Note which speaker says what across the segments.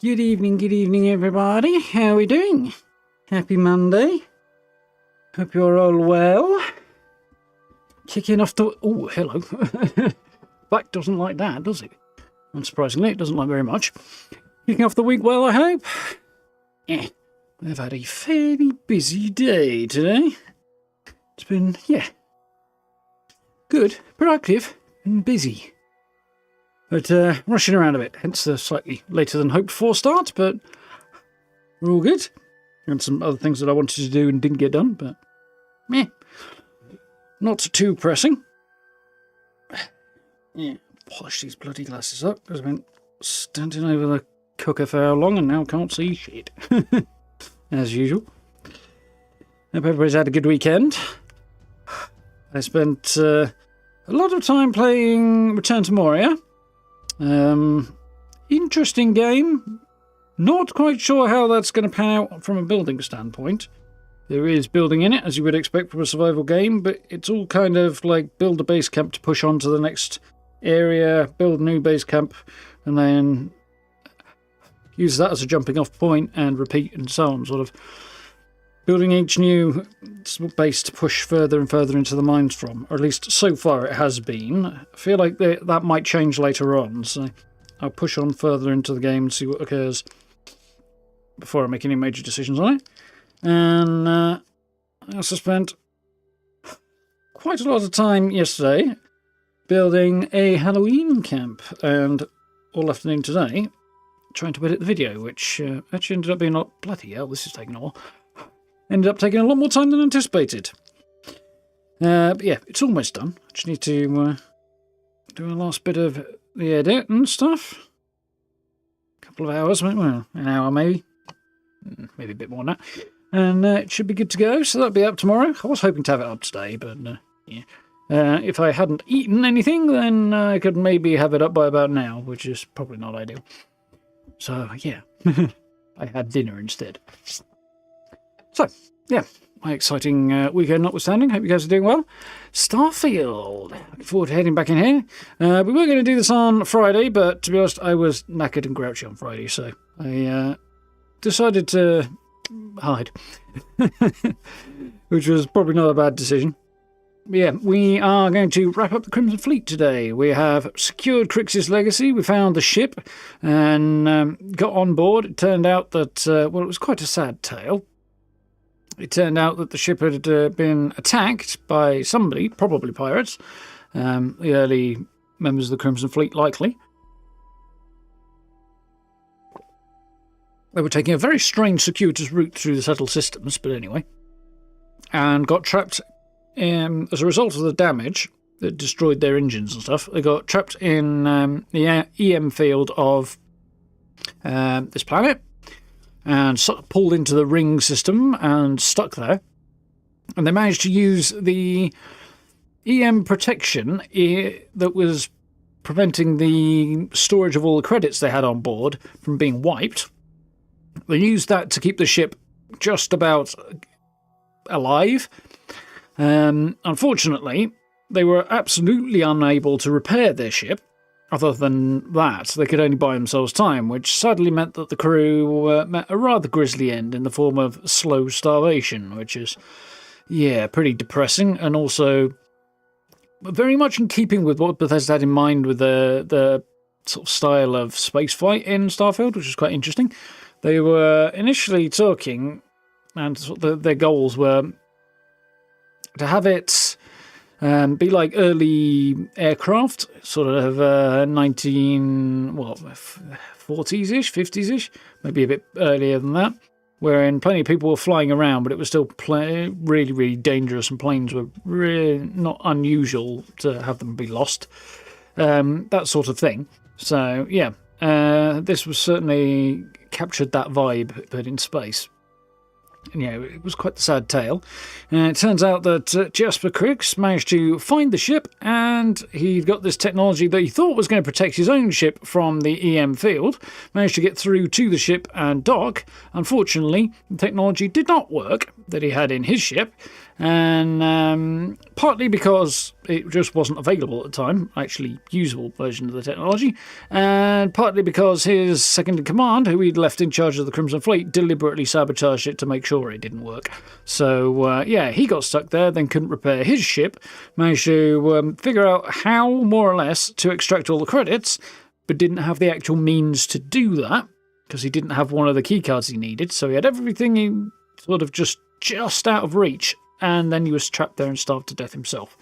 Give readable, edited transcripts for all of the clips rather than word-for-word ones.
Speaker 1: Good evening, everybody. How are we doing? Happy Monday. Hope you're all well. Kicking off the... Oh, hello. Black doesn't like that, does it? Unsurprisingly, it doesn't like very much. Kicking off the week well, I hope. We've had a fairly busy day today. It's been, good, productive, and busy. But rushing around a bit, hence the slightly later than hoped for start, but we're all good. And some other things that I wanted to do and didn't get done, but not too pressing. Polish these bloody glasses up, because I've been standing over the cooker for how long and now can't see shit. As usual. Hope everybody's had a good weekend. I spent a lot of time playing Return to Moria. Interesting game. Not quite sure how that's going to pan out from a building standpoint. There is building in it, as you would expect from a survival game, but it's all kind of like build a base camp to push on to the next area, build a new base camp, and then use that as a jumping off point and repeat and so on, sort of building each new base to push further and further into the mines from, or at least so far it has been. I feel like that might change later on, so I'll push on further into the game and see what occurs before I make any major decisions on it. And I also spent quite a lot of time yesterday building a Halloween camp, and all afternoon today trying to edit the video, which actually ended up being not bloody hell, this is taking a while. Ended up taking a lot more time than anticipated. But yeah, it's almost done. I just need to do a last bit of the edit and stuff. A couple of hours, well, an hour maybe. Maybe a bit more than that. And it should be good to go, so that'll be up tomorrow. I was hoping to have it up today, but yeah. If I hadn't eaten anything, then I could maybe have it up by about now, which is probably not ideal. So, yeah. I had dinner instead. So, yeah, my exciting weekend notwithstanding. Hope you guys are doing well. Starfield. Looking forward to heading back in here. We were going to do this on Friday, but to be honest, I was knackered and grouchy on Friday, so I decided to hide. Which was probably not a bad decision. But yeah, we are going to wrap up the Crimson Fleet today. We have secured Crix's legacy. We found the ship and got on board. It turned out that, well, it was quite a sad tale. It turned out that the ship had been attacked by somebody, probably pirates, the early members of the Crimson Fleet, likely. They were taking a very strange, circuitous route through the settled systems, but anyway, and got trapped as a result of the damage that destroyed their engines and stuff. They got trapped in the EM field of this planet, and pulled into the ring system and stuck there. And they managed to use the EM protection that was preventing the storage of all the credits they had on board from being wiped. They used that to keep the ship just about alive. Unfortunately, they were absolutely unable to repair their ship. Other than that, they could only buy themselves time, which sadly meant that the crew met a rather grisly end in the form of slow starvation, which is, pretty depressing, and also very much in keeping with what Bethesda had in mind with the sort of style of spaceflight in Starfield, which is quite interesting. They were initially talking, and their goals were to have it be like early aircraft, sort of 40s-ish, 50s-ish, maybe a bit earlier than that, wherein plenty of people were flying around, but it was still really, really dangerous, and planes were really not unusual to have them be lost. That sort of thing. So, yeah, this was certainly captured that vibe, but in space. And, it was quite the sad tale. It turns out that Jasper Crix managed to find the ship, and he got this technology that he thought was going to protect his own ship from the EM field, managed to get through to the ship and dock. Unfortunately, the technology did not work that he had in his ship, And partly because it just wasn't available at the time, actually usable version of the technology, and partly because his second-in-command, who he'd left in charge of the Crimson Fleet, deliberately sabotaged it to make sure it didn't work. So, yeah, he got stuck there, then couldn't repair his ship, managed to figure out how, more or less, to extract all the credits, but didn't have the actual means to do that, because he didn't have one of the keycards he needed, so he had everything he sort of just out of reach, and then he was trapped there and starved to death himself,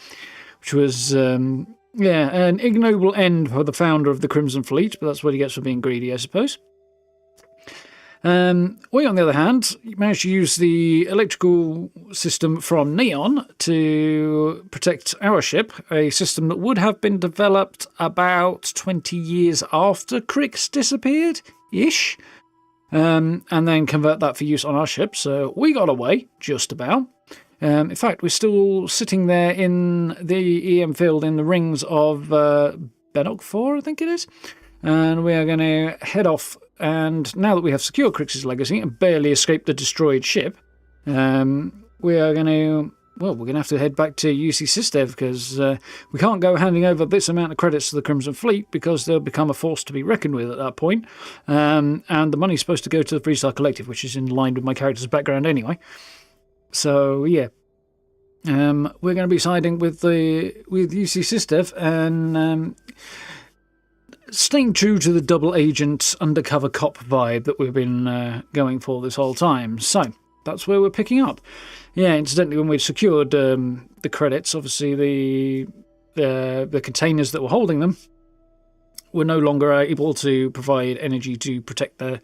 Speaker 1: which was, yeah, an ignoble end for the founder of the Crimson Fleet, but that's what he gets for being greedy, I suppose. We, on the other hand, managed to use the electrical system from Xion to protect our ship, a system that would have been developed about 20 years after Crix disappeared-ish, and then convert that for use on our ship, so we got away, just about. In fact, we're still sitting there in the EM field in the rings of Benok 4, I think it is. And we are going to head off. And now that we have secured Crix's legacy and barely escaped the destroyed ship, we are going to... Well, we're going to have to head back to UC Sistev because we can't go handing over this amount of credits to the Crimson Fleet because they'll become a force to be reckoned with at that point. And the money's supposed to go to the Freestar Collective, which is in line with my character's background anyway. So, yeah. We're going to be siding with UC Sistev and staying true to the double agent undercover cop vibe that we've been going for this whole time. So, that's where we're picking up. Yeah, incidentally, when we'd secured the credits, obviously the containers that were holding them were no longer able to provide energy to protect the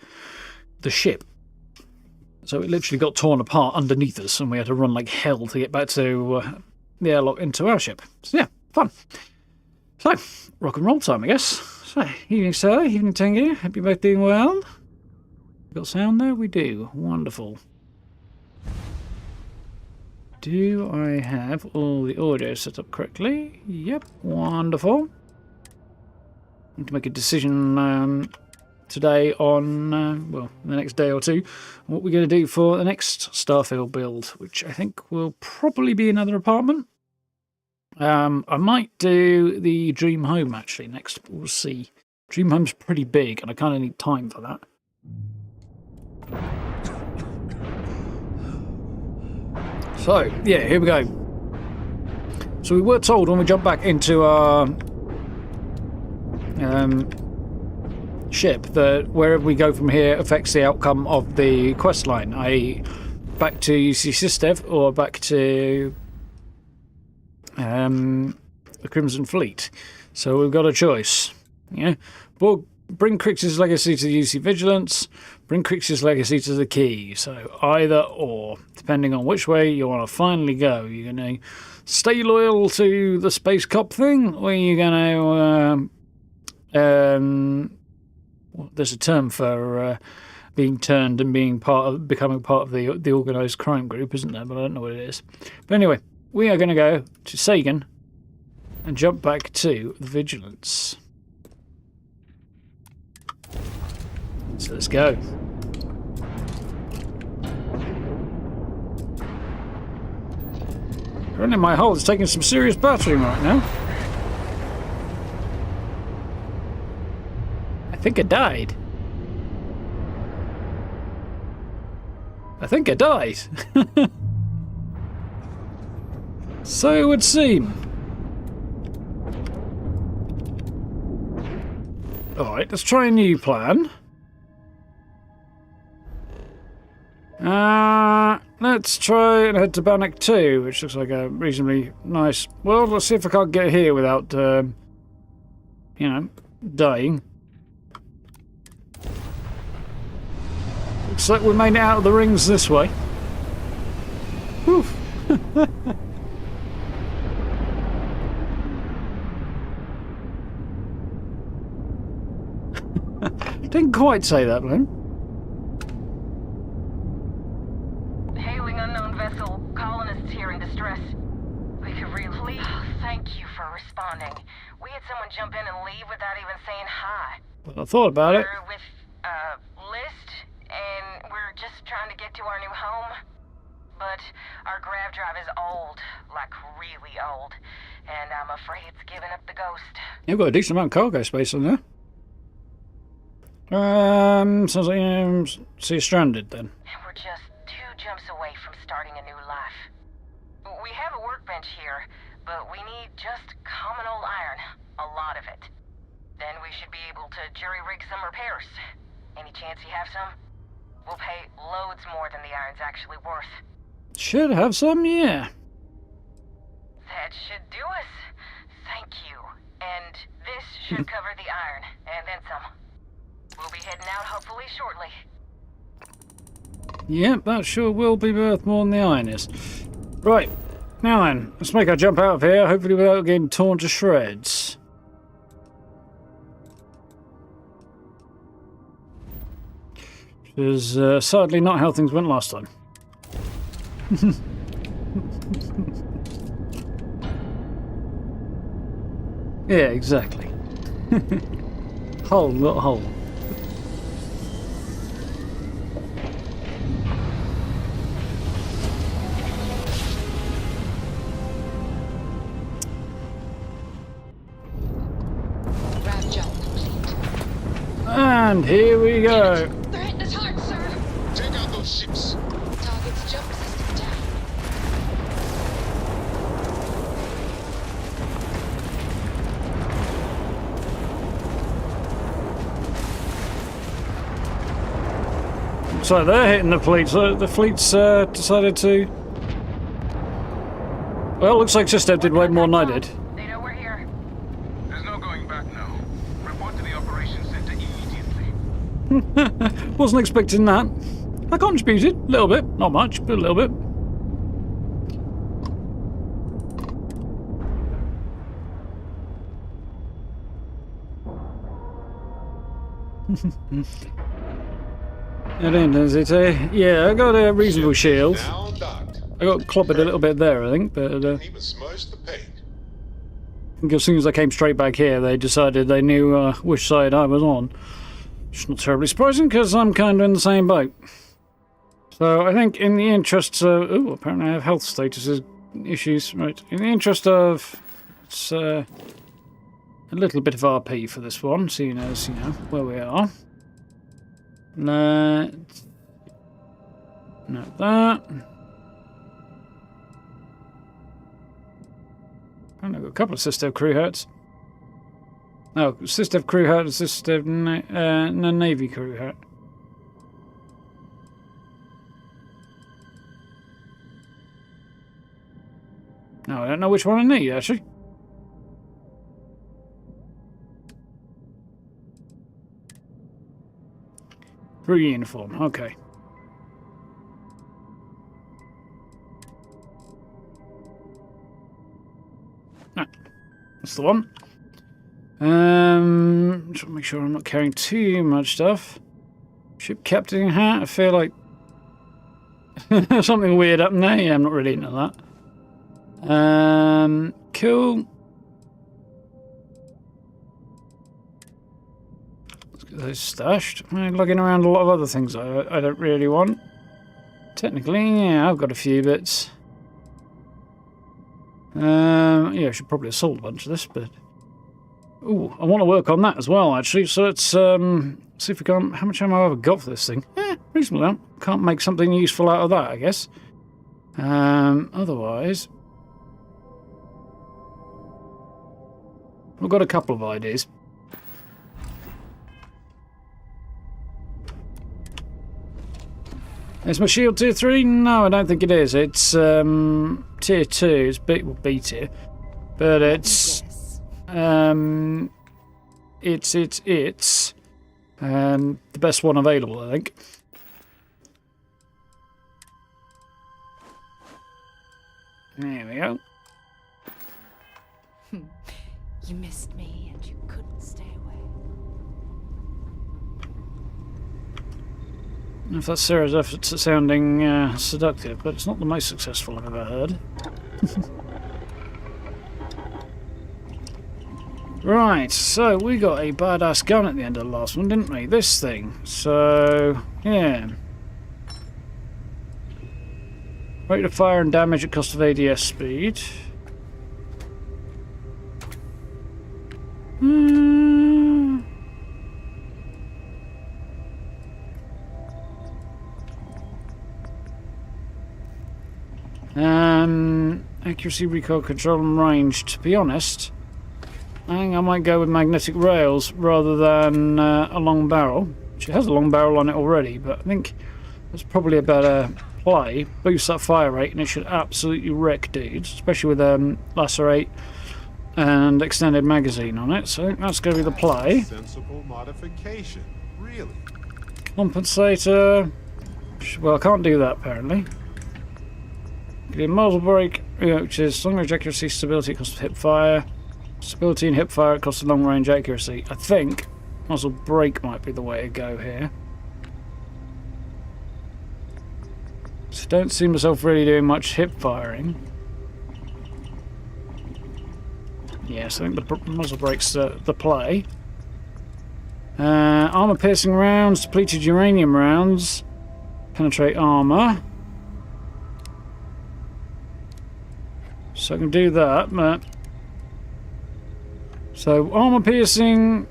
Speaker 1: ship. So it literally got torn apart underneath us, and we had to run like hell to get back to the airlock into our ship. So yeah, fun. So, rock and roll time, I guess. So, evening, sir. Evening, Tengu. Hope you're both doing well. Got sound there? We do. Wonderful. Do I have all the audio set up correctly? Yep, wonderful. Need to make a decision today on, well, the next day or two, what we're going to do for the next Starfield build, which I think will probably be another apartment. I might do the Dream Home, actually, next. We'll see. Dream Home's pretty big, and I kind of need time for that. So, yeah, here we go. So we were told when we jumped back into our ship that wherever we go from here affects the outcome of the quest line, i.e. back to UC Sistev or back to the Crimson Fleet. So we've got a choice. Yeah, well, bring Crix's legacy to the UC Vigilance, bring Crix's legacy to the Key. So either or, depending on which way you want to finally go. You're going to stay loyal to the Space Cop thing, or you're going to there's a term for being turned and being becoming part of the organised crime group, isn't there? But I don't know what it is. But anyway, we are going to go to Sagan and jump back to the Vigilance. So let's go. Apparently my hull is taking some serious battering right now. I think I died. So it would seem. Alright, let's try a new plan. Let's try and head to Bannock 2, which looks like a reasonably nice... Well, let's see if I can't get here without, you know, dying. Looks like we made it out of the rings this way. Whew. Didn't quite say that, man.
Speaker 2: Hailing unknown vessel. Colonists here in distress. We could really... Thank you for responding. We had someone jump in and leave without even saying hi.
Speaker 1: Well, I thought about it.
Speaker 2: We're with, List, and we're just trying to get to our new home. but our grav drive is old, like really old, and I'm afraid it's giving up the ghost.
Speaker 1: You've got a decent amount of cargo space on there. Sounds like so you're stranded then.
Speaker 2: We're just 2 jumps away from starting a new life. We have a workbench here, but we need just common old iron, a lot of it. Then we should be able to jury-rig some repairs. Any chance you have some? We'll pay loads more than the iron's actually worth.
Speaker 1: Should have some, yeah.
Speaker 2: That should do us. Thank you. And this should cover the iron, and then some. We'll be heading out hopefully shortly.
Speaker 1: Yep, that sure will be worth more than the iron is. Right, now then, let's make our jump out of here, hopefully without getting torn to shreds. Which is sadly not how things went last time. Yeah, exactly. Hole, not hole.
Speaker 3: Grab jump complete.
Speaker 1: And here we go.
Speaker 3: They're hitting us hard, sir.
Speaker 4: Take out those ships.
Speaker 3: Target's jump system down.
Speaker 1: So they're hitting the fleet. So the fleet's decided to. Well, looks like Sister did way more than I did.
Speaker 2: They know we're here.
Speaker 4: There's no going back now. Report to the operations center immediately.
Speaker 1: Wasn't expecting that. I contributed a little bit, not much, but a little bit. It ain't, is it? Yeah, I got a reasonable shield.
Speaker 4: Now docked.
Speaker 1: I got clobbered a little bit there, I think, but
Speaker 4: He was smudged the paint.
Speaker 1: I think as soon as I came straight back here, they decided they knew which side I was on. It's not terribly surprising, because I'm kind of in the same boat. So I think in the interests of... Ooh, apparently I have health status issues. Right, in the interest of... It's a little bit of RP for this one, seeing as, you know, where we are. Let's... Note that. And I've got a couple of Sistev crew hats. Oh, Sistev crew hat and Sistev Navy crew hat. No, I don't know which one I need, actually. Crew uniform, okay. Ah, that's the one. Just make sure I'm not carrying too much stuff. Ship captain hat, I feel like something weird up in there. Yeah, I'm not really into that. Cool. Let's get those stashed. I'm lugging around a lot of other things I don't really want. Technically, yeah, I've got a few bits. Yeah, I should probably have sold a bunch of this, but... Ooh, I want to work on that as well, actually. So let's see if we can't... How much ammo have I got for this thing? Reasonable amount. Can't make something useful out of that, I guess. Otherwise... I've got a couple of ideas. Is my shield tier 3? No, I don't think it is. It's tier 2. It's B tier. But it's the best one available, I think. There we go.
Speaker 3: You missed me and you couldn't stay away.
Speaker 1: I don't know if that's Sarah's efforts at sounding seductive, but it's not the most successful I've ever heard. Right, so we got a badass gun at the end of the last one, didn't we? This thing. So, yeah. Rate of fire and damage at cost of ADS speed. Accuracy, recoil, control, and range. To be honest, I think I might go with magnetic rails rather than a long barrel. She has a long barrel on it already, but I think that's probably a better play. Boosts that fire rate, and it should absolutely wreck dudes, especially with lacerate and extended magazine on it. So I think that's going to be the play.
Speaker 5: Sensible modification, really.
Speaker 1: Compensator. Well, I can't do that apparently. Get a muzzle brake, which is long range accuracy, stability, cost of hip fire. Stability and hip fire, cost of long range accuracy. I think muzzle brake might be the way to go here. So don't see myself really doing much hip firing. Yes, I think the muzzle brake's the play. Armor piercing rounds, depleted uranium rounds, penetrate armor. So I can do that, but so armor piercing.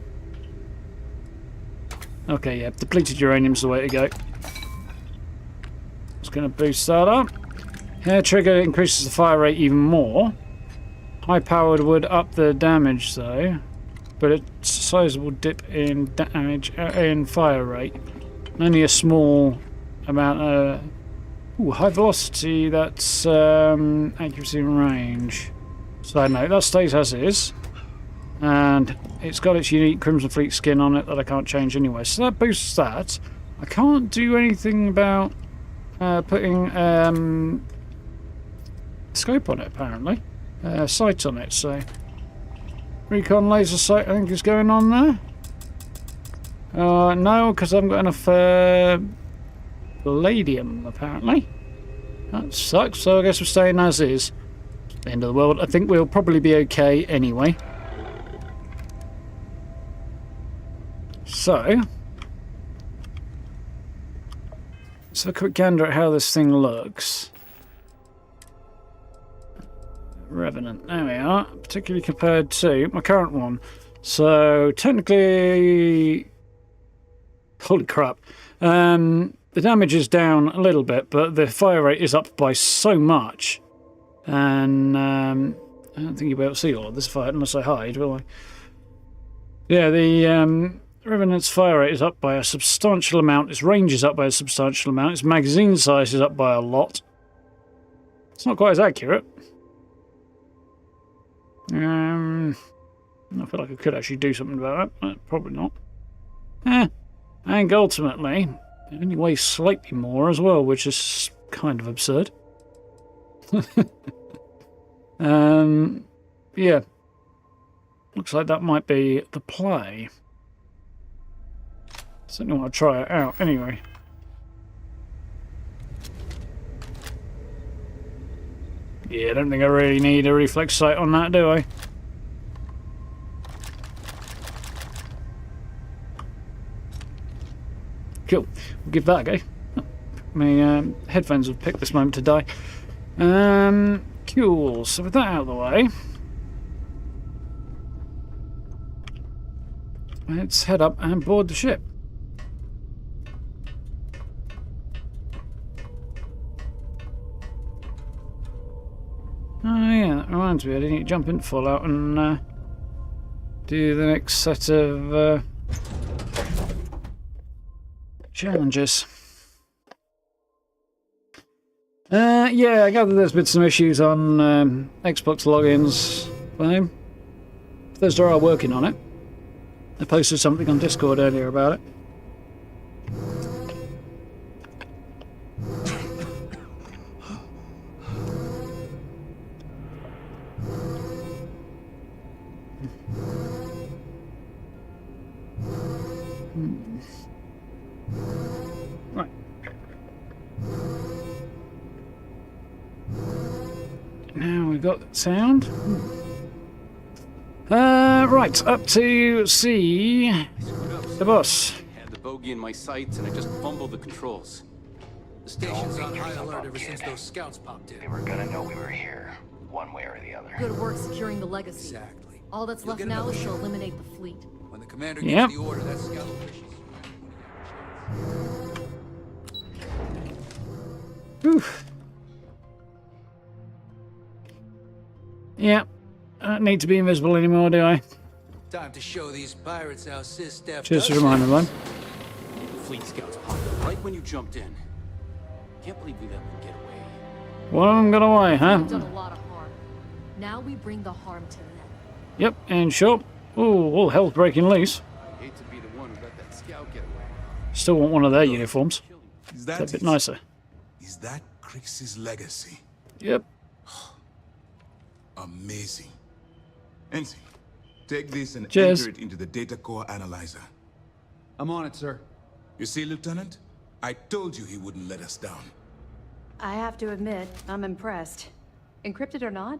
Speaker 1: Okay, yeah, depleted uranium's the way to go. It's going to boost that up. Hair trigger increases the fire rate even more. High powered would up the damage though, but it's a sizable dip in damage in fire rate. Only a small amount of high velocity. That's accuracy and range. So no, that stays as is, and it's got its unique Crimson Fleet skin on it that I can't change anyway. So that boosts that. I can't do anything about putting scope on it apparently. Sight on it, so recon laser sight I think is going on there. No, because I haven't got enough palladium apparently. That sucks, so I guess we're staying as is. The end of the world. I think we'll probably be okay anyway. So let's have a quick gander at how this thing looks. Revenant, there we are, particularly compared to my current one. So technically, holy crap, the damage is down a little bit, but the fire rate is up by so much, and I don't think you'll be able to see all of this fire unless I hide, will I? Yeah, the Revenant's fire rate is up by a substantial amount, its range is up by a substantial amount, its magazine size is up by a lot. It's not quite as accurate. I feel like I could actually do something about that, but probably not. And ultimately, it only weighs slightly more as well, which is kind of absurd. Yeah. Looks like that might be the play. Certainly want to try it out anyway. Yeah, I don't think I really need a reflex sight on that, do I? Cool. We'll give that a go. My headphones have picked this moment to die. Cool. So with that out of the way, let's head up and board the ship. Oh yeah, that reminds me, I didn't jump into Fallout and do the next set of challenges. Yeah, I gather there's been some issues on Xbox logins for him. Bethesda are working on it. They posted something on Discord earlier about it. Right. Now we've got sound. Right, up to see the boss.
Speaker 6: I had the bogey in my sights and I just fumbled the controls. The station's on high alert ever since those scouts popped in.
Speaker 7: They were gonna know we were here, one way or the other.
Speaker 3: Good work securing the legacy.
Speaker 6: Exactly.
Speaker 3: All that's
Speaker 6: You'll
Speaker 3: left
Speaker 6: get
Speaker 3: now
Speaker 6: another
Speaker 3: is to
Speaker 6: shot.
Speaker 3: eliminate the fleet.
Speaker 6: When the commander
Speaker 1: Yep.
Speaker 6: gives the order, that scout wishes.
Speaker 1: Oof. Yeah. I don't need to be invisible anymore, do I?
Speaker 6: Time to show these pirates how Sis Steph
Speaker 1: Just a
Speaker 6: does
Speaker 1: reminder, man.
Speaker 8: Fleet scouts popped up right when you jumped in. Can't believe we let them get away.
Speaker 1: Well, I'm gonna away, huh?
Speaker 3: We've done a lot of harm. Now we bring the harm to them.
Speaker 1: Yep, and sure. Ooh, all hell's breaking loose.
Speaker 8: I hate to be the one who let that scout get away.
Speaker 1: Still want one of their uniforms.
Speaker 5: Is
Speaker 1: They're
Speaker 5: that
Speaker 1: a bit
Speaker 5: it?
Speaker 1: nicer.
Speaker 5: Is that Crix's legacy?
Speaker 1: Yep.
Speaker 5: Amazing. Ensign, take this and
Speaker 1: Cheers.
Speaker 5: enter it into the data core analyzer.
Speaker 8: I'm on it, sir.
Speaker 5: You see, Lieutenant? I told you he wouldn't let us down.
Speaker 9: I have to admit, I'm impressed. Encrypted or not,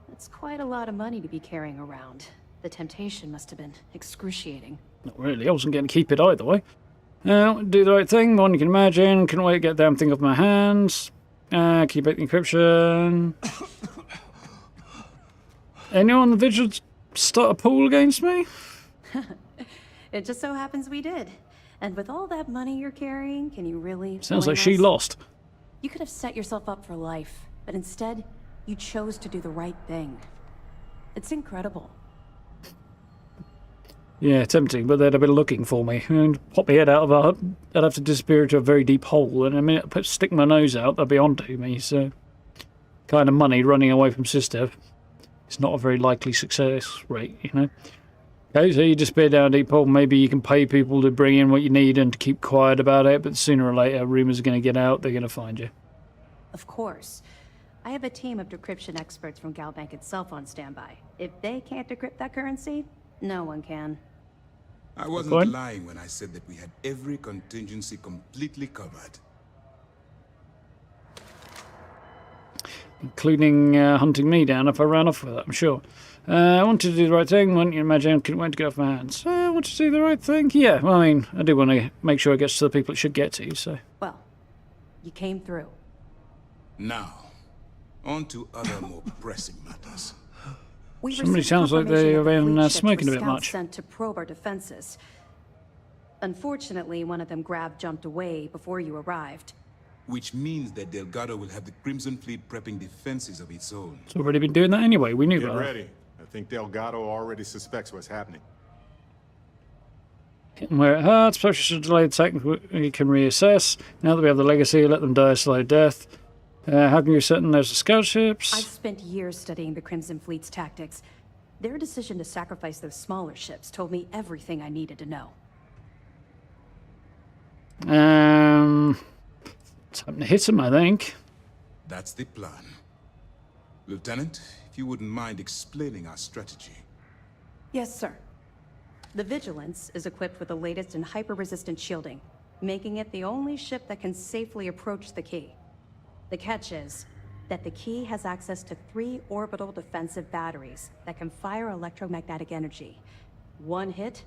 Speaker 9: that's quite a lot of money to be carrying around. The temptation must have been excruciating.
Speaker 1: Not really. I wasn't going to keep it either way. Do the right thing. One you can imagine. Couldn't wait to get the damn thing off my hands. Keep the encryption. Anyone on the vigil start a pool against me?
Speaker 9: It just so happens we did. And with all that money you're carrying, can you really
Speaker 1: Sounds
Speaker 9: blame
Speaker 1: like she
Speaker 9: us?
Speaker 1: lost.
Speaker 9: You could have set yourself up for life, but instead, you chose to do the right thing. It's incredible.
Speaker 1: Yeah, tempting, but they'd have been looking for me. And pop my head out of a hut. I'd have to disappear into a very deep hole, and a minute I stick my nose out, they'd be onto me, so... Kind of money running away from Sister. It's not a very likely success rate, you know? Okay, so you disappear down a deep hole, maybe you can pay people to bring in what you need and to keep quiet about it, but sooner or later, rumours are going to get out, they're going to find you.
Speaker 9: Of course. I have a team of decryption experts from Galbank itself on standby. If they can't decrypt that currency, no one can.
Speaker 5: I wasn't
Speaker 1: Fine.
Speaker 5: lying when I said that we had every contingency completely covered.
Speaker 1: Including hunting me down if I ran off with it, I'm sure. I wanted to do the right thing, wouldn't you imagine? Couldn't wait to get off my hands. I wanted to do the right thing? Yeah, well, I mean, I do want to make sure it gets to the people it should get to, so...
Speaker 9: Well, you came through.
Speaker 5: Now, on to other more pressing matters.
Speaker 9: We
Speaker 1: Somebody
Speaker 9: received
Speaker 1: sounds like
Speaker 9: confirmation
Speaker 1: they've
Speaker 9: that the
Speaker 1: been,
Speaker 9: fleet ships
Speaker 1: smoking
Speaker 9: were
Speaker 1: a bit
Speaker 9: scouts
Speaker 1: much.
Speaker 9: sent to probe our defenses. Unfortunately, one of them jumped away before you arrived.
Speaker 5: Which means that Delgado will have the Crimson Fleet prepping defenses of its own.
Speaker 1: It's already been doing that anyway, we knew
Speaker 5: Get
Speaker 1: that.
Speaker 5: ready. I think Delgado already suspects what's happening.
Speaker 1: Hitting where it hurts, perhaps we should delay the attack, we can reassess. Now that we have the legacy, let them die a slow death. How can you certain those are scout ships?
Speaker 9: I've spent years studying the Crimson Fleet's tactics. Their decision to sacrifice those smaller ships told me everything I needed to know.
Speaker 1: Time to hit them, I think.
Speaker 5: That's the plan. Lieutenant, if you wouldn't mind explaining our strategy.
Speaker 9: Yes, sir. The Vigilance is equipped with the latest in hyper-resistant shielding, making it the only ship that can safely approach the key. The catch is that the key has access to 3 orbital defensive batteries that can fire electromagnetic energy. One hit,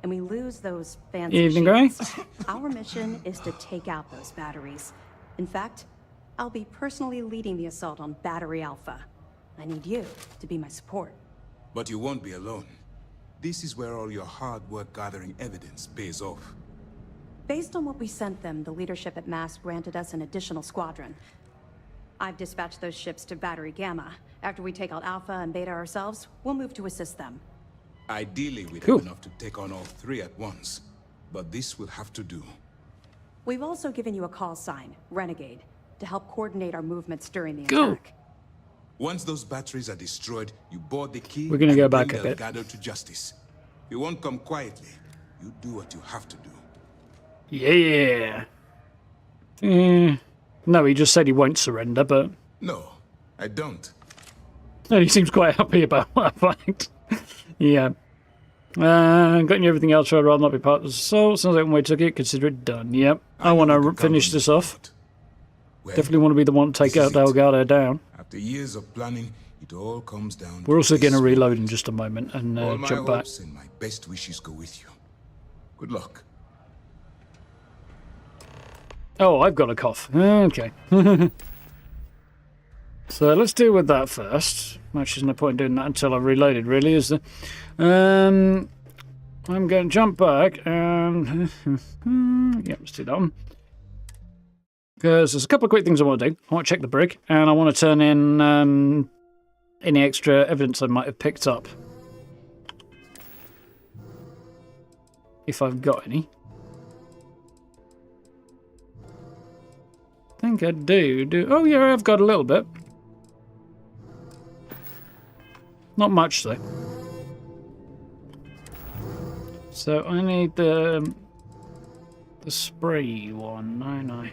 Speaker 9: and we lose those fancy
Speaker 1: Evening, Gray.
Speaker 9: shields. Our mission is to take out those batteries. In fact, I'll be personally leading the assault on Battery Alpha. I need you to be my support.
Speaker 5: But you won't be alone. This is where all your hard work gathering evidence pays off.
Speaker 9: Based on what we sent them, the leadership at MAS granted us an additional squadron. I've dispatched those ships to Battery Gamma. After we take out Alpha and Beta ourselves, we'll move to assist them.
Speaker 5: Ideally, we'd
Speaker 1: Cool.
Speaker 5: have enough to take on all 3 at once. But this will have to do.
Speaker 9: We've also given you a call sign, Renegade, to help coordinate our movements during the
Speaker 1: Cool.
Speaker 9: attack.
Speaker 5: Once those batteries are destroyed, you board the key
Speaker 1: We're gonna
Speaker 5: and
Speaker 1: go
Speaker 5: bring
Speaker 1: back a bit.
Speaker 5: Delgado to justice. You won't come quietly. You do what you have to do.
Speaker 1: Yeah. No, he just said he won't surrender, but
Speaker 5: No, I don't.
Speaker 1: he seems quite happy about that fact. Yeah. Gotten you everything else, I'd rather not be part of the assault. Sounds like when we took it, consider it done. Yep. I want
Speaker 5: know
Speaker 1: to
Speaker 5: you can
Speaker 1: finish
Speaker 5: count on
Speaker 1: this
Speaker 5: me,
Speaker 1: off.
Speaker 5: but- Well,
Speaker 1: Definitely want to be the one to take
Speaker 5: this
Speaker 1: out
Speaker 5: is it.
Speaker 1: Delgado down.
Speaker 5: After years of planning, it all comes down
Speaker 1: We're also
Speaker 5: this
Speaker 1: going to
Speaker 5: moment.
Speaker 1: reload in just a moment and
Speaker 5: All my
Speaker 1: jump back.
Speaker 5: hopes and my best wishes go with you. Good luck.
Speaker 1: Oh, I've got a cough. Okay. So let's deal with that first. Actually, there's no point in doing that until I've reloaded, really, is there? I'm going to jump back and... yeah, let's do that one. Because there's a couple of quick things I want to do. I want to check the brig, and I want to turn in any extra evidence I might have picked up. If I've got any. I think I do. Oh, yeah, I've got a little bit. Not much, though. So I need the spray one. No.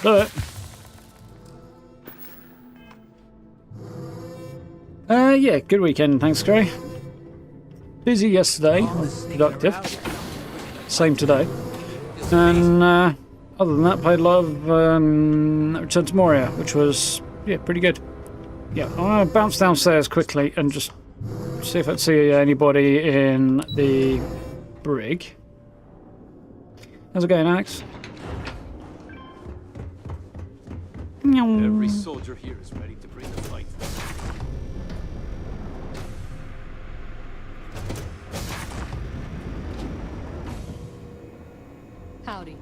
Speaker 1: Do it. Yeah, good weekend, thanks, Gray. Busy yesterday, productive. Same today. And other than that, played a lot of Return to Moria, which was, yeah, pretty good. Yeah, I'm going to bounce downstairs quickly and just see if I see anybody in the brig. How's it going, Alex?
Speaker 8: Every soldier here is ready to bring the fight.
Speaker 3: Howdy.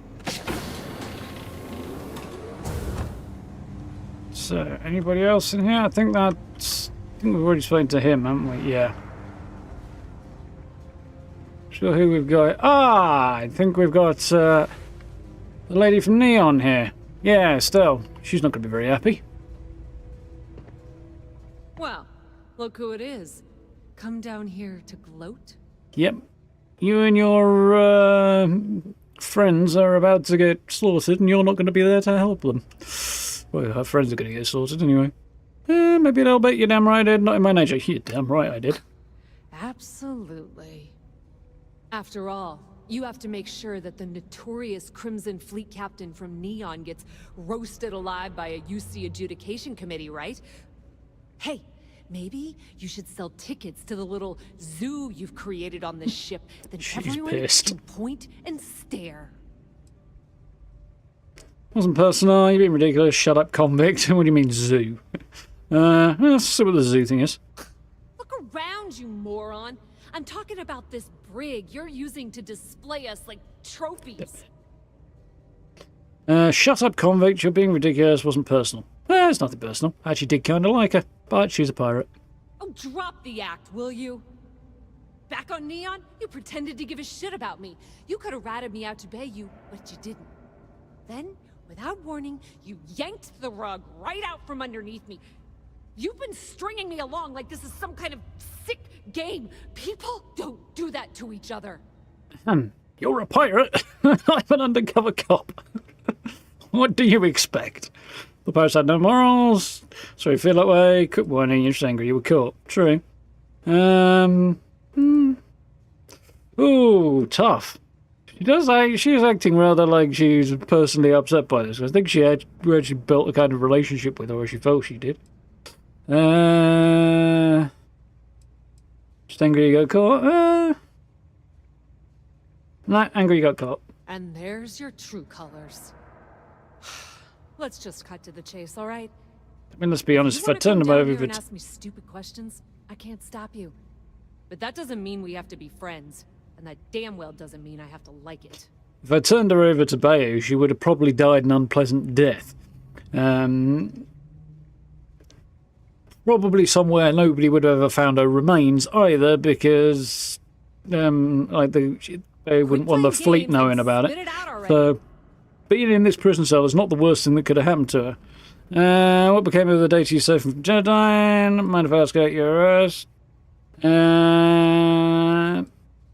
Speaker 1: So, anybody else in here? I think we've already spoken to him, haven't we? Yeah. Sure who we've got. Ah, I think we've got the lady from Neon here. Yeah, Estelle. She's not going to be very happy.
Speaker 3: Well, look who it is. Come down here to gloat?
Speaker 1: Yep. You and your friends are about to get slaughtered, and you're not going to be there to help them. Well, her friends are going to get slaughtered anyway. Maybe they'll bet you damn right I did. Not in my nature. You're damn right I did.
Speaker 3: Absolutely. After all, you have to make sure that the notorious Crimson Fleet captain from Neon gets roasted alive by a UC adjudication committee, right? Hey, maybe you should sell tickets to the little zoo you've created on this ship. Then everyone can point and stare.
Speaker 1: Wasn't personal. You're being ridiculous. Shut up, convict. What do you mean, zoo? Let's see what the zoo thing is.
Speaker 3: Look around, you moron. I'm talking about this brig you're using to display us like trophies.
Speaker 1: Shut up, convict. You're being ridiculous. Wasn't personal. It's nothing personal. I actually did kind of like her, but she's a pirate.
Speaker 3: Oh, drop the act, will you? Back on Neon, you pretended to give a shit about me. You could have ratted me out to Bayou, but you didn't. Then, without warning, you yanked the rug right out from underneath me. You've been stringing me along like this is some kind of sick game. People don't do that to each other.
Speaker 1: You're a pirate. I'm an undercover cop. What do you expect? The pirates had no morals. So you feel that way. Cook warning, you're just angry you were caught. True. Ooh, tough. She's acting rather like she's personally upset by this. I think she actually built a kind of relationship with her, or she felt she did. Just angry you got caught? No, angry you got caught.
Speaker 3: And there's your true colors. Let's just cut to the chase, all right?
Speaker 1: I mean, let's be honest, if I turn them over...
Speaker 3: and ask me stupid questions, I can't stop you. But that doesn't mean we have to be friends. And that damn well doesn't mean I have to like it.
Speaker 1: If I turned her over to Bayou, she would have probably died an unpleasant death. Probably somewhere nobody would have ever found her remains either, because they wouldn't want the fleet knowing about it. So being in this prison cell is not the worst thing that could have happened to her. What became of the data you saved from Genodyne? Mind if I ask out your arrest?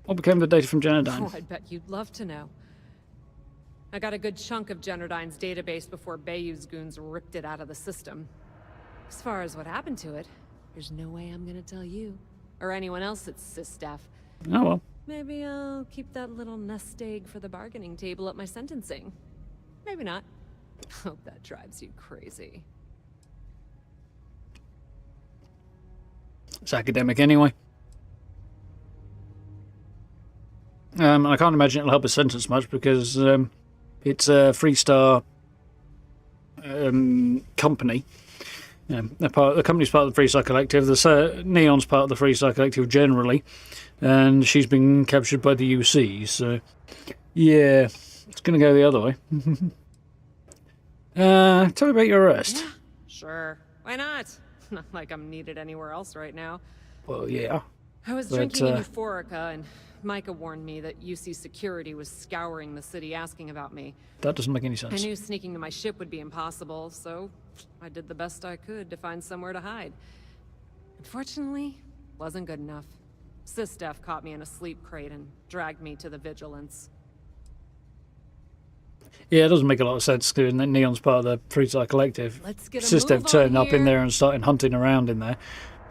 Speaker 1: What became of the data from Genodyne?
Speaker 3: Oh, I bet you'd love to know. I got a good chunk of Genodyne's database before Bayou's goons ripped it out of the system. As far as what happened to it, there's no way I'm gonna tell you. Or anyone else at SysStaff.
Speaker 1: Oh well.
Speaker 3: Maybe I'll keep that little nest egg for the bargaining table at my sentencing. Maybe not. Hope that drives you crazy.
Speaker 1: It's academic anyway. I can't imagine it'll help his sentence much because it's a Freestar company. The company's part of the Freestar Collective. The Neon's part of the Freestar Collective generally, and she's been captured by the UC. So, yeah, it's going to go the other way. Tell me about your arrest.
Speaker 3: Yeah, sure. Why not? Not like I'm needed anywhere else right now.
Speaker 1: Well, yeah.
Speaker 3: I was drinking in Euphorica, and Micah warned me that UC security was scouring the city asking about me.
Speaker 1: That doesn't make any sense.
Speaker 3: I knew sneaking to my ship would be impossible, so I did the best I could to find somewhere to hide. Unfortunately, wasn't good enough. SysDef caught me in a sleep crate and dragged me to the Vigilance.
Speaker 1: Yeah, it doesn't make a lot of sense doing that. Neon's part of the Freestar Collective.
Speaker 3: Let's get a
Speaker 1: System
Speaker 3: move on
Speaker 1: turning up in
Speaker 3: here.
Speaker 1: there and starting hunting around in there.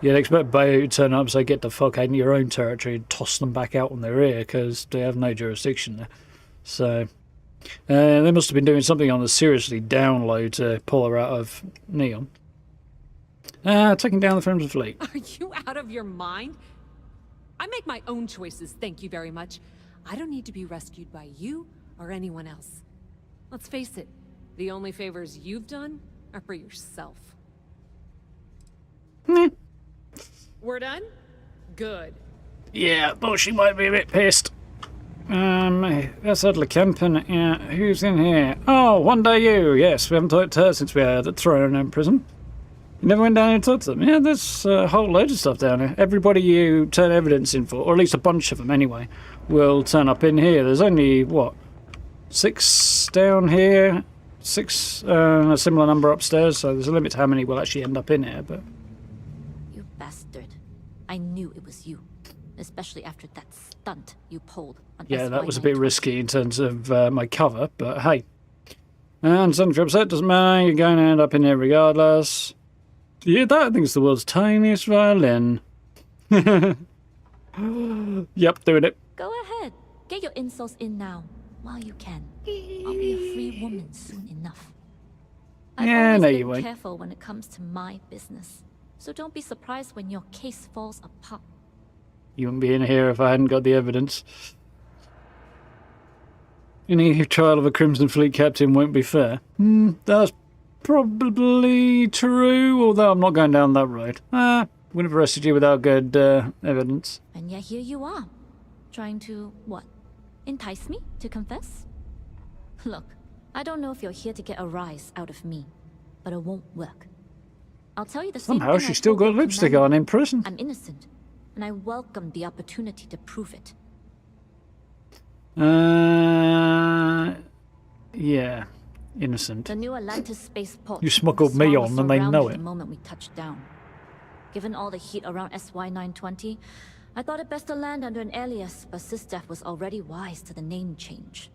Speaker 1: You'd expect Bayou to turn up and say, get the fuck out in your own territory and toss them back out on their ear because they have no jurisdiction there. So, they must have been doing something on the seriously down low to pull her out of Neon. Taking down the Crimson Fleet.
Speaker 3: Are you out of your mind? I make my own choices, thank you very much. I don't need to be rescued by you or anyone else. Let's face it, the only favors you've done are for yourself.
Speaker 1: Meh.
Speaker 3: We're done? Good.
Speaker 1: Yeah, thought she might be a bit pissed. That's Adler Kempen. Yeah, who's in here? Oh, one day you. Yes, we haven't talked to her since we had thrown her in prison. You never went down and talked to them. Yeah, there's a whole load of stuff down here. Everybody you turn evidence in for, or at least a bunch of them anyway, will turn up in here. There's only, what, 6 down here? 6, a similar number upstairs, so there's a limit to how many will actually end up in here, but...
Speaker 10: You bastard. I knew it was you. Especially after that stunt you pulled on
Speaker 1: Yeah, that was a bit
Speaker 10: SY920.
Speaker 1: risky in terms of my cover, but hey. And if you're upset, doesn't matter, you're going to end up in here regardless. Yeah, that I think is the world's tiniest violin. Yep, doing it.
Speaker 10: Go ahead. Get your insults in now, while you can. I'll be a free woman soon enough. I've
Speaker 1: Yeah,
Speaker 10: always
Speaker 1: no,
Speaker 10: been
Speaker 1: you won't.
Speaker 10: careful when it comes to my business. So don't be surprised when your case falls apart.
Speaker 1: You wouldn't be in here if I hadn't got the evidence. Any trial of a Crimson Fleet captain won't be fair. That's probably true, although I'm not going down that road. Wouldn't have arrested you without good evidence.
Speaker 10: And yet here you are. Trying to, what? Entice me to confess? Look, I don't know if you're here to get a rise out of me, but it won't work. I'll tell you the same
Speaker 1: Somehow
Speaker 10: thing I
Speaker 1: she's still
Speaker 10: told
Speaker 1: got
Speaker 10: your
Speaker 1: lipstick
Speaker 10: commander.
Speaker 1: on in prison.
Speaker 10: I'm innocent, and I welcome the opportunity to prove it.
Speaker 1: Yeah, innocent.
Speaker 10: The new Atlantis spaceport.
Speaker 1: You smuggled me
Speaker 10: was
Speaker 1: on and they know
Speaker 10: surrounded
Speaker 1: it.
Speaker 10: The moment we touched down. Given all the heat around SY920, I thought it best to land under an alias, but SysDef was already wise to the name change.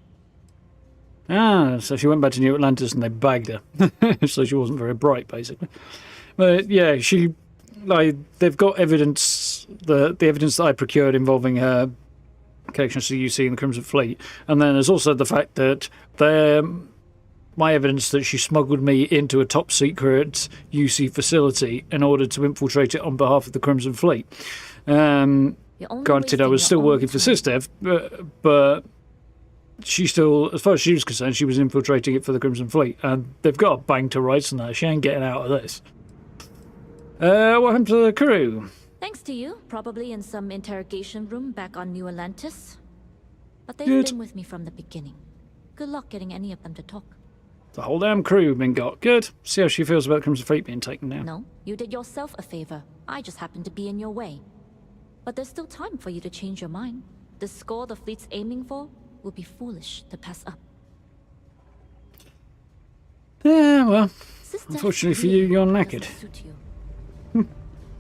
Speaker 1: So she went back to New Atlantis and they bagged her. So she wasn't very bright, basically. But yeah, they've got evidence, the evidence that I procured involving her connections to UC and the Crimson Fleet. And then there's also the fact that my evidence that she smuggled me into a top secret UC facility in order to infiltrate it on behalf of the Crimson Fleet. Granted, I was still working for SysDef, but she still, as far as she was concerned, she was infiltrating it for the Crimson Fleet, and they've got a bang to rights on that. She ain't getting out of this. What happened to the crew?
Speaker 10: Thanks to you, probably in some interrogation room back on New Atlantis. But they've
Speaker 1: Good.
Speaker 10: been with me from the beginning. Good luck getting any of them to talk.
Speaker 1: The whole damn crew been got. Good. See how she feels about the Crimson Fleet being taken down.
Speaker 10: No, you did yourself a favor. I just happened to be in your way. But there's still time for you to change your mind. The score the fleet's aiming for will be foolish to pass up.
Speaker 1: Yeah, well,
Speaker 10: SysDef
Speaker 1: unfortunately for
Speaker 10: really
Speaker 1: you, you're
Speaker 10: doesn't
Speaker 1: knackered.
Speaker 10: suit you.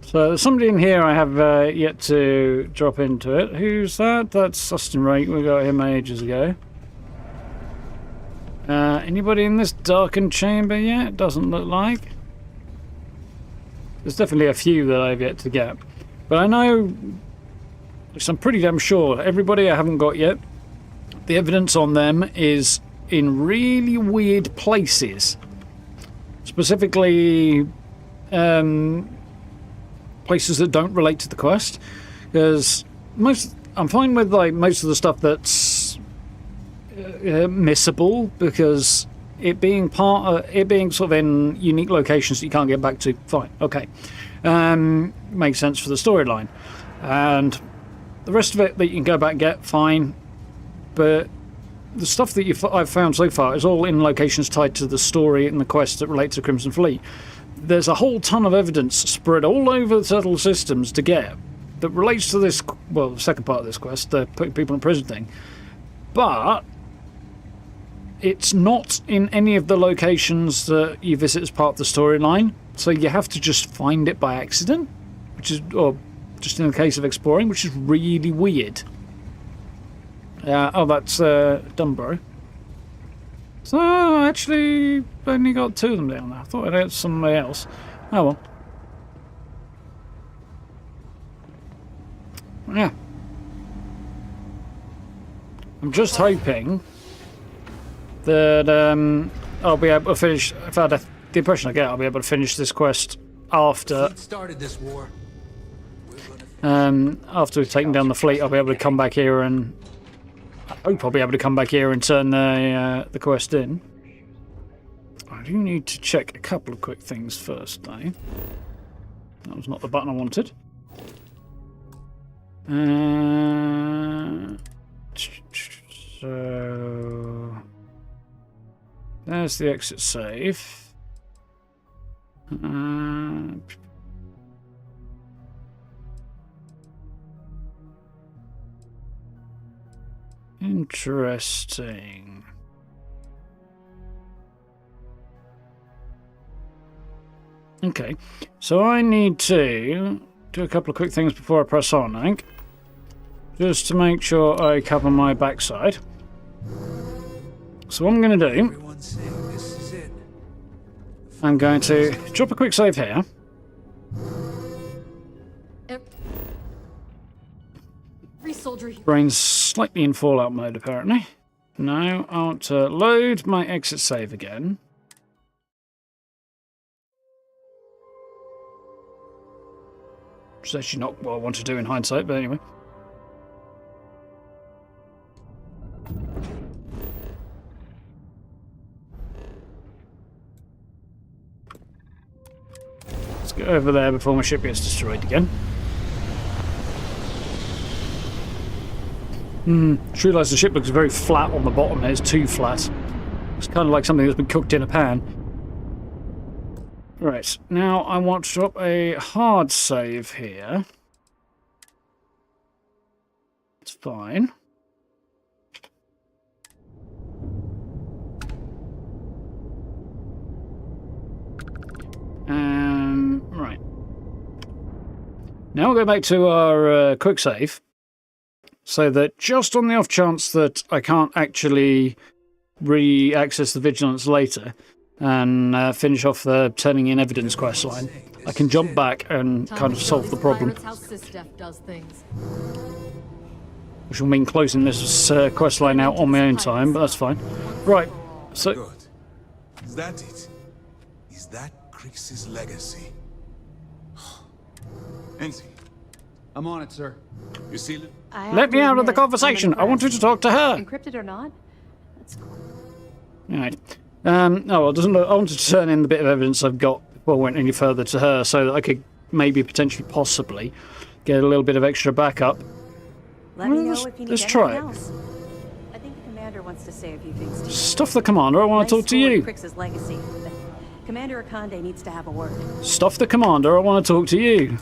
Speaker 1: So there's somebody in here I have yet to drop into it. Who's that? That's Sustin Rake. We got him ages ago. Anybody in this darkened chamber yet? Doesn't look like. There's definitely a few that I've yet to get. But I know, which I'm pretty damn sure, everybody I haven't got yet, the evidence on them is in really weird places. Specifically, places that don't relate to the quest. Because I'm fine with like most of the stuff that's missable, because it being sort of in unique locations that you can't get back to. Fine, okay, makes sense for the storyline, and the rest of it that you can go back and get, fine. But the stuff that I've found so far is all in locations tied to the story and the quests that relate to the Crimson Fleet. There's a whole ton of evidence spread all over the subtle systems to get that relates to this, well, the second part of this quest, the putting people in prison thing. But it's not in any of the locations that you visit as part of the storyline, so you have to just find it by accident, or just in the case of exploring, which is really weird. Oh, that's Dumbro. So, I actually only got 2 of them down there. I thought I'd had somebody else. Oh well. Yeah. I'm just hoping that I'll be able to finish. In fact, the impression I get, I'll be able to finish this quest after.
Speaker 6: Started this war.
Speaker 1: After we've taken down the fleet, I'll be able to come back here and. I hope I'll be able to come back here and turn the quest in. I do need to check a couple of quick things first, though. That was not the button I wanted. So there's the exit save. Interesting. Okay, so I need to do a couple of quick things before I press on, I think. Just to make sure I cover my backside. So what I'm going to do, I'm going to drop a quick save here. Brain's slightly in Fallout mode, apparently. Now I want to load my exit save again. Which is actually not what I want to do in hindsight, but anyway. Let's go over there before my ship gets destroyed again. Just realised the ship looks very flat on the bottom. It's too flat. It's kind of like something that's been cooked in a pan. Right, now I want to drop a hard save here. It's fine. Right. Now we'll go back to our quick save. So that just on the off chance that I can't actually re-access the vigilance later and finish off the turning in evidence quest line, I can jump back and kind of solve the problem. Which will mean closing this quest line out on my own time, but that's fine. Right, so...
Speaker 5: Good. Is that it? Is that Crix's legacy? Ensign.
Speaker 6: I'm on it, sir.
Speaker 5: You see it?
Speaker 1: Let me out of the conversation. I wanted to talk to her.
Speaker 9: Encrypted or not? That's cool.
Speaker 1: Right. Oh, well, doesn't look, I wanted to turn in the bit of evidence I've got before I went any further to her, so that I could maybe potentially, possibly, get a little bit of extra backup.
Speaker 9: Let me know if you need
Speaker 1: let's try it.
Speaker 9: else. I think the commander wants to say a few things to you.
Speaker 1: Stuff the commander. I want to talk to you.
Speaker 9: Crix's legacy, but Commander Akande needs to have a word.
Speaker 1: Stuff the commander. I want to talk to you.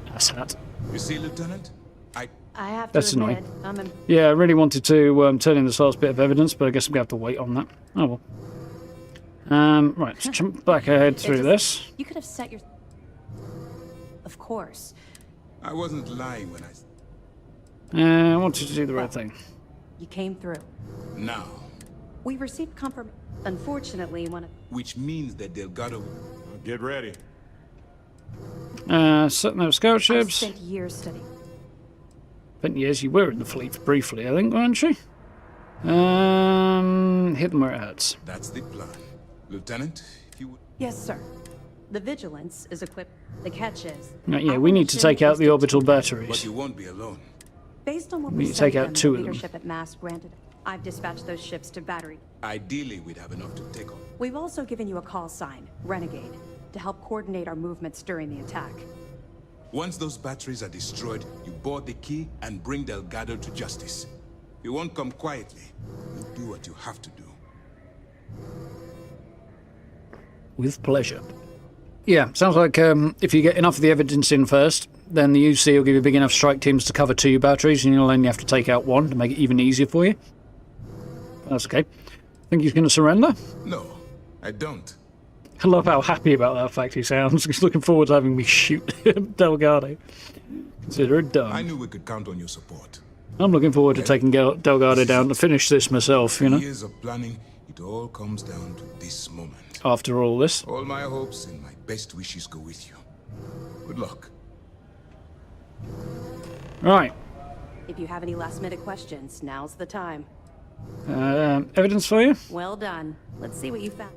Speaker 1: That's that.
Speaker 5: You see, Lieutenant?
Speaker 9: I have to
Speaker 1: That's
Speaker 9: admit,
Speaker 1: annoying. Yeah, I really wanted to turn in this last bit of evidence, but I guess I'm going to have to wait on that. Oh well. Right, let's jump back ahead through this.
Speaker 9: You could have set your... Of course.
Speaker 5: I wasn't lying when I...
Speaker 1: I wanted to do the right thing.
Speaker 9: You came through.
Speaker 5: Now.
Speaker 9: We received confirmation. Unfortunately, one of...
Speaker 5: Which means that Delgado...
Speaker 4: Get ready.
Speaker 1: Setting up scout
Speaker 9: I've
Speaker 1: ships.
Speaker 9: spent years studying.
Speaker 1: Spent years. You were in the fleet briefly, I think, weren't you? Hit them where it hurts.
Speaker 5: That's the plan. Lieutenant, if you would...
Speaker 9: Yes, sir. The Vigilance is equipped. The catch is...
Speaker 1: Yeah, we need to take out the orbital
Speaker 5: But
Speaker 1: batteries.
Speaker 5: you won't be alone.
Speaker 9: Based on what
Speaker 1: We
Speaker 9: we
Speaker 1: need to take
Speaker 9: studied
Speaker 1: out
Speaker 9: them,
Speaker 1: two
Speaker 9: the
Speaker 1: of them.
Speaker 9: leadership at MAST granted, I've dispatched those ships to battery.
Speaker 5: Ideally, we'd have enough to take on.
Speaker 9: We've also given you a call sign, Renegade, to help coordinate our movements during the attack.
Speaker 5: Once those batteries are destroyed, you board the key and bring Delgado to justice. You won't come quietly. You'll do what you have to do.
Speaker 1: With pleasure. Yeah, sounds like if you get enough of the evidence in first, then the UC will give you big enough strike teams to cover 2 batteries, and you'll only have to take out 1 to make it even easier for you. That's okay. Think he's going to surrender?
Speaker 5: No, I don't.
Speaker 1: I love how happy about that fact he sounds. He's looking forward to having me shoot Delgado. Consider it done.
Speaker 5: I knew we could count on your support.
Speaker 1: I'm looking forward to taking Delgado down to finish this myself, you know,
Speaker 5: Years of planning, it all comes down to this moment.
Speaker 1: after all this.
Speaker 5: All my hopes and my best wishes go with you. Good luck.
Speaker 1: Right.
Speaker 9: If you have any last-minute questions, now's the time.
Speaker 1: Evidence for you?
Speaker 9: Well done. Let's see what you found.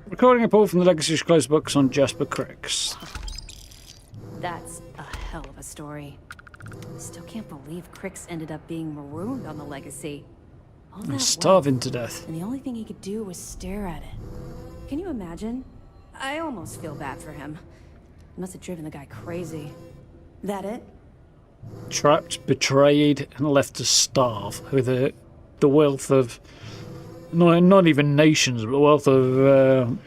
Speaker 1: Recording a report from the Legacy's close books on Jasper Cricks.
Speaker 9: That's a hell of a story. Still can't believe Crix ended up being marooned on the Legacy. All that
Speaker 1: Starving
Speaker 9: wealth,
Speaker 1: to death.
Speaker 9: and the only thing he could do was stare at it. Can you imagine? I almost feel bad for him. It must have driven the guy crazy. That it?
Speaker 1: Trapped, betrayed, and left to starve with the wealth of not even nations, but the wealth of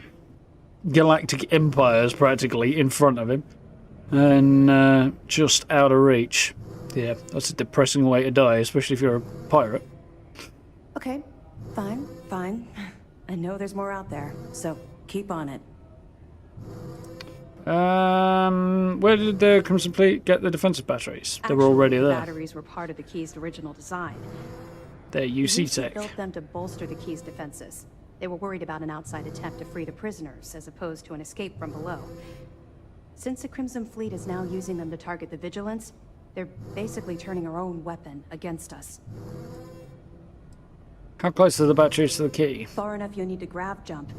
Speaker 1: galactic empires practically in front of him, and just out of reach. Yeah, that's a depressing way to die, especially if you're a pirate.
Speaker 9: Okay, fine. I know there's more out there, so keep on it.
Speaker 1: Where did the Crimson Fleet get the defensive batteries? They were
Speaker 9: Actually,
Speaker 1: already
Speaker 9: the
Speaker 1: there.
Speaker 9: batteries were part of the Key's original design.
Speaker 1: They're
Speaker 9: The
Speaker 1: UC tech.
Speaker 9: built them to bolster the Key's defenses. They were worried about an outside attempt to free the prisoners, as opposed to an escape from below. Since the Crimson Fleet is now using them to target the Vigilance, they're basically turning our own weapon against us.
Speaker 1: How close are the batteries to the key?
Speaker 9: Far enough you'll need to grav jump.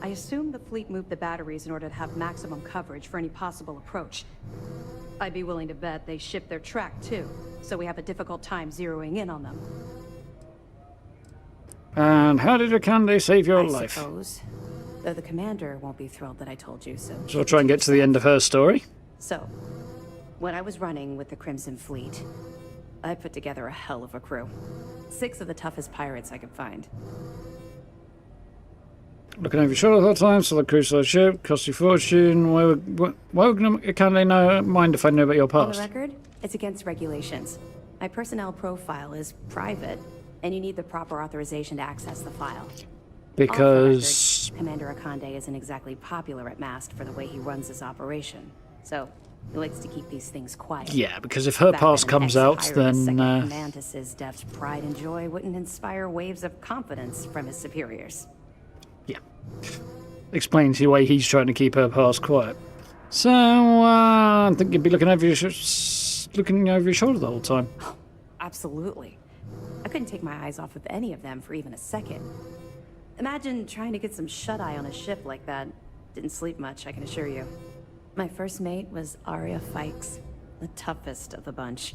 Speaker 9: I assume the fleet moved the batteries in order to have maximum coverage for any possible approach. I'd be willing to bet they shipped their track too, so we have a difficult time zeroing in on them.
Speaker 1: And how did Akande save your
Speaker 9: I
Speaker 1: life?
Speaker 9: suppose. Though the commander won't be thrilled that I told you so.
Speaker 1: So we'll try and get to the end of her story.
Speaker 9: So, when I was running with the Crimson Fleet, I put together a hell of a crew. 6 of the toughest pirates I could find.
Speaker 1: Looking over your shoulder the whole time, so the cruise ship, cost you fortune. Why would Akande mind if I know about your
Speaker 9: On the
Speaker 1: past?
Speaker 9: record, it's against regulations. My personnel profile is private, and you need the proper authorization to access the file.
Speaker 1: Because...
Speaker 9: Commander Akande isn't exactly popular at MAST for the way he runs his operation, so he likes to keep these things quiet.
Speaker 1: Yeah, because if her
Speaker 9: The fact
Speaker 1: past
Speaker 9: that an
Speaker 1: comes out,
Speaker 9: ex-pirate
Speaker 1: then...
Speaker 9: is second in command to Sizdef's pride and joy wouldn't inspire waves of confidence from his superiors.
Speaker 1: Yeah. Explains the way he's trying to keep her past quiet. So, I think you'd be looking over your shoulder the whole time.
Speaker 9: Absolutely. I couldn't take my eyes off of any of them for even a second. Imagine trying to get some shut-eye on a ship like that. Didn't sleep much, I can assure you. My first mate was Arya Fikes, the toughest of the bunch.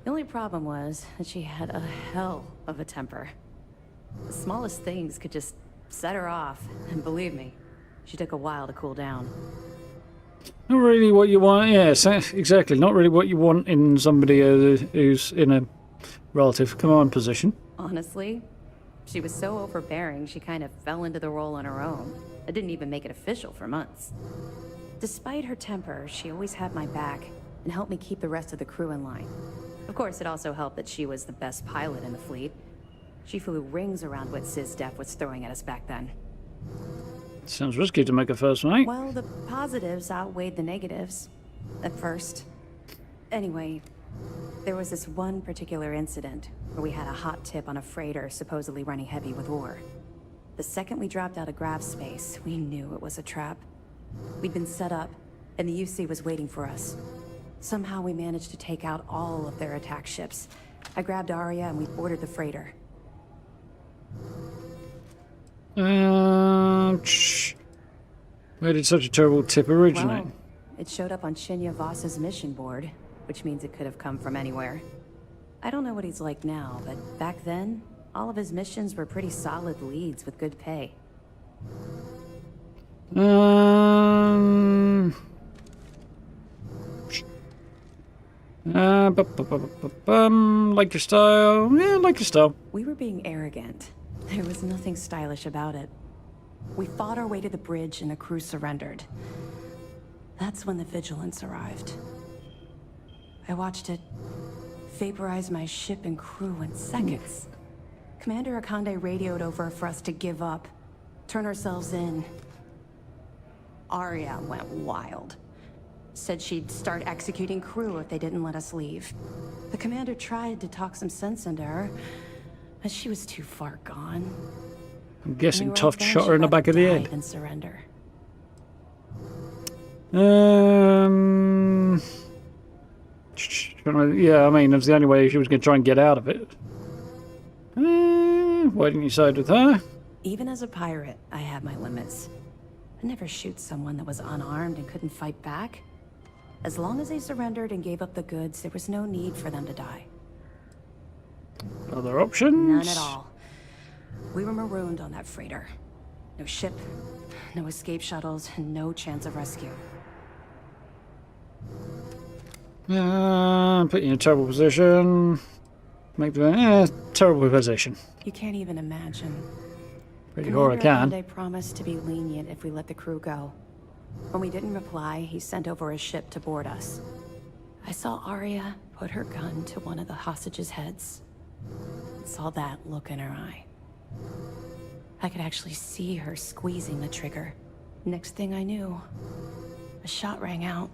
Speaker 9: The only problem was that she had a hell of a temper. The smallest things could just set her off, and believe me, she took a while to cool down.
Speaker 1: Not really what you want, yeah, exactly. Not really what you want in somebody who's in a relative command position.
Speaker 9: Honestly, she was so overbearing she kind of fell into the role on her own. I didn't even make it official for months. Despite her temper, she always had my back and helped me keep the rest of the crew in line. Of course, it also helped that she was the best pilot in the fleet. She flew rings around what Sizdef was throwing at us back then.
Speaker 1: Sounds risky to make a first mate.
Speaker 9: Well, the positives outweighed the negatives. At first. Anyway, there was this one particular incident where we had a hot tip on a freighter supposedly running heavy with ore. The second we dropped out of grav space, we knew it was a trap. We'd been set up, and the UC was waiting for us. Somehow we managed to take out all of their attack ships. I grabbed Arya and we boarded the freighter.
Speaker 1: Where did such a terrible tip originate?
Speaker 9: Well, it showed up on Shinya Voss's mission board, which means it could have come from anywhere. I don't know what he's like now, but back then, all of his missions were pretty solid leads with good pay.
Speaker 1: Like your style. Yeah, like your style.
Speaker 9: We were being arrogant. There was nothing stylish about it. We fought our way to the bridge and the crew surrendered. That's when the Vigilance arrived. I watched it vaporize my ship and crew in seconds. Commander Akande radioed over for us to give up, turn ourselves in. Arya went wild. Said she'd start executing crew if they didn't let us leave. The commander tried to talk some sense into her, but she was too far gone.
Speaker 1: I'm guessing Tough shot her in the back of the head.
Speaker 9: And surrender.
Speaker 1: Yeah, I mean, that's the only way she was going to try and get out of it. Why didn't you side with her?
Speaker 9: Even as a pirate, I had my limits. I'd never shoot someone that was unarmed and couldn't fight back. As long as they surrendered and gave up the goods, there was no need for them to die.
Speaker 1: Other options?
Speaker 9: None at all. We were marooned on that freighter. No ship, no escape shuttles, and no chance of rescue.
Speaker 1: Put you in a terrible position. Make the terrible position.
Speaker 9: You can't even imagine.
Speaker 1: Pretty sure I can.
Speaker 9: They promised to be lenient if we let the crew go. When we didn't reply, he sent over a ship to board us. I saw Arya put her gun to one of the hostages' heads. I saw that look in her eye. I could actually see her squeezing the trigger. Next thing I knew, a shot rang out.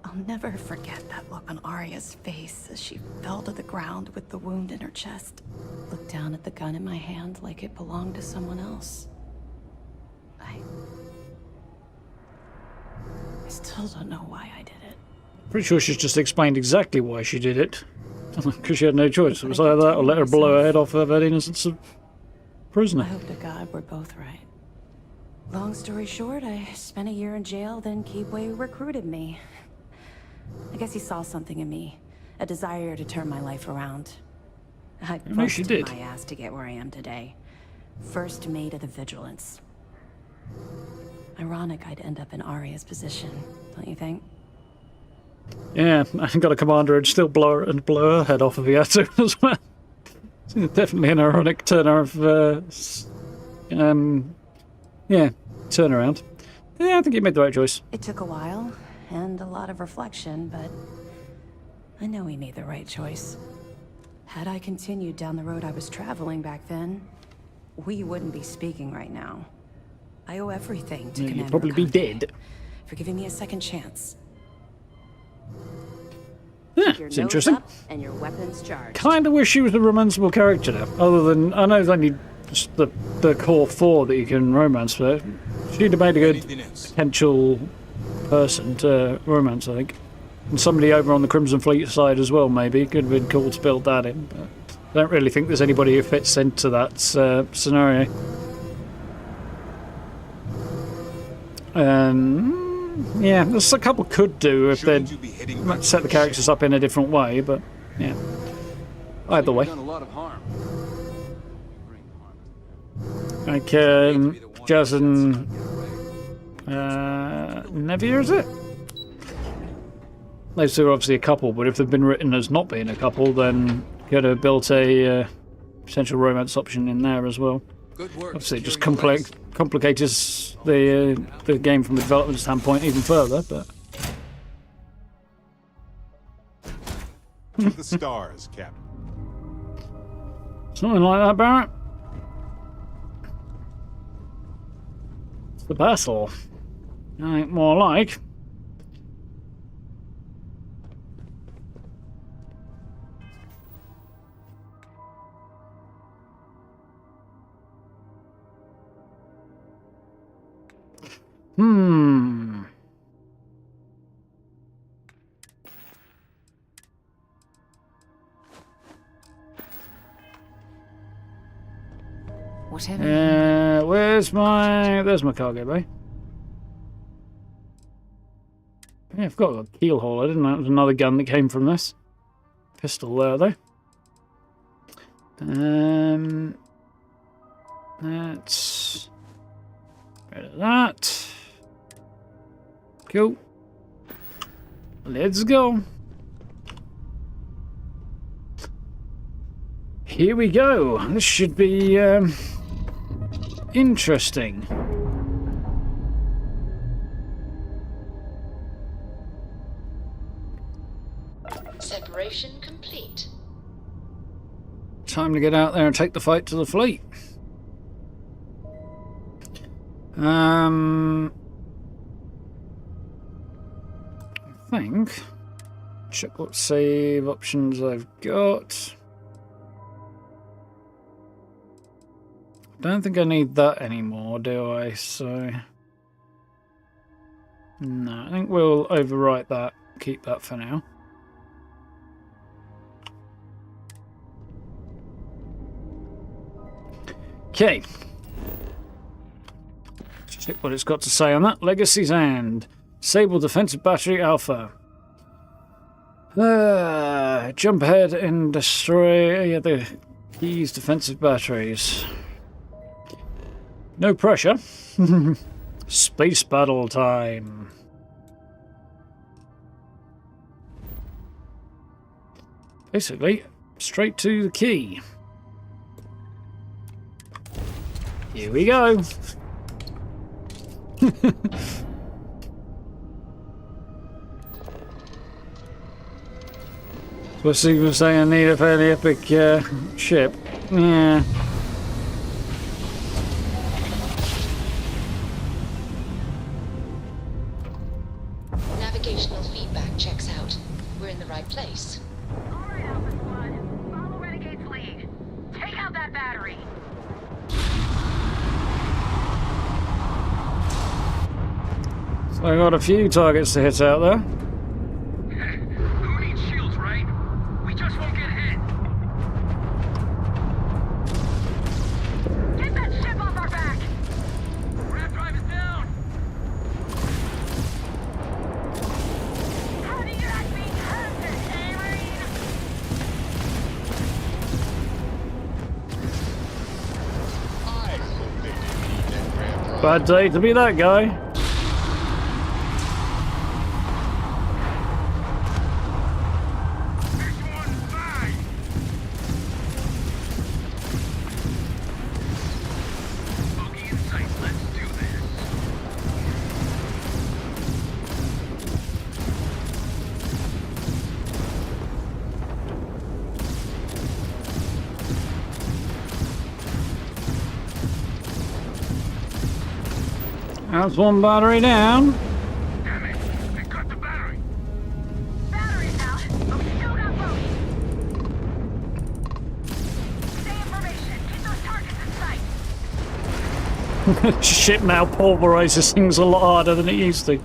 Speaker 9: I'll never forget that look on Arya's face as she fell to the ground with the wound in her chest. Looked down at the gun in my hand like it belonged to someone else. I still don't know why I did it.
Speaker 1: Pretty sure she's just explained exactly why she did it. Because she had no choice. It was either that or let her blow her head off of that innocent prisoner.
Speaker 9: I hope to God we're both right. Long story short, I spent a year in jail, then Keepway recruited me. I guess he saw something in me, a desire to turn my life around. I busted my ass to get where I am today. First mate of the Vigilance. Ironic I'd end up in Arya's position, don't you think?
Speaker 1: Yeah, I got a commander and still blow her head off if he had to as well. It's definitely an ironic turn of, turnaround. Yeah, I think you made the right choice.
Speaker 9: It took a while, and a lot of reflection, but I know we made the right choice. Had I continued down the road I was traveling back then, we wouldn't be speaking right now. I owe everything to Commander
Speaker 1: You'd probably be dead.
Speaker 9: for giving me a second chance.
Speaker 1: Yeah, it's interesting.
Speaker 9: And your weapons charged.
Speaker 1: Kind of wish she was a romanceable character now. Other than, I know there's only just the core four that you can romance, but she'd have made a good potential person to romance, I think. And somebody over on the Crimson Fleet side as well, maybe. Could have been cool to build that in, but I don't really think there's anybody who fits into that scenario. Yeah, there's a couple could do if they'd set the characters up in a different way, but yeah. Either way. Like Jazz and Nevia, is it? Those two are obviously a couple, but if they've been written as not being a couple, then could have built a potential romance option in there as well. Obviously, it just complicates the game from a development standpoint even further, but...
Speaker 11: To the stars, Captain.
Speaker 1: Something like that, Barrett. It's the battle. I think more like... there's my cargo bay. Yeah, I've got a keel hauler, didn't I? That was another gun that came from this. Pistol there, though. Let's rid of that. Cool. Let's go. Here we go. This should be interesting.
Speaker 11: Separation complete.
Speaker 1: Time to get out there and take the fight to the fleet. I think. Check what save options I've got. Don't think I need that anymore, do I? So no, I think we'll overwrite that. Keep that for now. Okay. Check what it's got to say on that. Legacy's End. Disable defensive battery alpha. Jump ahead and destroy the keys defensive batteries. No pressure. Space battle time. Basically, straight to the key. Here we go. Supposed to say I need a fairly epic ship. Yeah.
Speaker 11: Navigational feedback checks out. We're in the right place.
Speaker 2: Alright, Alpha Squad. Follow Renegade's lead. Take out that battery.
Speaker 1: So I got a few targets to hit out there.
Speaker 4: Who needs shields, right? We just won't get hit.
Speaker 2: Get that ship off our back!
Speaker 4: Rat drive is down.
Speaker 2: How do you like being hunted, eh, Marine?
Speaker 1: Bad day to be that guy. That's one battery down.
Speaker 4: Damn it! They cut the battery.
Speaker 2: Battery's out. Oh, shoot up, Bodhi. Stay in formation. Keep those targets in sight.
Speaker 1: Ship now pulverizes things a lot harder than it used to.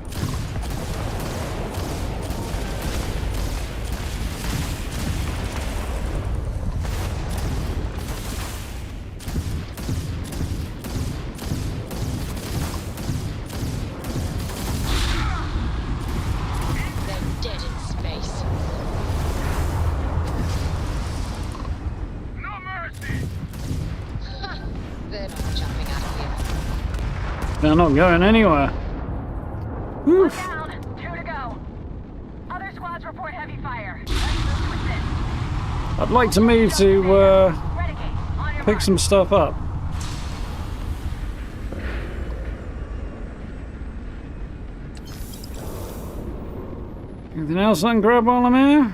Speaker 1: They're not going anywhere.
Speaker 2: One down, 2 to go. Other squads report heavy fire. Let's move to assist.
Speaker 1: I'd like to move to
Speaker 2: Renegade, on your
Speaker 1: pick
Speaker 2: mark.
Speaker 1: some stuff up. Anything else I can grab while I'm here?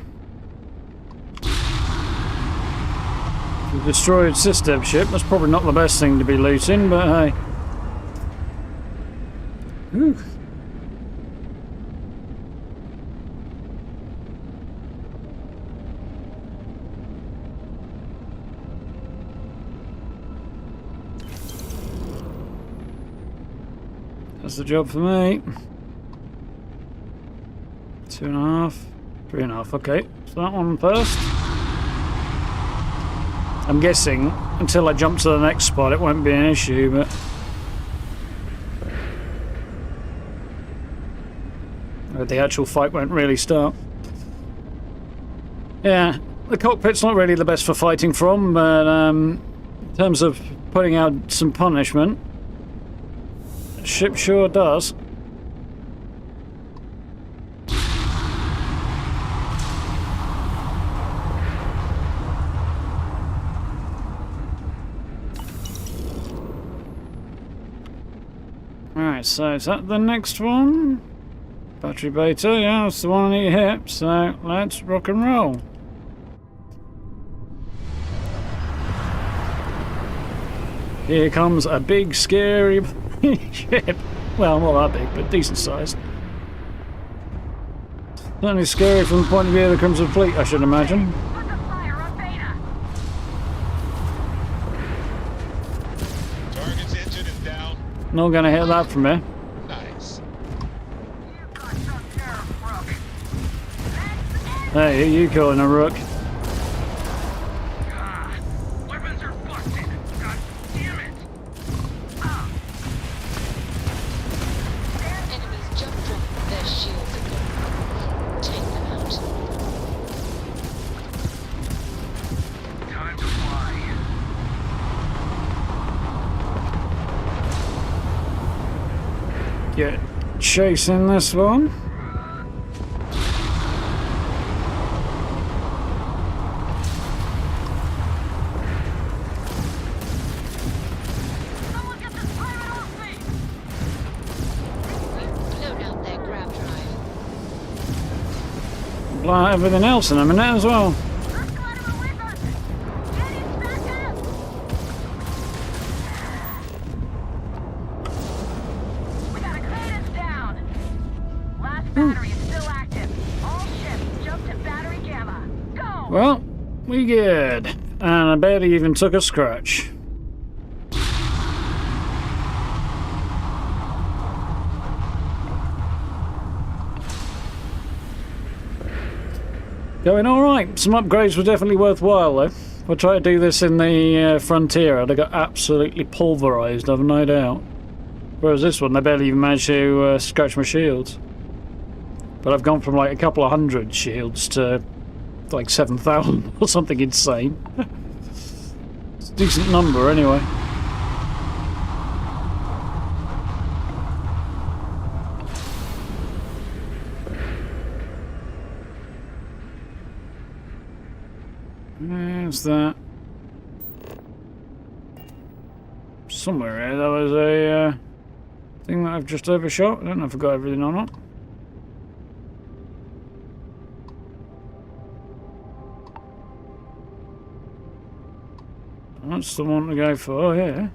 Speaker 1: The destroyed sister ship. That's probably not the best thing to be looting, but hey. Whew. That's the job for me. 2.5, 3.5. Okay, so that one first. I'm guessing until I jump to the next spot, it won't be an issue, but The actual fight won't really start. Yeah, the cockpit's not really the best for fighting from, but in terms of putting out some punishment, the ship sure does. Alright, so is that the next one? Battery beta, yeah, that's the one I need to hit, so let's rock and roll. Here comes a big, scary ship. Well, not that big, but decent sized. Certainly scary from the point of view of the Crimson Fleet, I should imagine.
Speaker 2: Put the fire on Beta.
Speaker 12: Target's engine is down.
Speaker 1: Not gonna hit that from here.
Speaker 12: Nice.
Speaker 2: You've got some nerve, Rook.
Speaker 1: Hey, who you calling a rook?
Speaker 4: Weapons are busted. God damn it.
Speaker 11: Enemies jump drop. Their shields are gone. Take them out.
Speaker 4: Time to fly.
Speaker 1: Get chasing this one.
Speaker 2: Someone get this pirate off me!
Speaker 11: We've blown out their grab drive.
Speaker 1: Blow out everything else in a minute as well.
Speaker 2: Let's got him with us! Get him back up! We got a clearance down. Last battery is still active. All ships jump to battery gamma. Go!
Speaker 1: Well, we good. And I barely even took a scratch. Going alright. Some upgrades were definitely worthwhile though. If I tried to do this in the Frontier, I'd have got absolutely pulverised, I've no doubt. Whereas this one, they barely even managed to scratch my shields. But I've gone from like a couple of hundred shields to like 7,000 or something insane. It's a decent number anyway. There's that. Somewhere here there was a thing that I've just overshot. I don't know if I got everything or not. That's the one to go for here.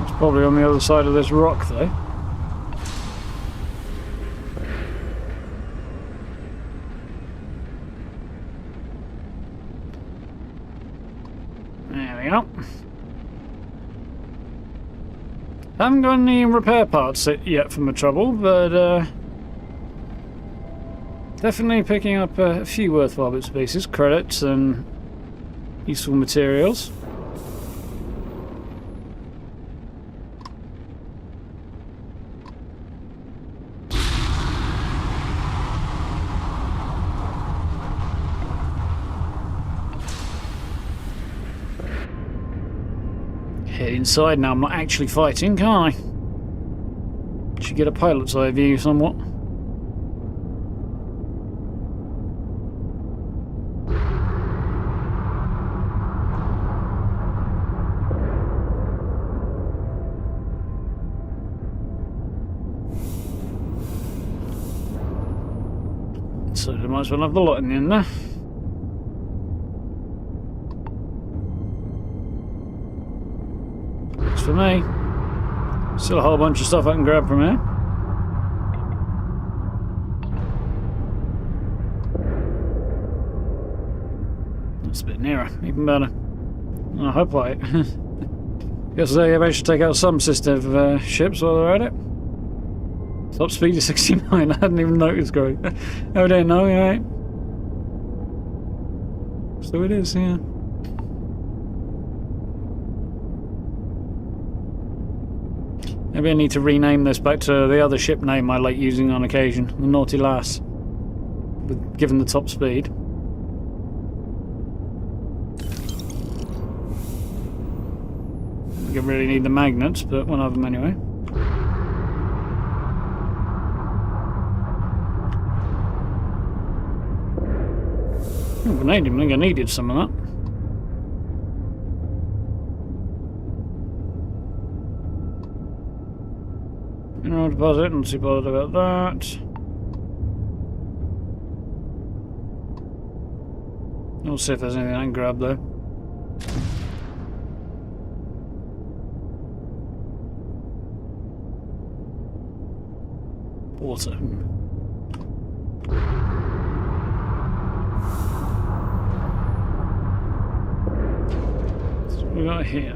Speaker 1: It's probably on the other side of this rock though. There we go. Haven't got any repair parts yet for my trouble, but definitely picking up a few worthwhile bits and pieces, credits and useful materials. Head inside now, I'm not actually fighting, can I? Should get a pilot's eye view somewhat. So I might as well have the lot in the end there. For me. Still a whole bunch of stuff I can grab from here. That's a bit nearer, even better. I hope I guess they managed to take out some system ships while they're at it. Top speed is 69, I hadn't even noticed going. Oh, I don't know, right? So it is, yeah. Maybe I need to rename this back to the other ship name I like using on occasion, the Naughty Lass, given the top speed. You really need the magnets, but one of them anyway. Oh, vanadium, I think I needed some of that. Mineral deposit, not too bothered about that. We'll see if there's anything I can grab though. Water. So what we got here?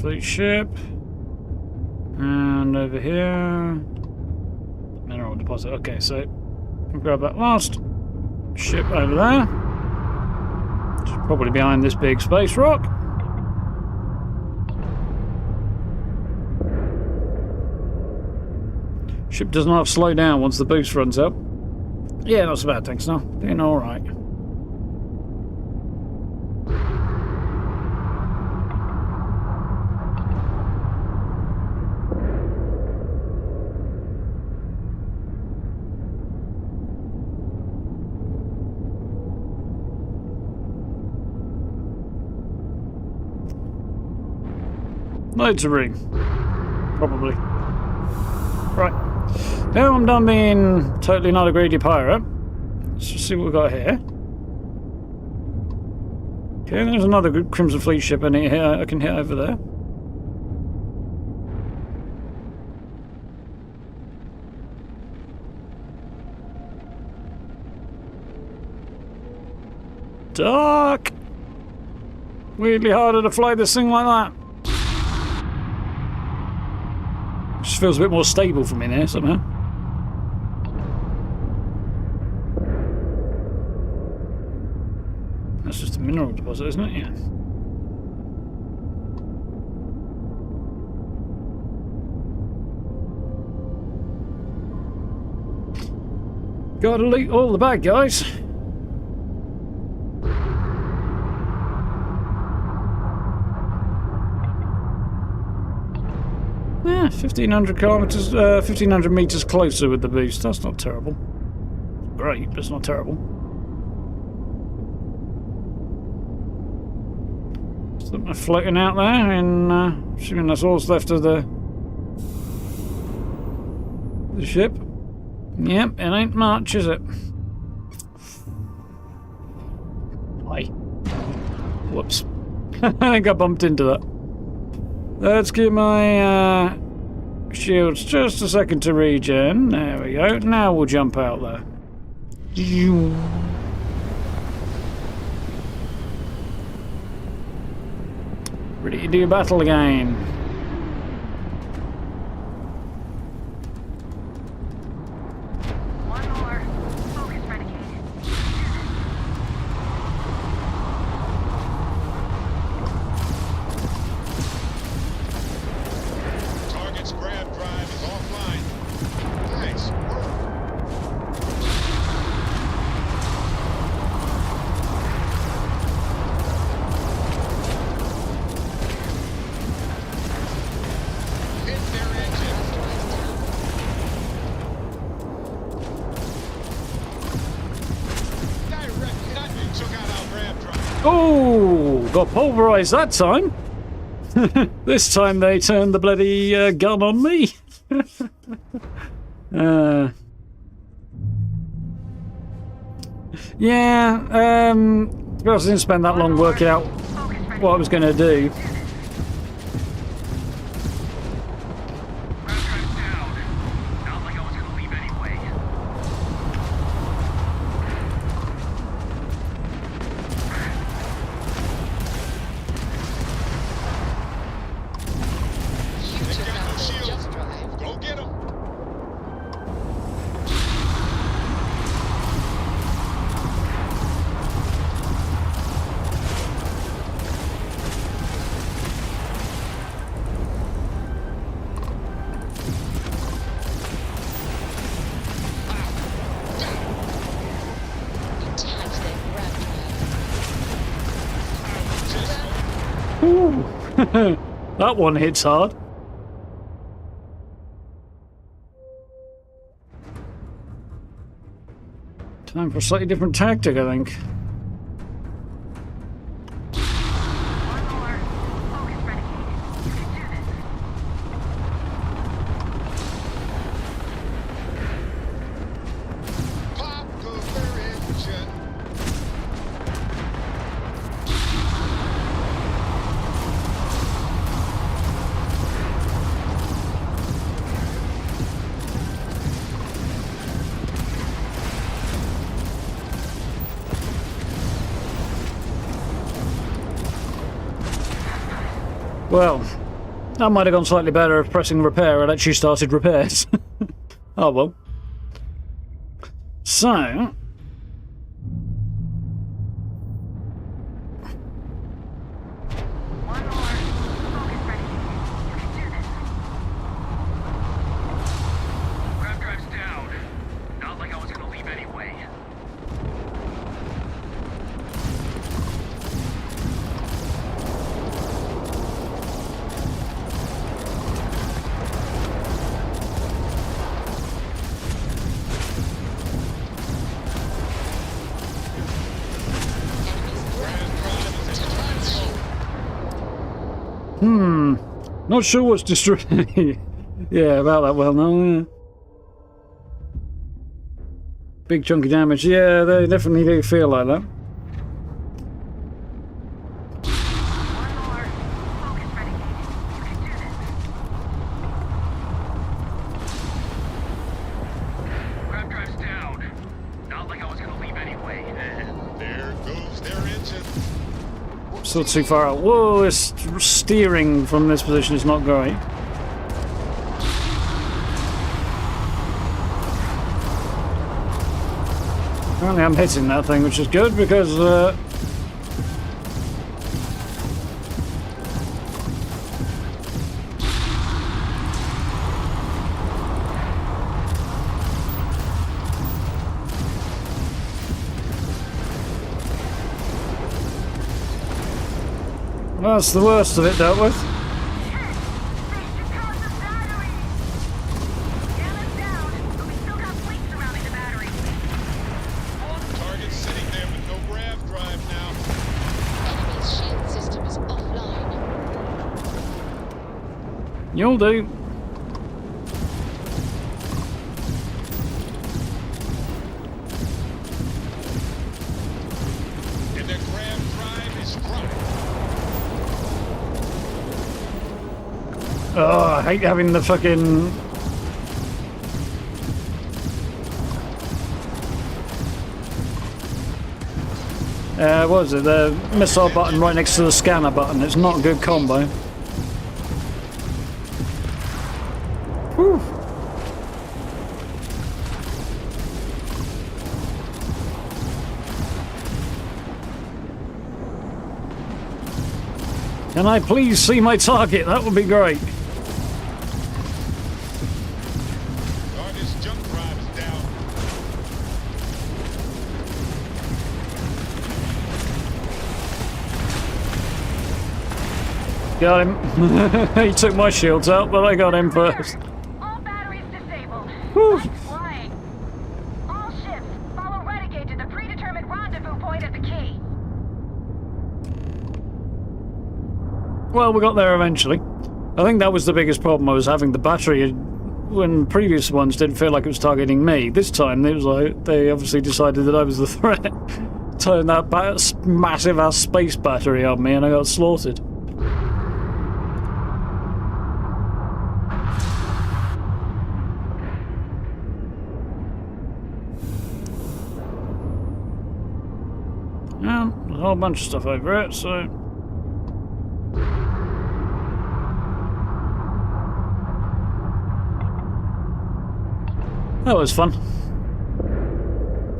Speaker 1: Fleet ship. And over here. Mineral deposit. Okay, so I'll grab that last ship over there. Which is probably behind this big space rock. Ship does not slow down once the boost runs out. Yeah, not so bad, thanks. No, doing all right. Loads of room. Probably. Right. Now I'm done being totally not a greedy pirate. Let's just see what we've got here. Okay, there's another good Crimson Fleet ship in here I can hit over there. Dark! Weirdly harder to fly this thing like that. Just feels a bit more stable from in here somehow. That's just a mineral deposit, isn't it? Yeah. Gotta loot all the bad guys. Yeah, 1,500 kilometers, 1,500 meters closer with the boost. That's not terrible. Great, but it's not terrible. Something floating out there, and assuming that's all's left of the ship. Yep, it ain't much, is it? Hi. Whoops. I think I bumped into that. Let's give my shields just a second to regen. There we go. Now we'll jump out there. Ready to do battle again.
Speaker 2: One more. Focus, Renegade.
Speaker 12: Target's grab drive is offline. Nice work. Hit their engine. Direct hit. You took out our grab drive.
Speaker 1: Oh, got pulverized that time. This time they turned the bloody gun on me. Yeah, I didn't spend that long working out what I was going to do.
Speaker 4: Grab drive's down. Not like I was gonna leave anyway.
Speaker 11: You
Speaker 12: They
Speaker 11: took
Speaker 12: got
Speaker 11: out
Speaker 12: no
Speaker 11: the
Speaker 12: shields.
Speaker 11: jump drive.
Speaker 12: Go get them.
Speaker 1: Ooh. That one hits hard. Time for a slightly different tactic, I think. Well, that might have gone slightly better if pressing repair had actually started repairs. Oh well. So...
Speaker 4: Grab drive's down. Not like I was gonna leave anyway.
Speaker 1: Not sure what's destroyed. Yeah, about that well now, yeah. Big chunky damage. Yeah, they definitely do feel like that.
Speaker 4: Grab drive's down. Not like I was gonna leave anyway.
Speaker 12: And there goes their engine.
Speaker 1: Still too far out. Whoa, this steering from this position is not great. Apparently I'm hitting that thing, which is good because that's the worst of it dealt with.
Speaker 12: Target's sitting there with no grav drive now.
Speaker 11: Enemy's shield system is offline.
Speaker 1: You'll do.
Speaker 12: And their grav drive is dropped.
Speaker 1: Oh, I hate having the fucking... what is it? The missile button right next to the scanner button. It's not a good combo. Whew. Can I please see my target? That would be great.
Speaker 12: Target's jump drive is down.
Speaker 1: Got him. He took my shields out, but I got him first.
Speaker 2: All batteries disabled.
Speaker 1: Whew.
Speaker 2: Lights flying. All ships, follow Renegade to the predetermined rendezvous point at the key.
Speaker 1: Well, we got there eventually. I think that was the biggest problem I was having. The battery, when previous ones didn't feel like it was targeting me. This time, it was like they obviously decided that I was the threat. Turned that massive-ass space battery on me and I got slaughtered. Yeah, there's a whole bunch of stuff over it, so... That was fun.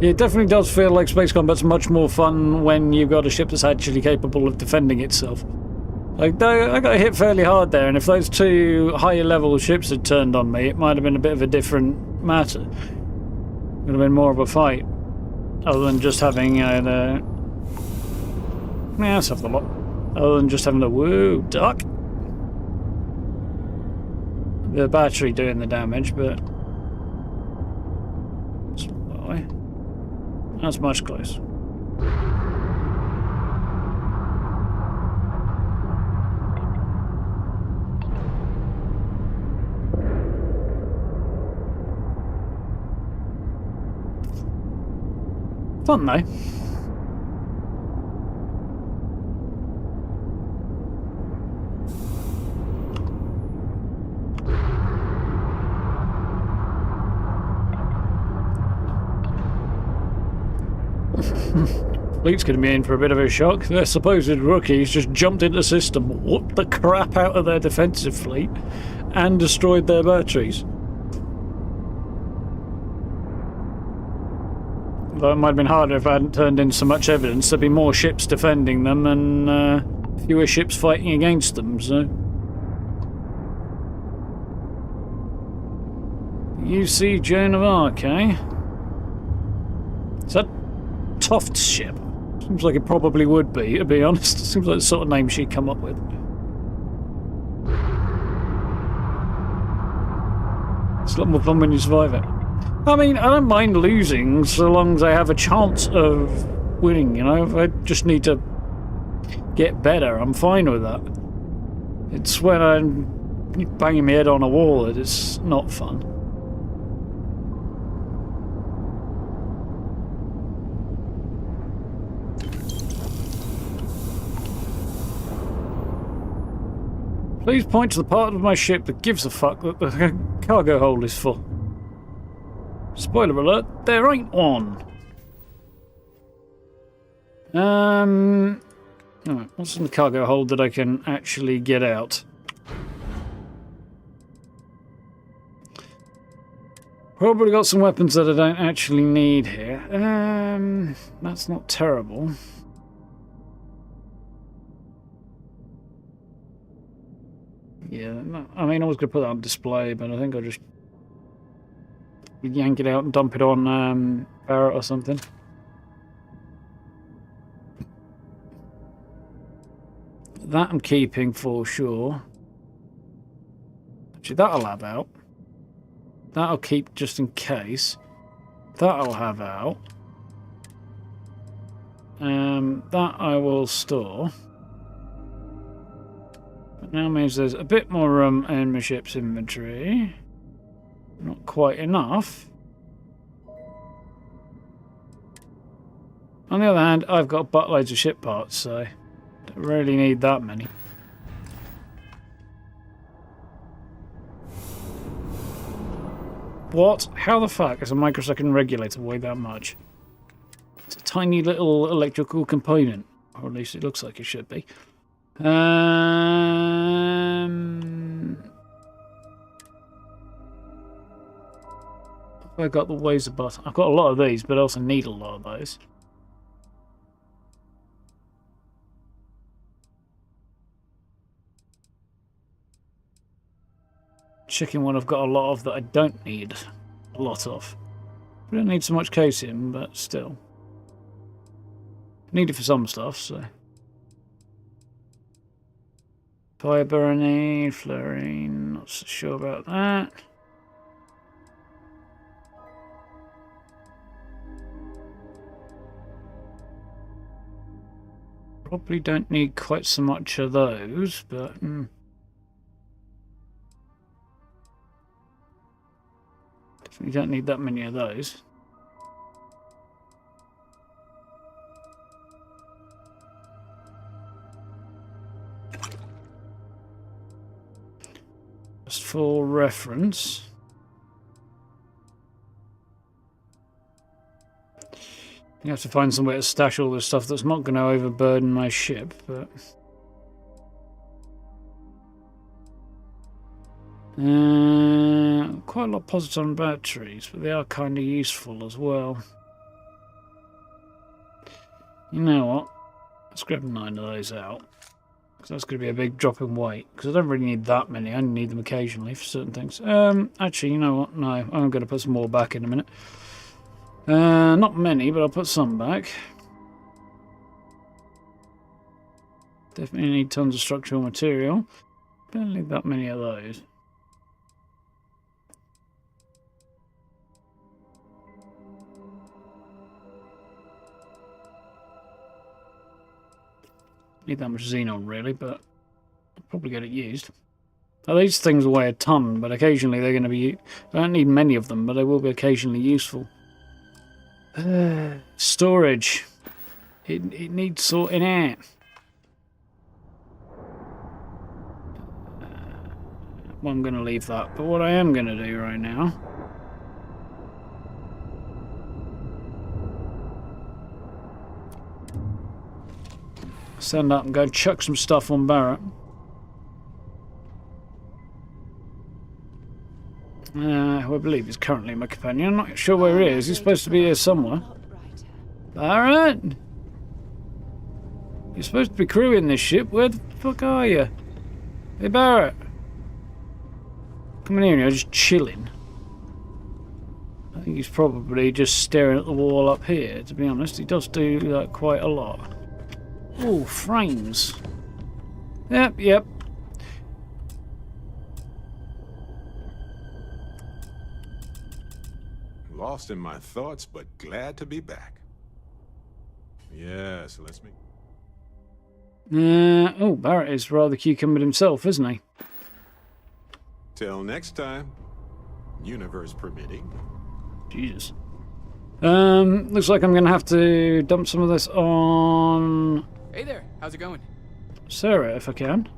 Speaker 1: It definitely does feel like space combat's much more fun when you've got a ship that's actually capable of defending itself. Like, I got hit fairly hard there, and if those two higher level ships had turned on me, it might have been a bit of a different matter. It would have been more of a fight. Other than just having yeah, let's have the lot. Other than just having a woo duck. The battery doing the damage, but that's much closer. Fun though. Fleet's going to be in for a bit of a shock. Their supposed rookies just jumped into the system, whooped the crap out of their defensive fleet, and destroyed their batteries. Though it might have been harder if I hadn't turned in so much evidence. There'd be more ships defending them and fewer ships fighting against them, so... UC Joan of Arc, eh? Is that Toft's ship? Seems like it probably would be, to be honest. It seems like the sort of name she'd come up with. It's a lot more fun when you survive it. I mean, I don't mind losing so long as I have a chance of winning, you know? If I just need to get better, I'm fine with that. It's when I'm banging my head on a wall that it's not fun. Please point to the part of my ship that gives a fuck that the cargo hold is full. Spoiler alert, there ain't one. Alright, what's in the cargo hold that I can actually get out? Probably got some weapons that I don't actually need here. That's not terrible. Yeah, no, I mean, I was going to put that on display, but I think I'll just yank it out and dump it on Barrett or something. That I'm keeping for sure. Actually, that'll have out. That'll keep just in case. That'll have out. That I will store. But now means there's a bit more room in my ship's inventory. Not quite enough. On the other hand, I've got buttloads of ship parts, so don't really need that many. What? How the fuck is a microsecond regulator weigh that much? It's a tiny little electrical component, or at least it looks like it should be. I've got the ways of button. I've got a lot of these, but I also need a lot of those. Checking what I've got a lot of that I don't need a lot of. I don't need so much casing, but still. Need it for some stuff, so. Fibre I need, fluorine, not so sure about that. Probably don't need quite so much of those, but definitely don't need that many of those. Just for reference. You have to find somewhere to stash all the stuff that's not going to overburden my ship, but... quite a lot of positives on batteries, but they are kind of useful as well. You know what? Let's grab 9 of those out. Because that's going to be a big drop in weight. Because I don't really need that many. I only need them occasionally for certain things. Actually, you know what? No, I'm going to put some more back in a minute. Not many, but I'll put some back. Definitely need tons of structural material. Don't need that many of those. Need that much xenon really, but I'll probably get it used. Now, these things weigh a ton, but occasionally they're going to be... I don't need many of them, but they will be occasionally useful. Storage. It needs sorting out. Well, I'm going to leave that, but what I am going to do right now... stand up and go chuck some stuff on Barrett. Who I believe is currently my companion. I'm not sure where he is. He's supposed to be here somewhere. Barrett? You're supposed to be crewing this ship. Where the fuck are you? Hey, Barrett. Coming here and you're just chilling. I think he's probably just staring at the wall up here, to be honest. He does do that quite a lot. Oh, frames. Yep.
Speaker 12: Lost in my thoughts, but glad to be back. Yes, let's meet.
Speaker 1: Oh, Barrett is rather cucumbered himself, isn't he?
Speaker 12: Till next time, universe permitting.
Speaker 1: Jesus. Looks like I'm going to have to dump some of this on...
Speaker 8: Hey there, how's it going?
Speaker 1: Sarah, if I can.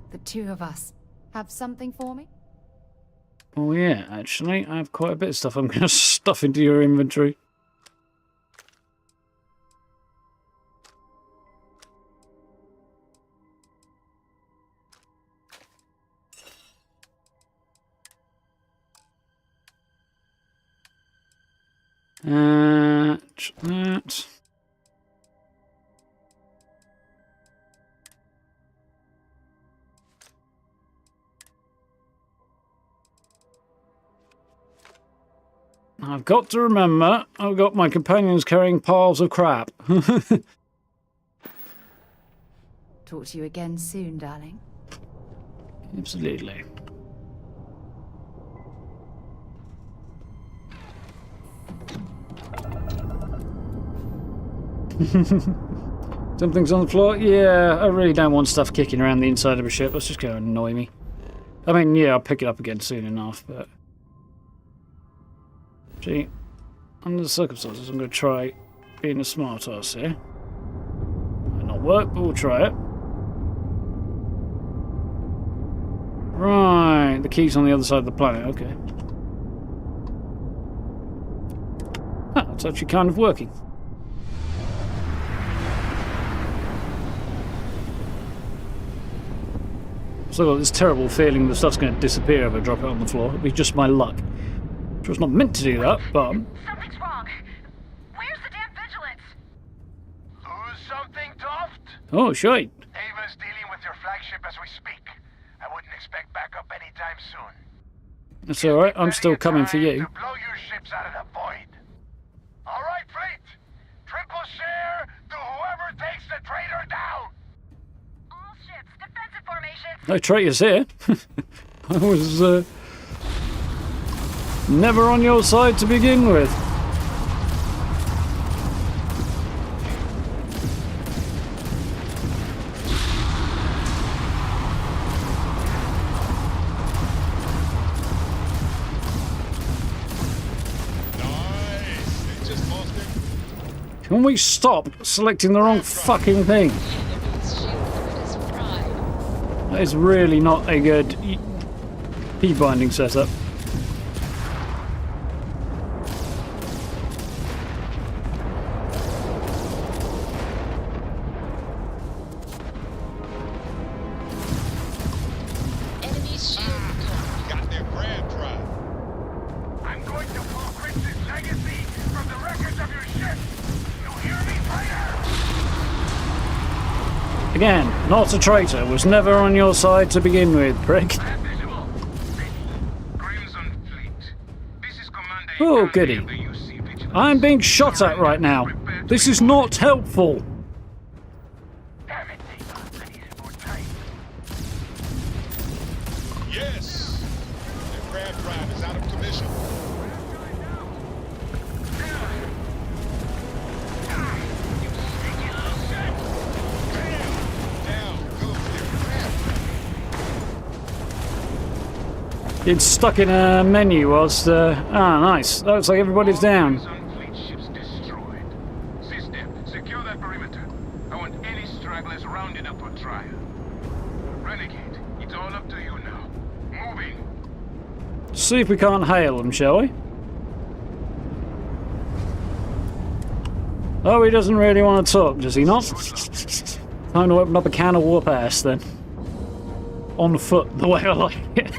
Speaker 11: The two of us. Have something for me?
Speaker 1: Oh yeah, actually, I have quite a bit of stuff I'm going to stuff into your inventory. That. I've got to remember, I've got my companions carrying piles of crap.
Speaker 11: Talk to you again soon, darling.
Speaker 1: Absolutely. Something's on the floor? Yeah, I really don't want stuff kicking around the inside of a ship. That's just going to annoy me. I mean, yeah, I'll pick it up again soon enough, but... Gee, under the circumstances, I'm going to try being a smart ass here. Might not work, but we'll try it. Right, the key's on the other side of the planet, okay. Ah, it's actually kind of working. So I've got this terrible feeling the stuff's going to disappear if I drop it on the floor. It'll be just my luck. Sure, it's not meant to do that, but...
Speaker 2: Something's wrong. Where's the damn vigilance?
Speaker 4: Who's something, Darth?
Speaker 1: Oh, shite.
Speaker 4: Ava's dealing with your flagship as we speak. I wouldn't expect backup anytime soon.
Speaker 1: That's alright, I'm still coming for you.
Speaker 4: To blow your ships out of the void. Alright, fleet. Triple share to whoever takes the traitor down.
Speaker 2: All ships, defensive formations.
Speaker 1: No traitors here. I was never on your side to begin with.
Speaker 12: Nice. They just lost it.
Speaker 1: Can we stop selecting the wrong fucking thing? That is really not a good key binding setup.
Speaker 12: Got their grab drive.
Speaker 4: I'm going to pull Prince's legacy from the wreckage of your ship. You hear me, fighter?
Speaker 1: Again, not a traitor. Was never on your side to begin with, prick.
Speaker 4: Visual. Crimson Fleet. This is Commander
Speaker 1: Oh,
Speaker 4: Ikari
Speaker 1: goody.
Speaker 4: of the UC Vigilance.
Speaker 1: I'm being shot at right now. This is not helpful.
Speaker 4: Damn it, Nathan.
Speaker 1: It's stuck in a menu whilst... ah, nice. Looks like everybody's down.
Speaker 4: Fleet ships destroyed. System, secure that perimeter. I want any stragglers rounded up for trial. Renegade, it's all up to you now. Moving.
Speaker 1: See if we can't hail them, shall we? Oh, he doesn't really want to talk, does he not? Time to open up a can of whoop ass then. On foot, the way I like it.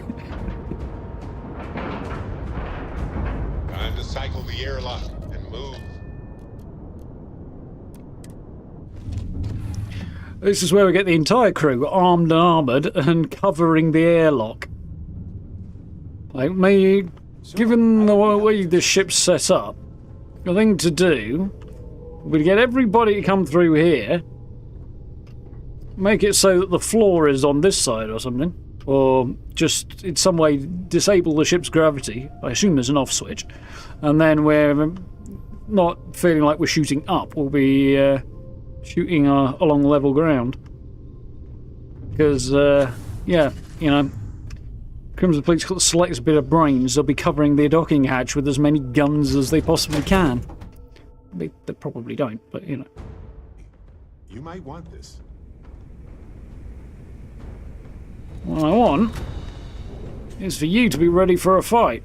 Speaker 12: Time to cycle the airlock and move.
Speaker 1: This is where we get the entire crew armed and armoured and covering the airlock. Like, maybe, given the way this ship's set up, the thing to do would get everybody to come through here, make it so that the floor is on this side or something, or just in some way disable the ship's gravity. I assume there's an off switch, and then we're not feeling like we're shooting up, we'll be shooting along level ground. Because, yeah, you know, Crimson Fleet selects a bit of brains, they'll be covering their docking hatch with as many guns as they possibly can. They probably don't, but you know.
Speaker 12: You might want this.
Speaker 1: What I want is for you to be ready for a fight.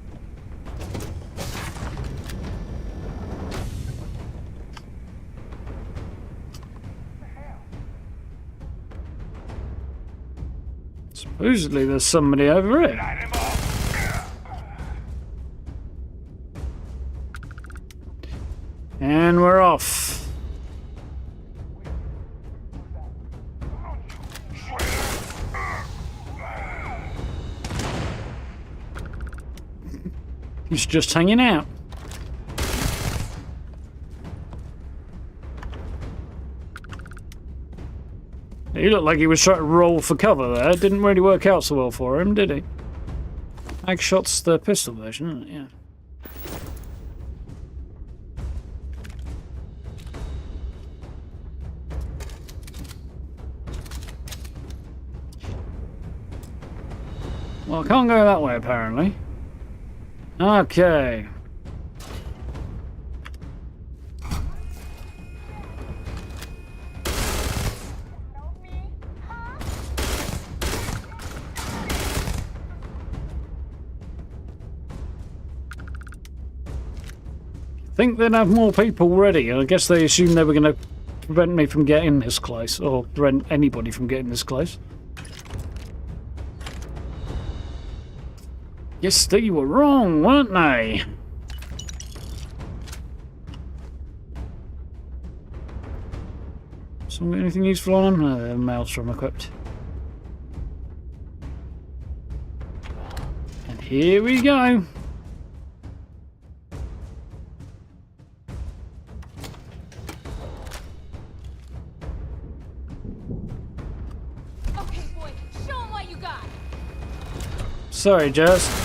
Speaker 1: Supposedly there's somebody over here. And we're off. He's just hanging out. He looked like he was trying to roll for cover there. It didn't really work out so well for him, did he? Agshot's the pistol version, isn't it? Yeah. Well, I can't go that way, apparently. Okay. Think they'd have more people ready. I guess they assumed they were going to prevent me from getting this close, or prevent anybody from getting this close. Yes, they were wrong, weren't they? So, anything useful on them? No, maelstrom equipped. And here we go.
Speaker 3: Okay, boy, show 'em what you got.
Speaker 1: Sorry, Jazz.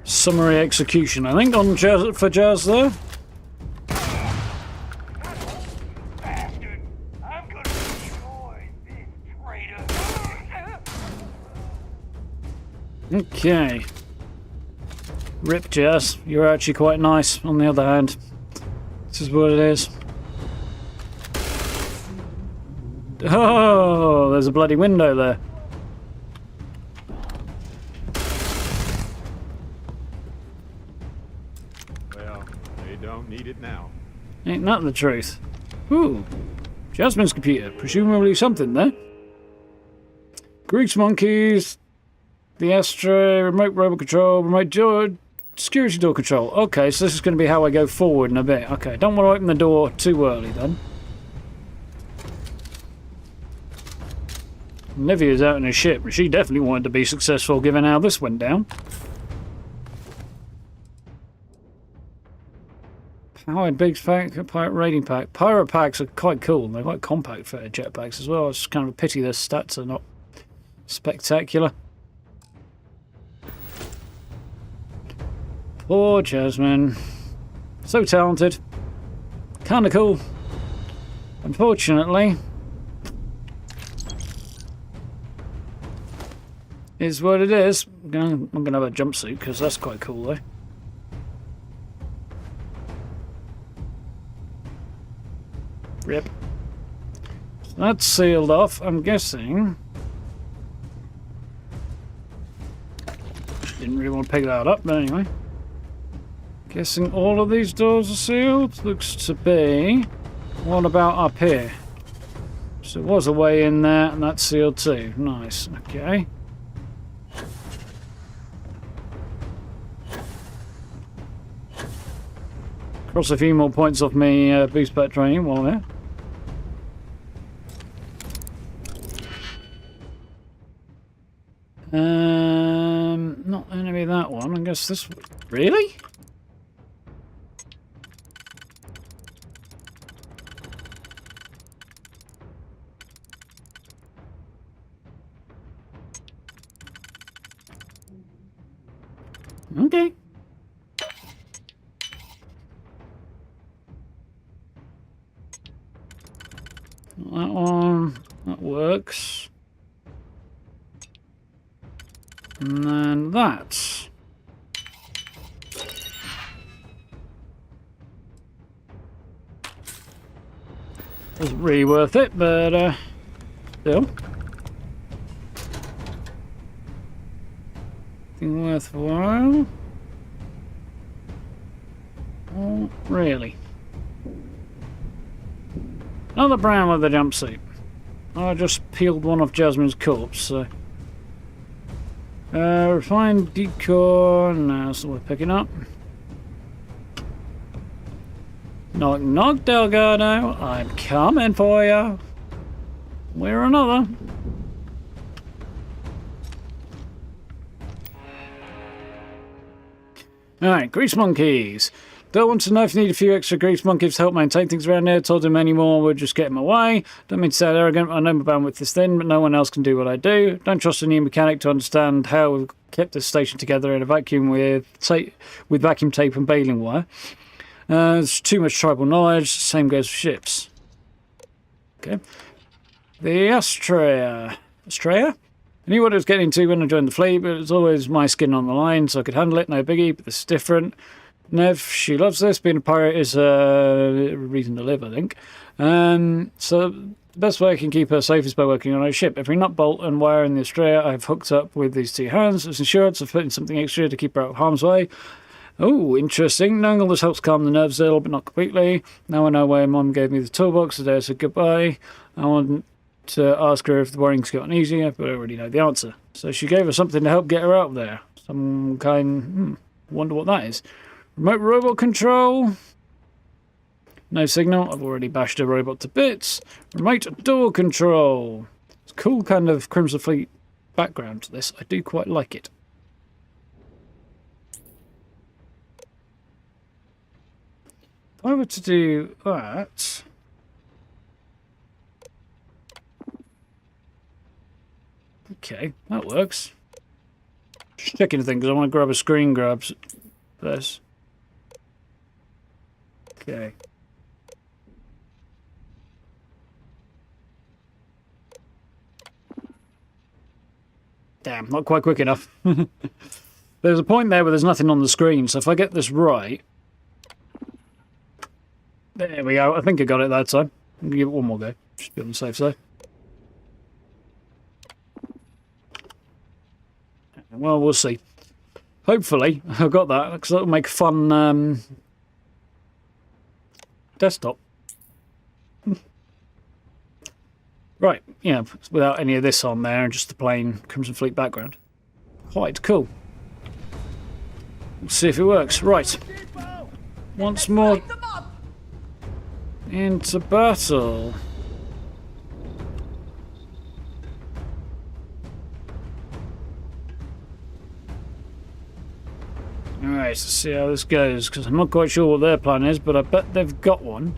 Speaker 1: Summary execution, I think, on Jazz, for Jazz there.
Speaker 4: Bastard! I'm gonna destroy this traitor!
Speaker 1: Okay. Rip, Jazz. You're actually quite nice, on the other hand. This is what it is. Oh, there's a bloody window there.
Speaker 12: Well, they don't need it now.
Speaker 1: Ain't that the truth? Ooh. Jasmine's computer. Presumably something there. Grease monkeys. The ashtray. Remote robot control. Remote door. Security door control. Okay, so this is going to be how I go forward in a bit. Okay, don't want to open the door too early then. Livia's out in her ship, but she definitely wanted to be successful given how this went down. Powered big pack, pirate raiding pack. Pirate packs are quite cool. They're quite compact for jetpacks as well. It's just kind of a pity their stats are not spectacular. Poor Jasmine. So talented. Kinda cool. Unfortunately, is what it is. I'm gonna have a jumpsuit because that's quite cool, though. Rip. So that's sealed off. I'm guessing. Didn't really want to pick that up, but anyway. Guessing all of these doors are sealed. Looks to be. What about up here? So there was a way in there, and that's sealed too. Nice. Okay. Cross a few more points off me boost pack training while I'm there. Not gonna be that one. I guess this. Really? Okay. That one, that works. And then that. Wasn't really worth it, but still. Anything worthwhile? Oh, really? Another brown leather jumpsuit. I just peeled one off Jasmine's corpse, so. Refined decor. No, that's what we're picking up. Knock, knock, Delgado. I'm coming for you. We're another. Alright, grease monkeys. Don't want to know if you need a few extra grease monkeys to help maintain things around here. Told him any more would just get in my way. Don't mean to sound arrogant, I know my bandwidth is thin, but no one else can do what I do. Don't trust a new mechanic to understand how we've kept this station together in a vacuum with vacuum tape and baling wire. There's too much tribal knowledge, same goes for ships. Okay. The Astrea. Astrea? I knew what I was getting into when I joined the fleet, but it was always my skin on the line, so I could handle it, no biggie, but this is different. Nev, she loves this. Being a pirate is a reason to live, I think. So the best way I can keep her safe is by working on her ship. Every nut, bolt and wire in the Astrea I've hooked up with these two hands. As insurance, I've put in something extra to keep her out of harm's way. Oh, interesting. Knowing all this helps calm the nerves a little, but not completely. Now I know why Mum gave me the toolbox the day I said goodbye. I want to ask her if the worrying's gotten easier, but I already know the answer. So she gave her something to help get her out there. Some kind... wonder what that is. Remote robot control. No signal. I've already bashed a robot to bits. Remote door control. It's a cool kind of Crimson Fleet background to this. I do quite like it. If I were to do that... Okay, that works. Just checking things. I want to grab a screen grab first. Okay. Damn, not quite quick enough. There's a point there where there's nothing on the screen, so if I get this right... There we go, I think I got it that time. I'm going to give it one more go, just be on the safe side. Well, we'll see. Hopefully, I got that, because that'll make a fun desktop. Right, yeah, without any of this on there, and just the plain Crimson Fleet background. Quite cool. We'll see if it works. Right. Once more into battle. Alright, let's see how this goes, because I'm not quite sure what their plan is, but I bet they've got one.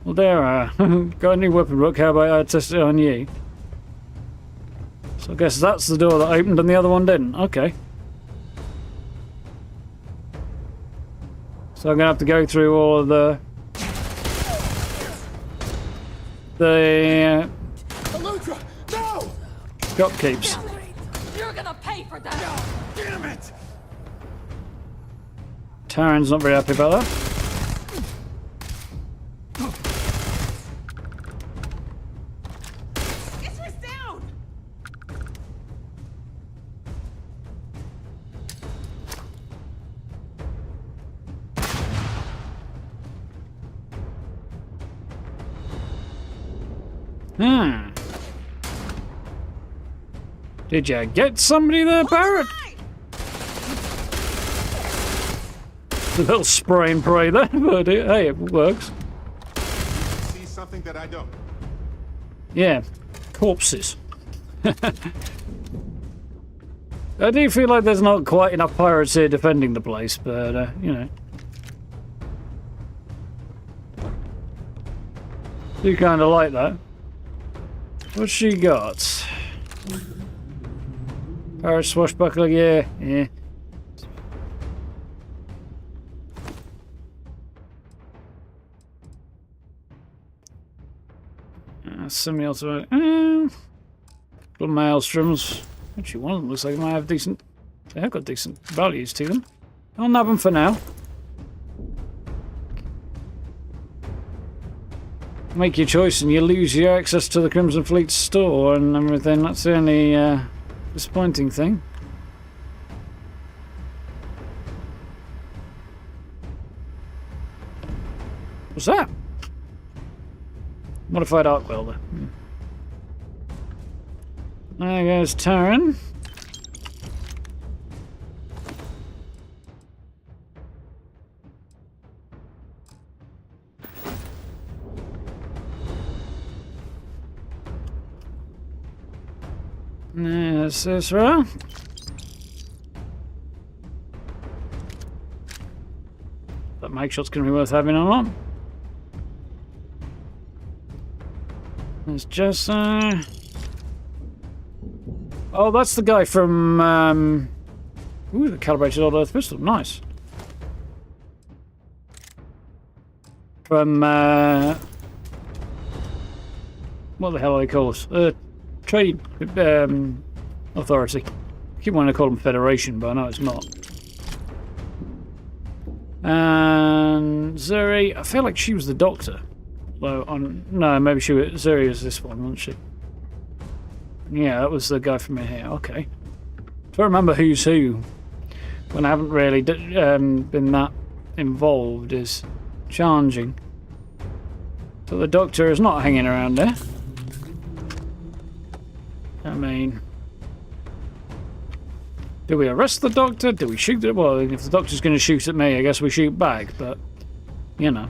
Speaker 1: Well, there are. Got a new weapon, Rook. How about I test it on you? So I guess that's the door that opened and the other one didn't. Okay. So I'm going to have to go through all of the... the
Speaker 12: Elutra! No!
Speaker 1: shopkeepers.
Speaker 3: You're gonna pay for that!
Speaker 12: Damn it!
Speaker 1: Taryn's not very happy about that.
Speaker 2: It's down!
Speaker 1: Did you get somebody there, Barrett? A little spray and pray there, but hey, it works.
Speaker 12: See something that I don't.
Speaker 1: Yeah, corpses. I do feel like there's not quite enough pirates here defending the place, but, you know. Do kind of like that. What's she got? Pirate swashbuckler, yeah, yeah. Somebody else about little maelstroms. Actually, one of them looks like they might have decent. They have got decent values to them. I'll nab them for now. Make your choice and you lose your access to the Crimson Fleet store and everything. That's the only disappointing thing. What's that? Modified arc welder. There goes Taryn. There's this row. That make sure it's going to be worth having or not. There's Jessa. Oh, that's the guy from. Ooh, the calibrated old Earth pistol. Nice. From. What the hell are they called? Trade Authority. I keep wanting to call them Federation, but I know it's not. And Zuri, I feel like she was the Doctor. Well, no, maybe Zuri was this one, wasn't she? Yeah, that was the guy from in here. Okay. Trying to remember who's who when I haven't really been that involved is challenging. So the Doctor is not hanging around there. I mean, do we arrest the Doctor? Do we shoot it? Well, if the Doctor's going to shoot at me, I guess we shoot back, but, you know.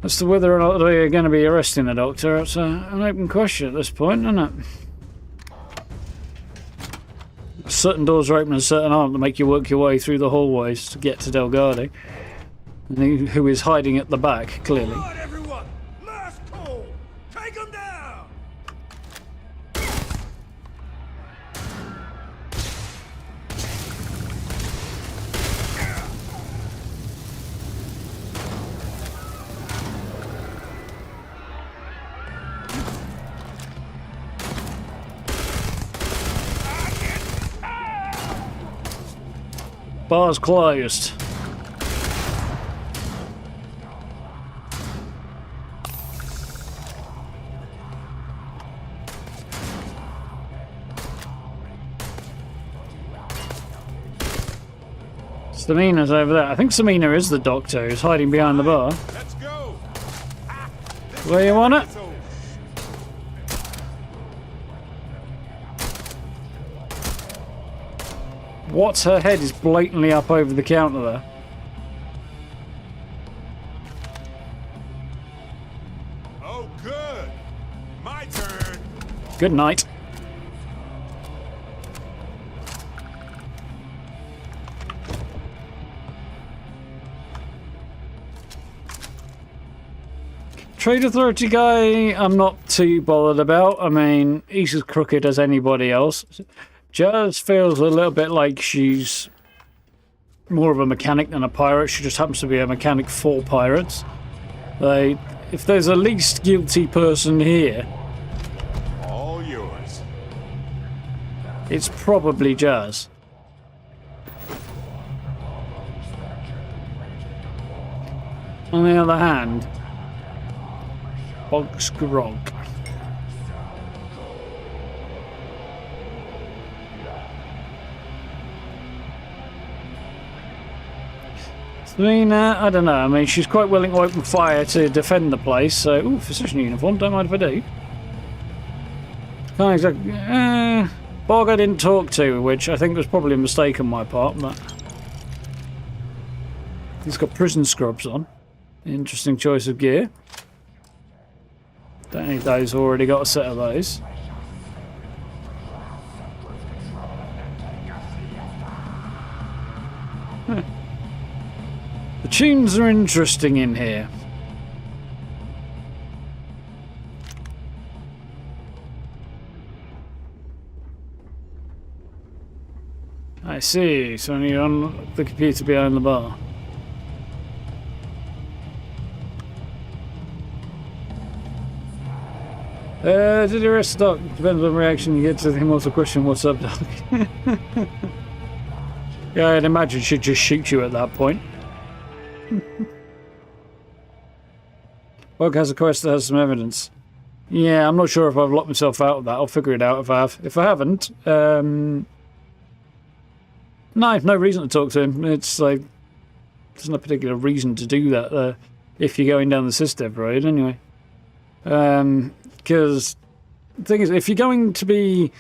Speaker 1: As to whether or not they're going to be arresting the Doctor, it's an open question at this point, isn't it? Certain doors are open and certain aren't to make you work your way through the hallways to get to Delgado. And who is hiding at the back, clearly. Bar's closed. Samina's over there. I think Samina is the Doctor who's hiding behind the bar.
Speaker 12: Let's go.
Speaker 1: Where you want it? What's her head is blatantly up over the counter there.
Speaker 12: Oh, good. My turn.
Speaker 1: Good night. Trade Authority guy, I'm not too bothered about. I mean, he's as crooked as anybody else. Just feels a little bit like she's more of a mechanic than a pirate. She just happens to be a mechanic for pirates. If there's a least guilty person here,
Speaker 12: All yours.
Speaker 1: it's probably Jazz. On the other hand, Bog's grog. I mean, I don't know. I mean, she's quite willing to open fire to defend the place, so... Ooh, physician uniform, don't mind if I do. Can't exactly... Bog I didn't talk to, which I think was probably a mistake on my part, but... He's got prison scrubs on. Interesting choice of gear. Don't need those, already got a set of those. Huh. The tunes are interesting in here. I see, so you're on the computer behind the bar. Did you arrest the doc? Depends on the reaction you get to the immortal question, what's up, doc? Yeah, I'd imagine she'd just shoot you at that point. Bog has a quest that has some evidence. Yeah, I'm not sure if I've locked myself out of that. I'll figure it out if I have. If I haven't, no reason to talk to him. It's like, there's no particular reason to do that if you're going down the SysDev road anyway. Because the thing is, if you're going to be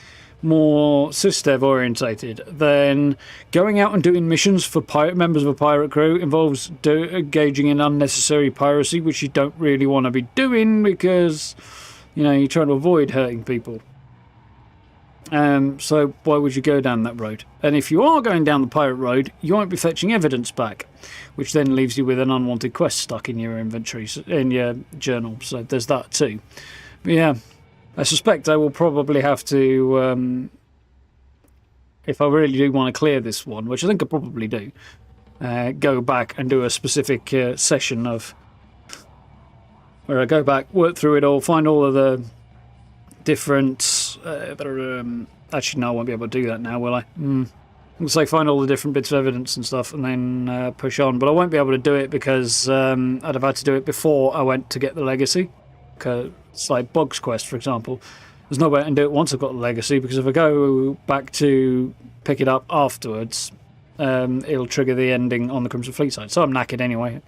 Speaker 1: more SysDev orientated, then going out and doing missions for members of a pirate crew involves engaging in unnecessary piracy, which you don't really want to be doing because, you know, you're trying to avoid hurting people. So why would you go down that road? And if you are going down the pirate road, you won't be fetching evidence back, which then leaves you with an unwanted quest stuck in your inventory, in your journal. So there's that too. But yeah, I suspect I will probably have to, if I really do want to clear this one, which I think I probably do, go back and do a specific session of where I go back, work through it all, find all of the different actually no, I won't be able to do that now, will I? Looks like find all the different bits of evidence and stuff and then push on, but I won't be able to do it because I'd have had to do it before I went to get the legacy. It's like Bog's quest, for example. There's no way I can do it once I've got the legacy, because if I go back to pick it up afterwards, it'll trigger the ending on the Crimson Fleet side. So I'm knackered anyway.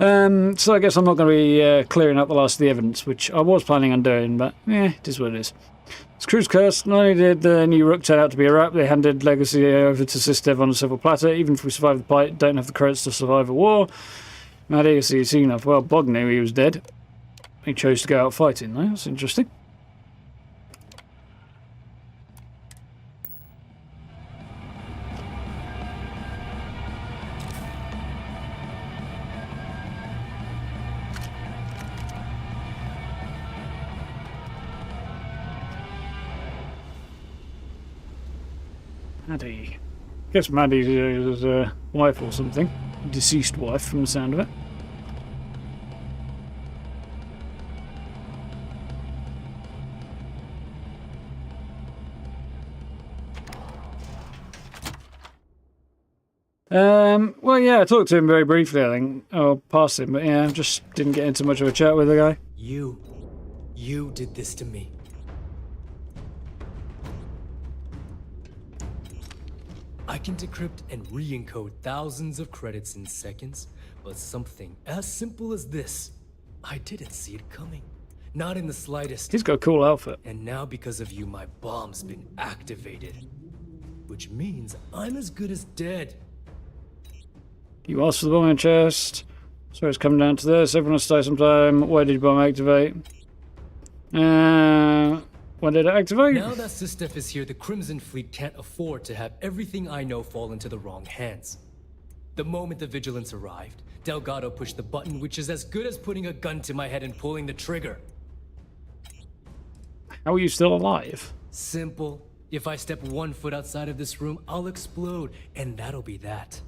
Speaker 1: So I guess I'm not going to be clearing up the last of the evidence, which I was planning on doing, but it is what it is. It's crew's curse. Not only did the new Rook turn out to be a wrap, they handed Legacy over to SysDev on a civil platter. Even if we survive the fight, don't have the credits to survive a war. Maddie, so you've seen enough. Well, Bog knew he was dead. He chose to go out fighting, though. That's interesting. Maddie. Guess Maddie's his wife or something. Deceased wife, from the sound of it. Well, yeah, I talked to him very briefly, I think. Or past him, but yeah, just didn't get into much of a chat with the guy.
Speaker 13: You did this to me. I can decrypt and re-encode thousands of credits in seconds, but something as simple as this, I didn't see it coming. Not in the slightest.
Speaker 1: He's got a cool outfit.
Speaker 13: And now because of you, my bomb's been activated. Which means I'm as good as dead.
Speaker 1: You asked for the bomb in chest. So it's coming down to this. Everyone has to die sometime. Why did your bomb activate? When did it activate?
Speaker 13: Now that SysDev is here, the Crimson Fleet can't afford to have everything I know fall into the wrong hands. The moment the Vigilance arrived, Delgado pushed the button, which is as good as putting a gun to my head and pulling the trigger.
Speaker 1: How are you still alive?
Speaker 13: Simple. If I step 1 foot outside of this room, I'll explode, and that'll be that.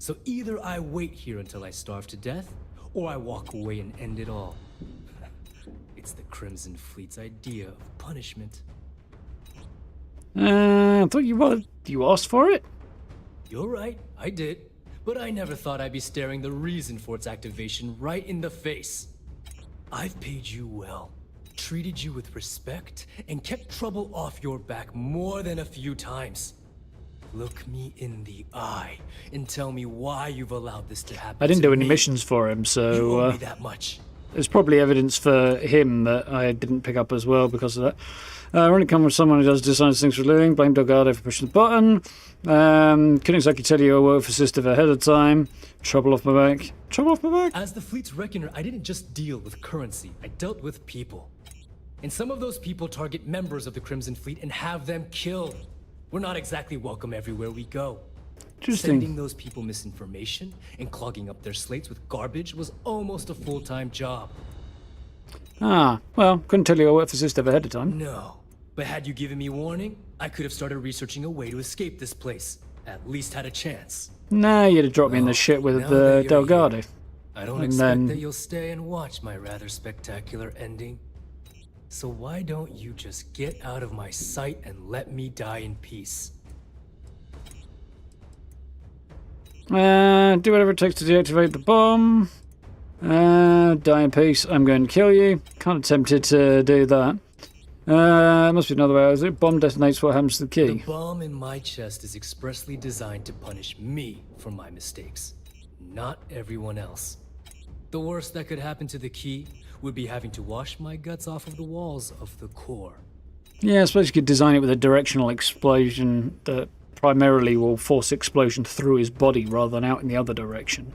Speaker 13: So either I wait here until I starve to death, or I walk away and end it all. It's the Crimson Fleet's idea of punishment.
Speaker 1: I thought you asked for it?
Speaker 13: You're right, I did. But I never thought I'd be staring the reason for its activation right in the face. I've paid you well, treated you with respect, and kept trouble off your back more than a few times. Look me in the eye and tell me why you've allowed this to happen.
Speaker 1: I didn't
Speaker 13: to
Speaker 1: do any
Speaker 13: me.
Speaker 1: missions for him, so
Speaker 13: You owe me that much.
Speaker 1: there's probably evidence for him that I didn't pick up as well because of that. When it comes from someone who does dishonest things for a living, blame Delgado for pushing the button. Couldn't exactly tell you a word for Sister ahead of time. Trouble off my back. Trouble off my back?
Speaker 13: As the fleet's reckoner, I didn't just deal with currency. I dealt with people. And some of those people target members of the Crimson Fleet and have them killed. We're not exactly welcome everywhere we go.
Speaker 1: Interesting.
Speaker 13: Sending those people misinformation and clogging up their slates with garbage was almost a full-time job.
Speaker 1: Ah, well, couldn't tell you a word for Sister ahead of time.
Speaker 13: No. But had you given me warning, I could have started researching a way to escape this place. At least had a chance.
Speaker 1: Nah, you'd have dropped me in the shit with
Speaker 13: now that you're
Speaker 1: Delgado.
Speaker 13: here, I don't
Speaker 1: And
Speaker 13: expect
Speaker 1: then-
Speaker 13: that you'll stay and watch my rather spectacular ending. So why don't you just get out of my sight and let me die in peace?
Speaker 1: Do whatever it takes to deactivate the bomb. Die in peace. I'm going to kill you. Kind of tempted to do that. Must be another way. Is it bomb detonates? What happens to the
Speaker 13: The
Speaker 1: key?
Speaker 13: bomb in my chest is expressly designed to punish me for my mistakes, not everyone else. The worst that could happen to the key would be having to wash my guts off of the walls of the core.
Speaker 1: Yeah, I suppose you could design it with a directional explosion that primarily will force explosion through his body rather than out in the other direction.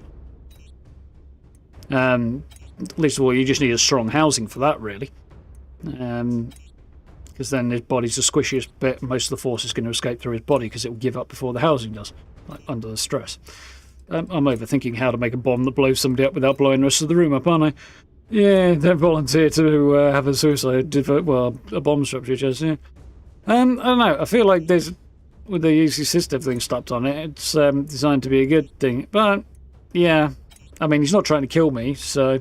Speaker 1: Least of all, you just need a strong housing for that, really. Because then his body's the squishiest bit, and most of the force is going to escape through his body because it will give up before the housing does, like under the stress. I'm overthinking how to make a bomb that blows somebody up without blowing the rest of the room up, aren't I? Yeah, don't volunteer to have a suicide, a bomb structure just, yeah. I don't know, I feel like there's, with the UC Sister thing slapped on it, it's designed to be a good thing, but, yeah, I mean, he's not trying to kill me, so,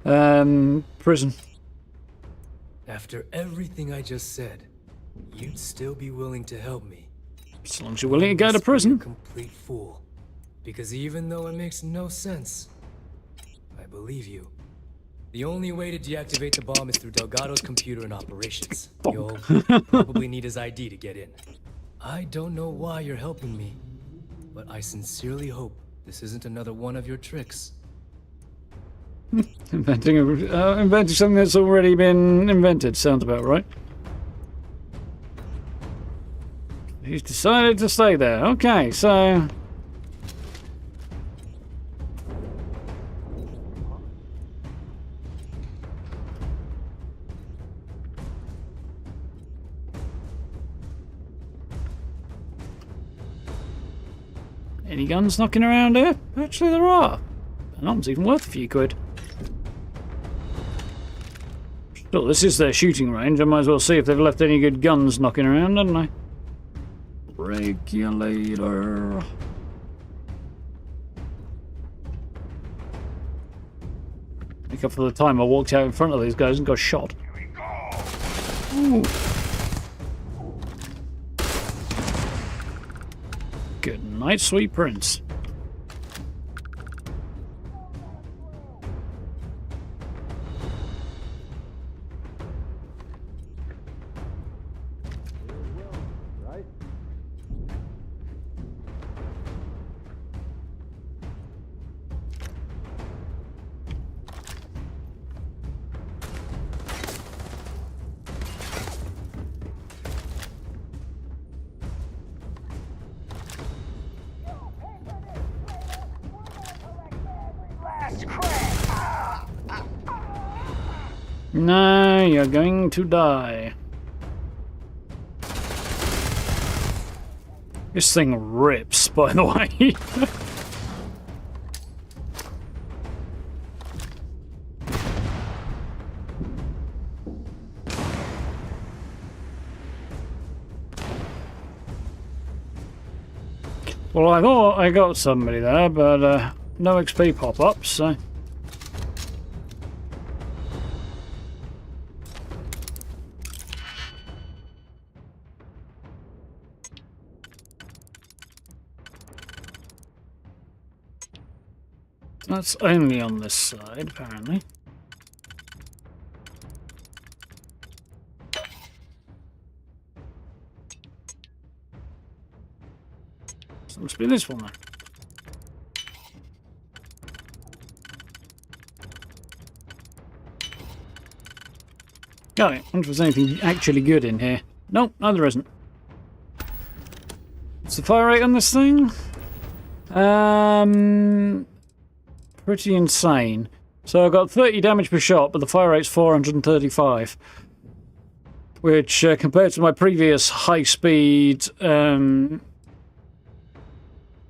Speaker 1: prison.
Speaker 13: After everything I just said, you'd still be willing to help me.
Speaker 1: As long as you're willing to go to
Speaker 13: Must be a
Speaker 1: prison.
Speaker 13: complete fool. Because even though it makes no sense, I believe you. The only way to deactivate the bomb is through Delgado's computer and operations. You'll probably need his ID to get in. I don't know why you're helping me, but I sincerely hope this isn't another one of your tricks.
Speaker 1: Inventing something that's already been invented. Sounds about right. He's decided to stay there. Okay, so... Any guns knocking around here? Actually, there are. And that one's even worth a few quid. Well, this is their shooting range. I might as well see if they've left any good guns knocking around, haven't I? Regulator. Make up for the time I walked out in front of these guys and got shot. Ooh. Good night, sweet prince. No, you're going to die. This thing rips, by the way. Well, I thought I got somebody there, but no XP pop-ups, so... That's only on this side, apparently. So it must be this one then. Got it. I wonder if there's anything actually good in here. Nope, no there isn't. What's the fire rate on this thing? Pretty insane. So I've got 30 damage per shot, but the fire rate's 435. Which, compared to my previous high-speed,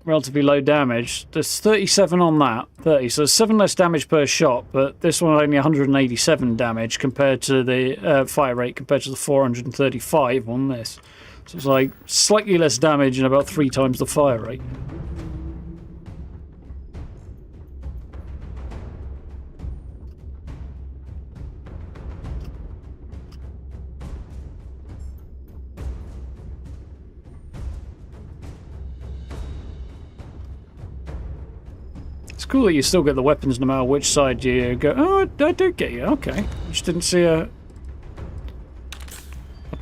Speaker 1: relatively low damage, there's 37 on that. 30, so 7 less damage per shot, but this one only 187 damage compared to the fire rate, compared to the 435 on this. So it's like slightly less damage and about 3 times the fire rate. It's cool that you still get the weapons no matter which side you go. Oh, I do get you. Okay. I just didn't see a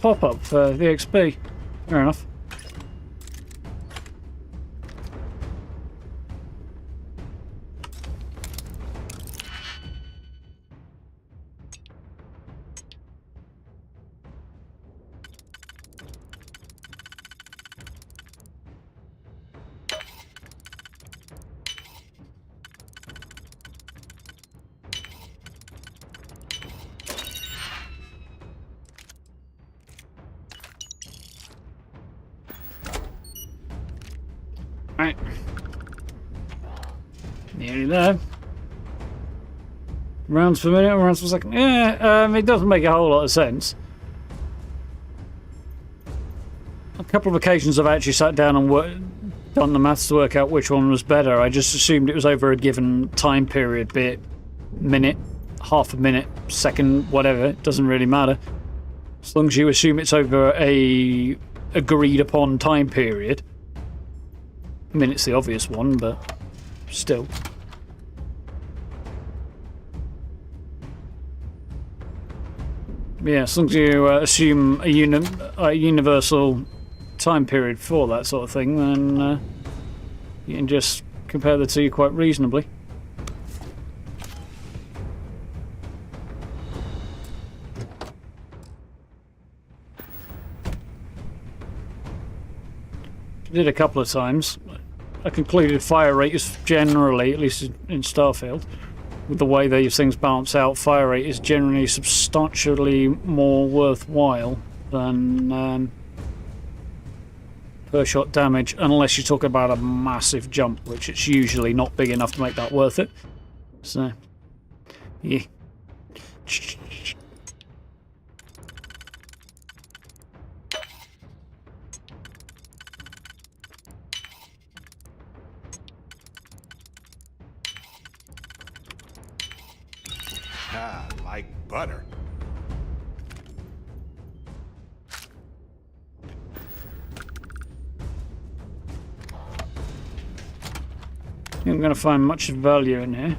Speaker 1: pop-up for the XP. Fair enough. Right. Nearly there. Rounds per minute, rounds per second. Yeah, it doesn't make a whole lot of sense. A couple of occasions I've actually sat down and done the maths to work out which one was better. I just assumed it was over a given time period, be it minute, half a minute, second, whatever. It doesn't really matter. As long as you assume it's over a agreed upon time period. I mean, it's the obvious one, but still. Yeah, as long as you assume a universal time period for that sort of thing, then you can just compare the two quite reasonably. I did a couple of times. I concluded fire rate is generally, at least in Starfield, with the way these things balance out, fire rate is generally substantially more worthwhile than per shot damage, unless you talk about a massive jump, which it's usually not big enough to make that worth it. So, yeah.
Speaker 12: Ah, like butter.
Speaker 1: I'm going to find much value in here.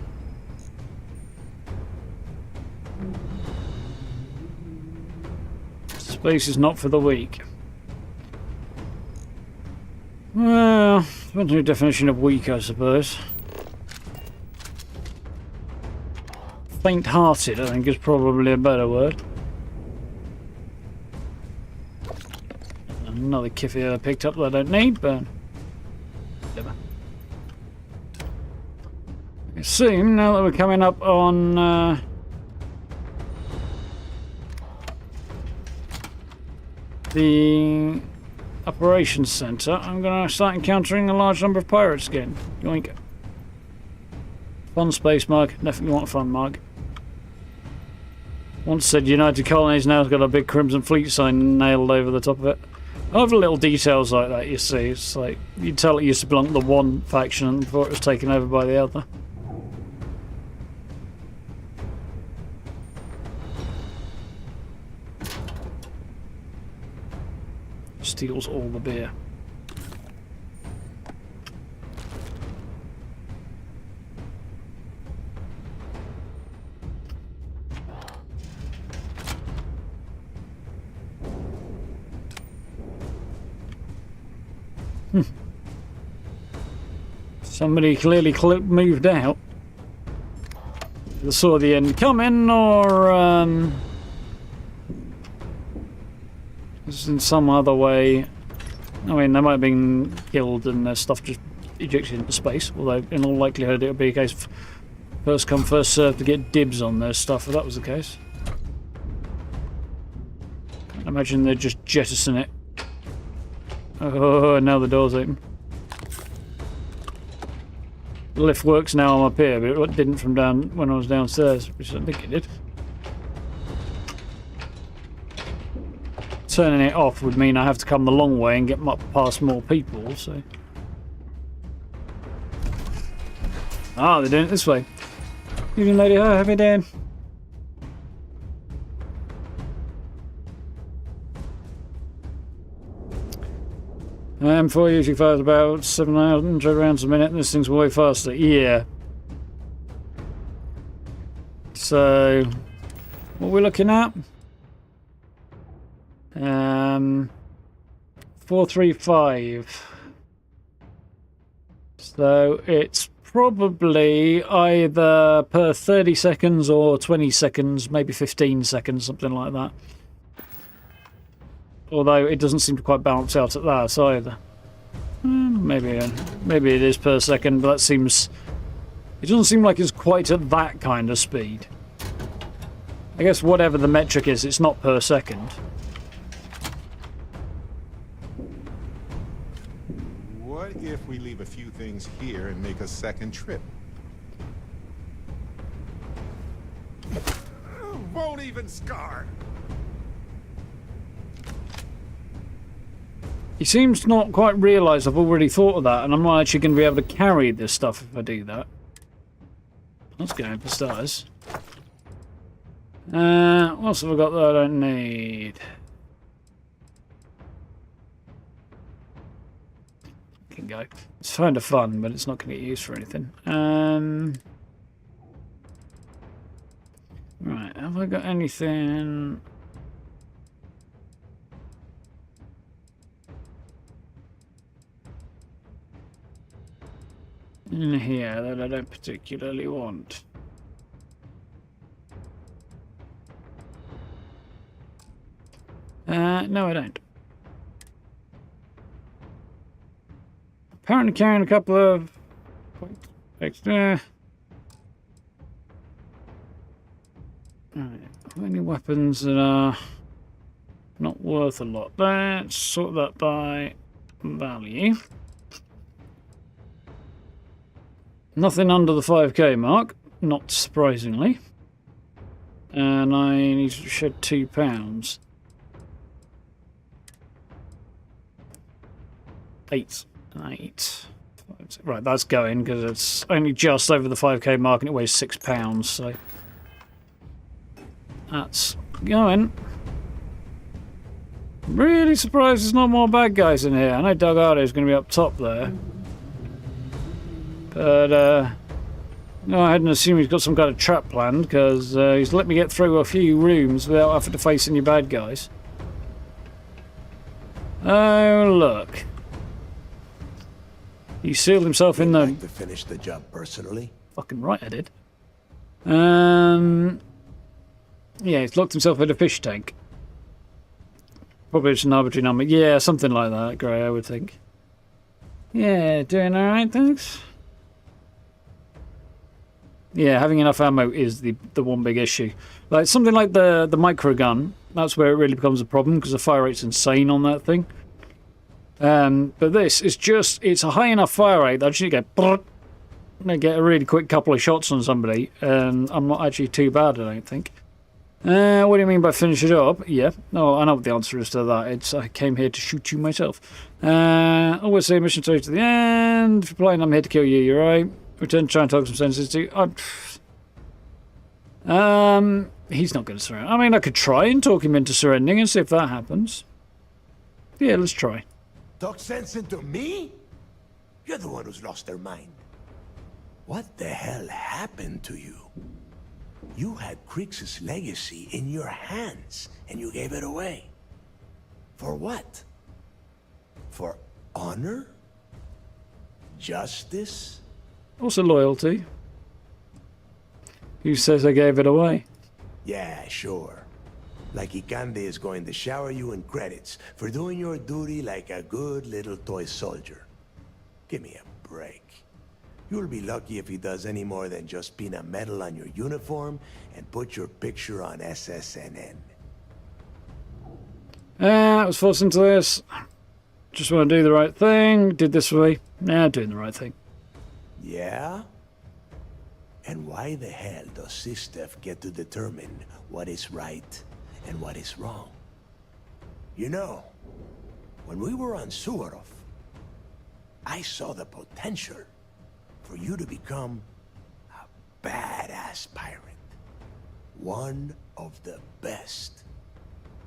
Speaker 1: Space is not for the weak. Well, depends on your definition of weak, I suppose. Faint-hearted, I think, is probably a better word. Another kiffy I picked up that I don't need, but whatever. I assume now that we're coming up on the operations centre, I'm going to start encountering a large number of pirates again. Yoink. Fun space mug, definitely want a fun mug. Once said United Colonies, now it's got a big Crimson Fleet sign nailed over the top of it. Other little details like that you see, it's like, you tell it used to belong to the one faction before it was taken over by the other. Steals all the beer. Somebody clearly moved out. They saw the end coming, or it's in some other way. I mean, they might have been killed and their stuff just ejected into space, although in all likelihood it would be a case of first come, first served to get dibs on their stuff if that was the case. Can't imagine they'd just jettison it. Oh, now the door's open. The lift works now I'm up here, but it didn't from down when I was downstairs, which I think it did. Turning it off would mean I have to come the long way and get up past more people, so... Ah, they're doing it this way. Evening, lady. Hi, how you doing? M4 usually fires about 700 rounds a minute, and this thing's way faster. Yeah. So, what are we looking at? 435. So it's probably either per 30 seconds or 20 seconds, maybe 15 seconds, something like that. Although it doesn't seem to quite balance out at that either. Maybe it is per second, but that seems... It doesn't seem like it's quite at that kind of speed. I guess whatever the metric is, it's not per second.
Speaker 12: What if we leave a few things here and make a second trip? Won't even scar.
Speaker 1: He seems to not quite realise I've already thought of that, and I'm not actually going to be able to carry this stuff if I do that. Let's go for starters. What else have I got that I don't need? Can go. It's kind of fun, but it's not going to get used for anything. Right, have I got anything? In here that I don't particularly want. No, I don't. Apparently carrying a couple of extra. Right. Any weapons that are not worth a lot? Let's sort that by value. Nothing under the 5k mark, not surprisingly. And I need to shed £2. 8. Right, that's going because it's only just over the 5k mark and it weighs £6, so that's going. Really surprised there's not more bad guys in here. I know Delgado's going to be up top there. But, no, I hadn't assumed he's got some kind of trap planned, because he's let me get through a few rooms without having to face any bad guys. Oh, look. He sealed himself in the...
Speaker 14: Like to finish the job personally?
Speaker 1: Fucking right I did. Yeah, he's locked himself in a fish tank. Probably just an arbitrary number. Yeah, something like that, Gray, I would think. Yeah, doing alright, thanks. Yeah, having enough ammo is the one big issue. Like something like the micro gun, that's where it really becomes a problem because the fire rate's insane on that thing. But this is just, it's a high enough fire rate that I just need to get a really quick couple of shots on somebody, and I'm not actually too bad, I don't think. What do you mean by finish it up? Yeah, no, I know what the answer is to that. It's I came here to shoot you myself. Always say mission to the end. If you're playing, I'm here to kill you, you're right. Return to try and talk some sense to. He's not going to surrender. I mean, I could try and talk him into surrendering and see if that happens. Yeah, let's try.
Speaker 14: Talk sense into me? You're the one who's lost their mind. What the hell happened to you? You had Krix's legacy in your hands, and you gave it away. For what? For honor? Justice?
Speaker 1: Also loyalty. Who says I gave it away?
Speaker 14: Yeah, sure. Like Ikande is going to shower you in credits for doing your duty like a good little toy soldier. Give me a break. You'll be lucky if he does any more than just pin a medal on your uniform and put your picture on SSNN.
Speaker 1: I was forced into this. Just want to do the right thing. Did this way. Yeah, doing the right thing.
Speaker 14: Yeah? And why the hell does Sistef get to determine what is right and what is wrong? You know, when we were on Suarov, I saw the potential for you to become a badass pirate. One of the best.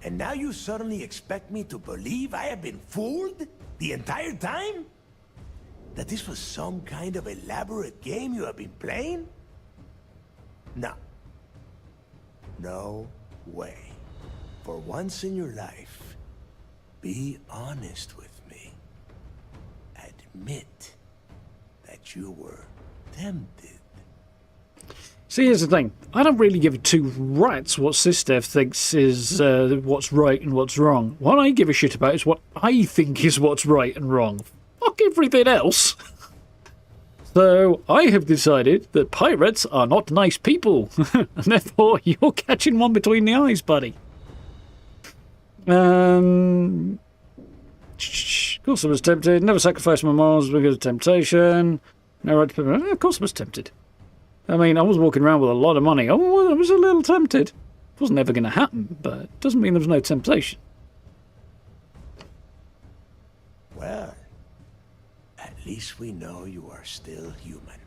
Speaker 14: And now you suddenly expect me to believe I have been fooled the entire time? That this was some kind of elaborate game you have been playing? No. No way. For once in your life, be honest with me. Admit that you were tempted.
Speaker 1: See, here's the thing. I don't really give two rats what Sistef thinks is what's right and what's wrong. What I give a shit about is what I think is what's right and wrong. Fuck everything else. So, I have decided that pirates are not nice people. And therefore, you're catching one between the eyes, buddy. Of course I was tempted. Never sacrificed my morals because of temptation. No right to put... Of course I was tempted. I mean, I was walking around with a lot of money. Oh, I was a little tempted. It wasn't ever going to happen, but it doesn't mean there was no temptation.
Speaker 14: Well, at least we know you are still human.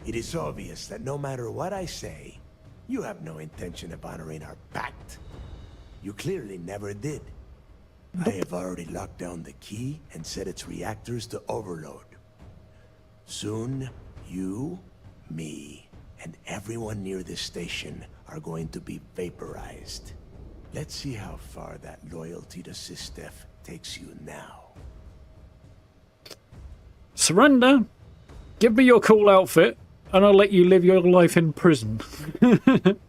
Speaker 14: It is obvious that no matter what I say, you have no intention of honoring our pact. You clearly never did. I have already locked down the key and set its reactors to overload. Soon, you, me, and everyone near this station are going to be vaporized. Let's see how far that loyalty to Sistef takes you now.
Speaker 1: Surrender. Give me your cool outfit, and I'll let you live your life in prison.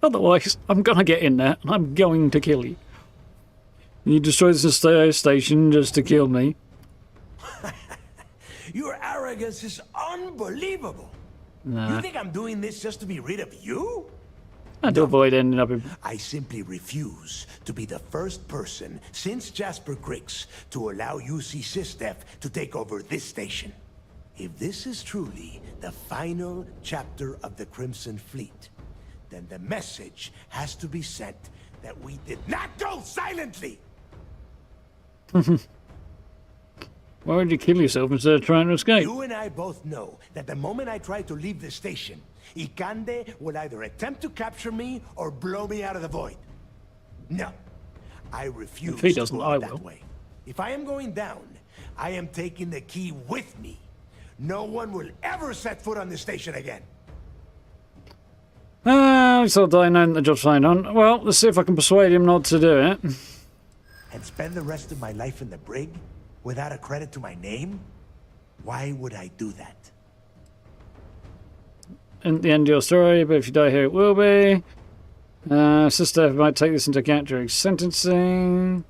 Speaker 1: Otherwise, I'm gonna get in there, and I'm going to kill you. You destroy this station just to kill me.
Speaker 14: Your arrogance is unbelievable.
Speaker 1: Nah.
Speaker 14: You think I'm doing this just to be rid of you?
Speaker 1: And to avoid ending up in...
Speaker 14: I simply refuse to be the first person since Jasper Griggs to allow UC Sistef to take over this station. If this is truly the final chapter of the Crimson Fleet, then the message has to be sent that we did not go silently!
Speaker 1: Why would you kill yourself instead of trying to escape?
Speaker 14: You and I both know that the moment I try to leave the station, Ikande will either attempt to capture me or blow me out of the void. No, I refuse
Speaker 1: if he doesn't,
Speaker 14: to go
Speaker 1: I
Speaker 14: that
Speaker 1: will.
Speaker 14: way. If I am going down, I am taking the key with me. No one will ever set foot on this station again.
Speaker 1: I still die knowing the job's fine on. Well, let's see if I can persuade him not to do it.
Speaker 14: And spend the rest of my life in the brig without a credit to my name? Why would I do that?
Speaker 1: And the end of your story, but if you die here, it will be. Sister might take this into account during sentencing.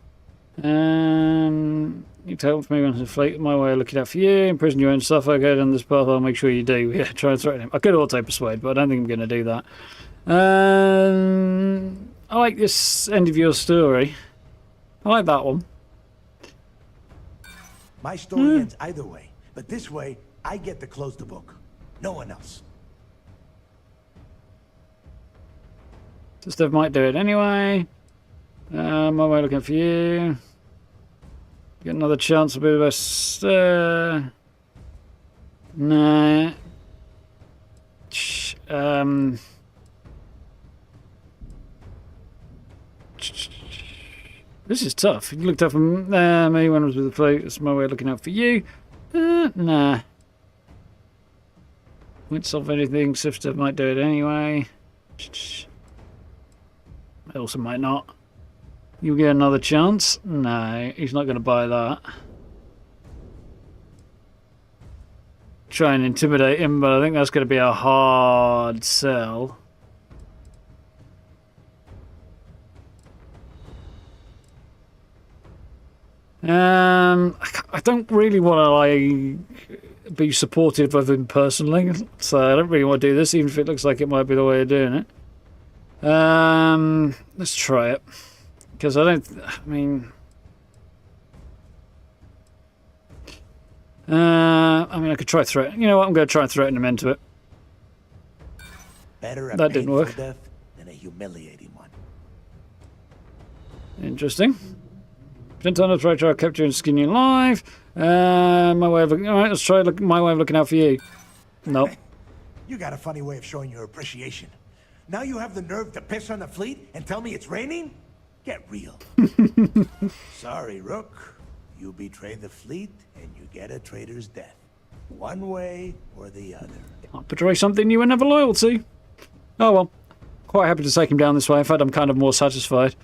Speaker 1: You help me when I inflate my way of looking out for you. Imprison your own stuff. I go down this path, I'll make sure you do. Yeah, try and threaten him. I could auto-persuade, but I don't think I'm going to do that. I like this end of your story. I like that one.
Speaker 14: My story ends either way, but this way, I get to close the book. No one else.
Speaker 1: Sister might do it anyway. My way looking for you. Get another chance to be the best. Nah. This is tough. You looked up from me when I was with the fleet. It's my way of looking out for you. Nah. Won't solve anything. Sister might do it anyway. I also might not. You'll get another chance. No, he's not going to buy that. try and intimidate him, but I think that's going to be a hard sell. I don't really want to like be supportive of him personally, so I don't really want to do this, even if it looks like it might be the way of doing it. Let's try it, because I mean, I could try threat. You know what? I'm going to try and threaten him into it.
Speaker 14: Better a
Speaker 1: that didn't work.
Speaker 14: Death than a humiliating one.
Speaker 1: Interesting. Gentile try to capture and skin you alive. My way of alright, let's try my way of looking out for you. Nope.
Speaker 14: You got a funny way of showing your appreciation. Now you have the nerve to piss on the fleet and tell me it's raining? Get real. Sorry, Rook. You betray the fleet and you get a traitor's death. One way or the other.
Speaker 1: I'll betray something you were never loyal to. Oh well. Quite happy to take him down this way. In fact, I'm kind of more satisfied.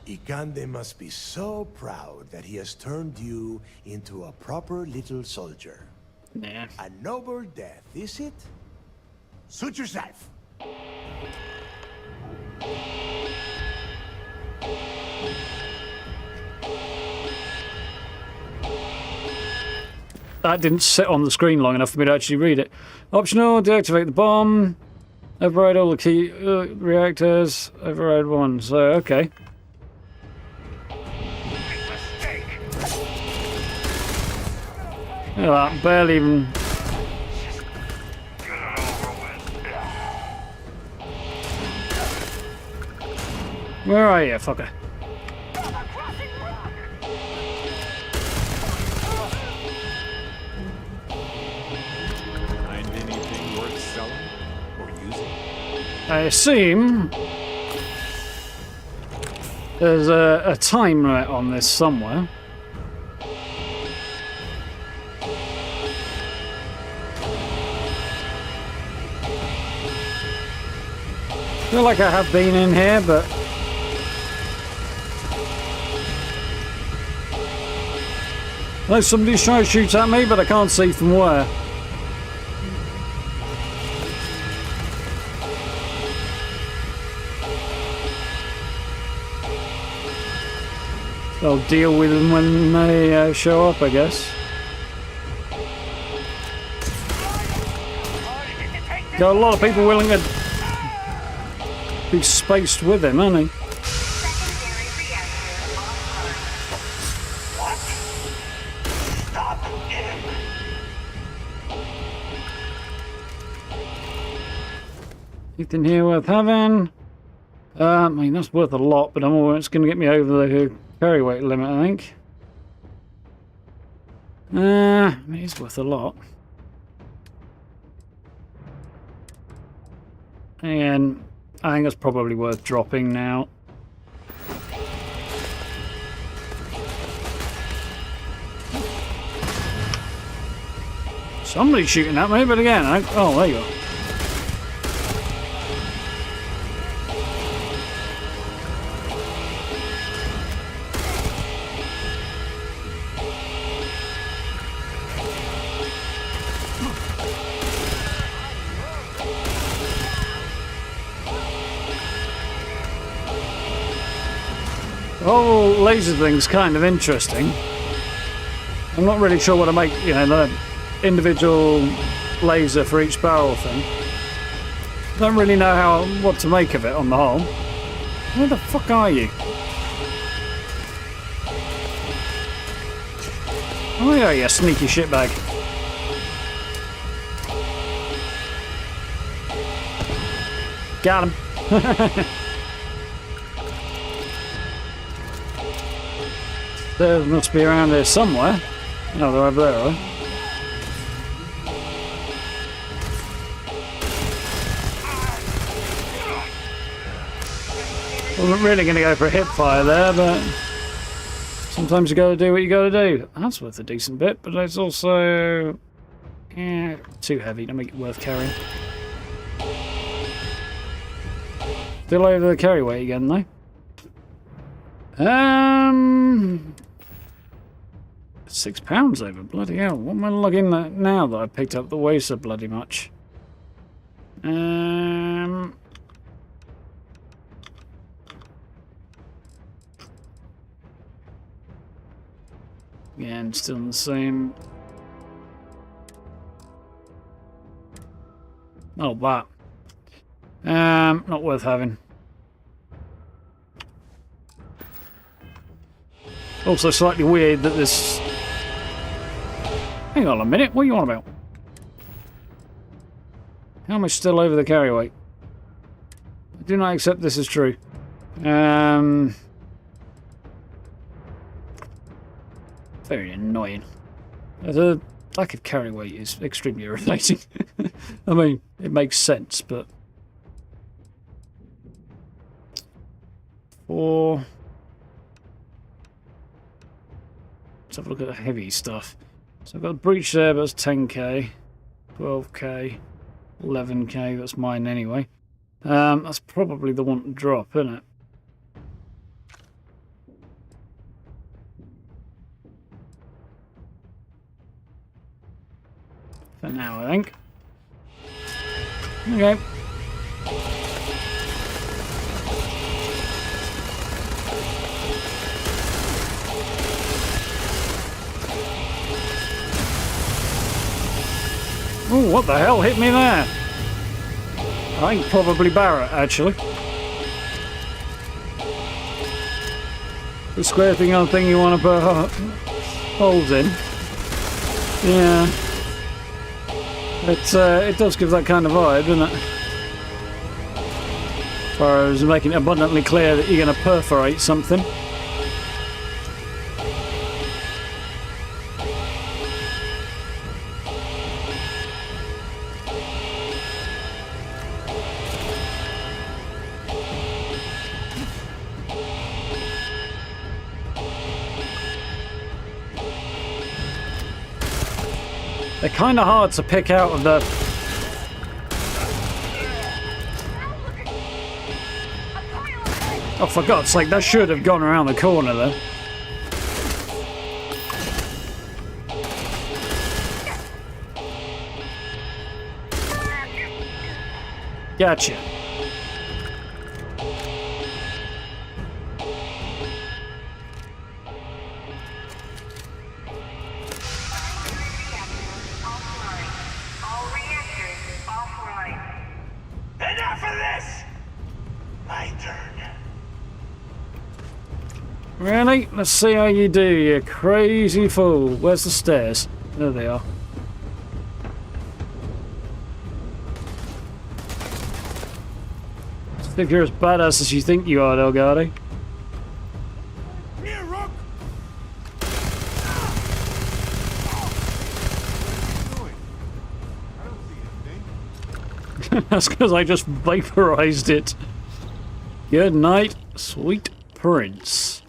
Speaker 14: Ikande must be so proud that he has turned you into a proper little soldier.
Speaker 1: Nah.
Speaker 14: A noble death, is it? Suit yourself.
Speaker 1: That didn't sit on the screen long enough for me to actually read it. Optional, deactivate the bomb. Override all the key reactors. Override one. So, okay. Look at that, barely even... Where are you, fucker?
Speaker 12: Find anything worth selling or using?
Speaker 1: I assume there's a time limit on this somewhere. I feel like I have been in here, but there's somebody trying to shoot at me, but I can't see from where. I'll deal with them when they show up, I guess. Got a lot of people willing to be spaced with him, hasn't he? Anything here worth having? I mean, that's worth a lot, but it's going to get me over the carry weight limit, I think. I mean, it's worth a lot. And I think that's probably worth dropping now. Somebody's shooting at me, but again, oh, there you go. The whole laser thing's kind of interesting. I'm not really sure what to make, you know, the individual laser for each barrel thing. Don't really know what to make of it on the whole. Where the fuck are you? Oh yeah, you sneaky shitbag. Got him. They must be around here somewhere. No, they're over there, right? Wasn't really going to go for a hip fire there, but sometimes you got to do what you got to do. That's worth a decent bit, but it's also too heavy to make it worth carrying. Still over the carry weight again, though. £6 over. Bloody hell. What am I logging that now that I picked up the way so bloody much? Again, still the same. Oh, that. Not worth having. Also slightly weird that this... Hang on a minute, what are you on about? How am I still over the carry weight? I do not accept this is true. Very annoying. The lack of carry weight is extremely irritating. I mean, it makes sense, but... 4... Let's have a look at the heavy stuff. So I've got a breach there, but that's 10k, 12k, 11k, that's mine anyway. That's probably the one to drop, isn't it? For now, I think. Okay. Oh, what the hell hit me there? I think probably Barrett, actually. The square thing on thing you want to put holes in. Yeah. It does give that kind of vibe, doesn't it? As far as making it abundantly clear that you're going to perforate something. They're kind of hard to pick out of the... Oh, for God's sake, that should have gone around the corner there. Gotcha. Really? Let's see how you do, you crazy fool. Where's the stairs? There they are. If you're as badass as you think you are, Delgado.
Speaker 14: Here, Rook.
Speaker 1: That's because I just vaporized it. Good night, sweet prince.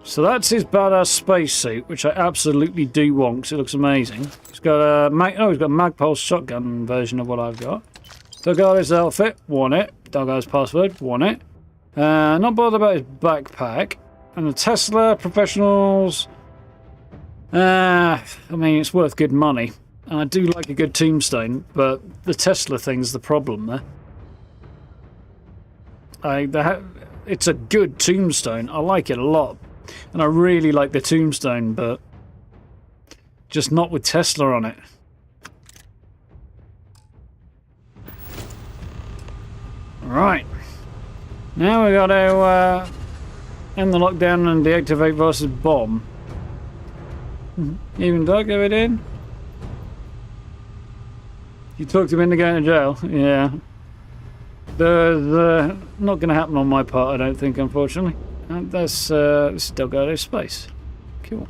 Speaker 1: So that's his badass spacesuit, which I absolutely do want because it looks amazing. He's got a he's got a Magpulse shotgun version of what I've got. Delgado's outfit, want it. Delgado's password, want it. Not bothered about his backpack. And the Tesla professionals. I mean, it's worth good money. And I do like a good tombstone, but the Tesla thing's the problem there. It's a good tombstone. I like it a lot. And I really like the tombstone, but just not with Tesla on it. Right. Now we got to end the lockdown and deactivate Voss's bomb. Even Doug have it in? You talked him into going to jail? Yeah. The not going to happen on my part, I don't think, unfortunately. And this is Delgado's space. Cool.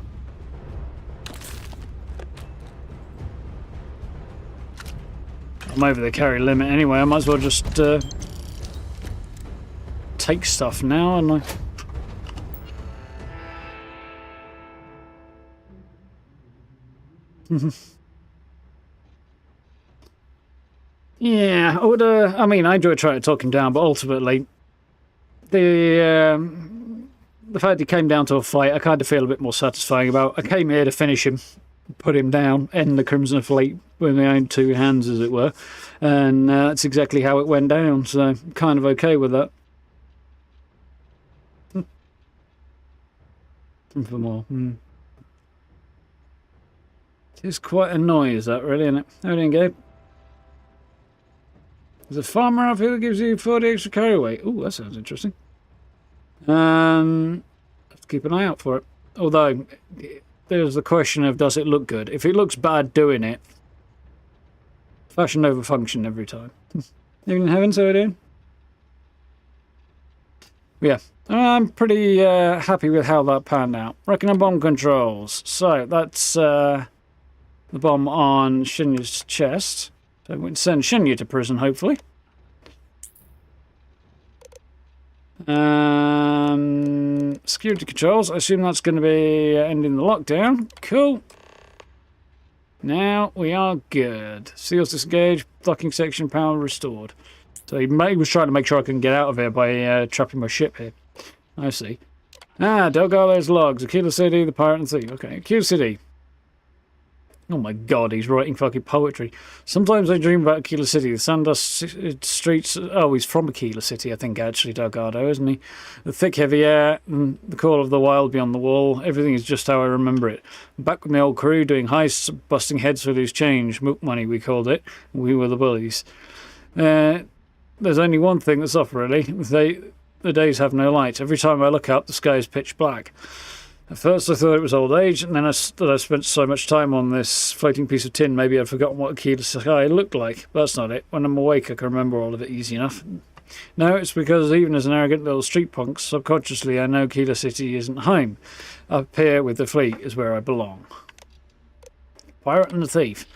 Speaker 1: I'm over the carry limit anyway. I might as well just take stuff now, and yeah, I would. I mean, I enjoy trying to talk him down, but ultimately, the the fact he came down to a fight, I kind of feel a bit more satisfying about. I came here to finish him, put him down, end the Crimson Fleet with my own two hands, as it were. And that's exactly how it went down, so I'm kind of okay with that. For more. It's quite a noise, that, really, isn't it? How are you doing, Gabe? There's a farmer out here that gives you 40 extra carry weight. Ooh, that sounds interesting. Have to keep an eye out for it. Although, there's the question of, does it look good? If it looks bad doing it, fashion over function every time. Even in heaven, so we're doing? Yeah, I'm pretty happy with how that panned out. Reckon on bomb controls. So, that's the bomb on Shinya's chest. So we can send Shinya to prison, hopefully. Security controls. I assume that's going to be ending the lockdown. Cool. Now we are good. Seals disengaged. Docking section power restored. So he was trying to make sure I can get out of here by trapping my ship here. I see. Delgado's logs. Aquila City, the pirate and thief. Okay, Aquila City. Oh my god, he's writing fucking poetry. Sometimes I dream about Aquila City. The sandust streets... Oh, he's from Aquila City, I think, actually, Delgado, isn't he? The thick, heavy air, and the call of the wild beyond the wall. Everything is just how I remember it. Back with my old crew, doing heists, busting heads for loose change. Mook money, we called it. We were the bullies. There's only one thing that's off, really. The days have no light. Every time I look up, the sky is pitch black. At first I thought it was old age, and then I spent so much time on this floating piece of tin, maybe I'd forgotten what Aquila sky looked like. But that's not it. When I'm awake, I can remember all of it easy enough. No, it's because even as an arrogant little street punk, subconsciously I know Aquila City isn't home. Up here with the fleet is where I belong. Pirate and the thief.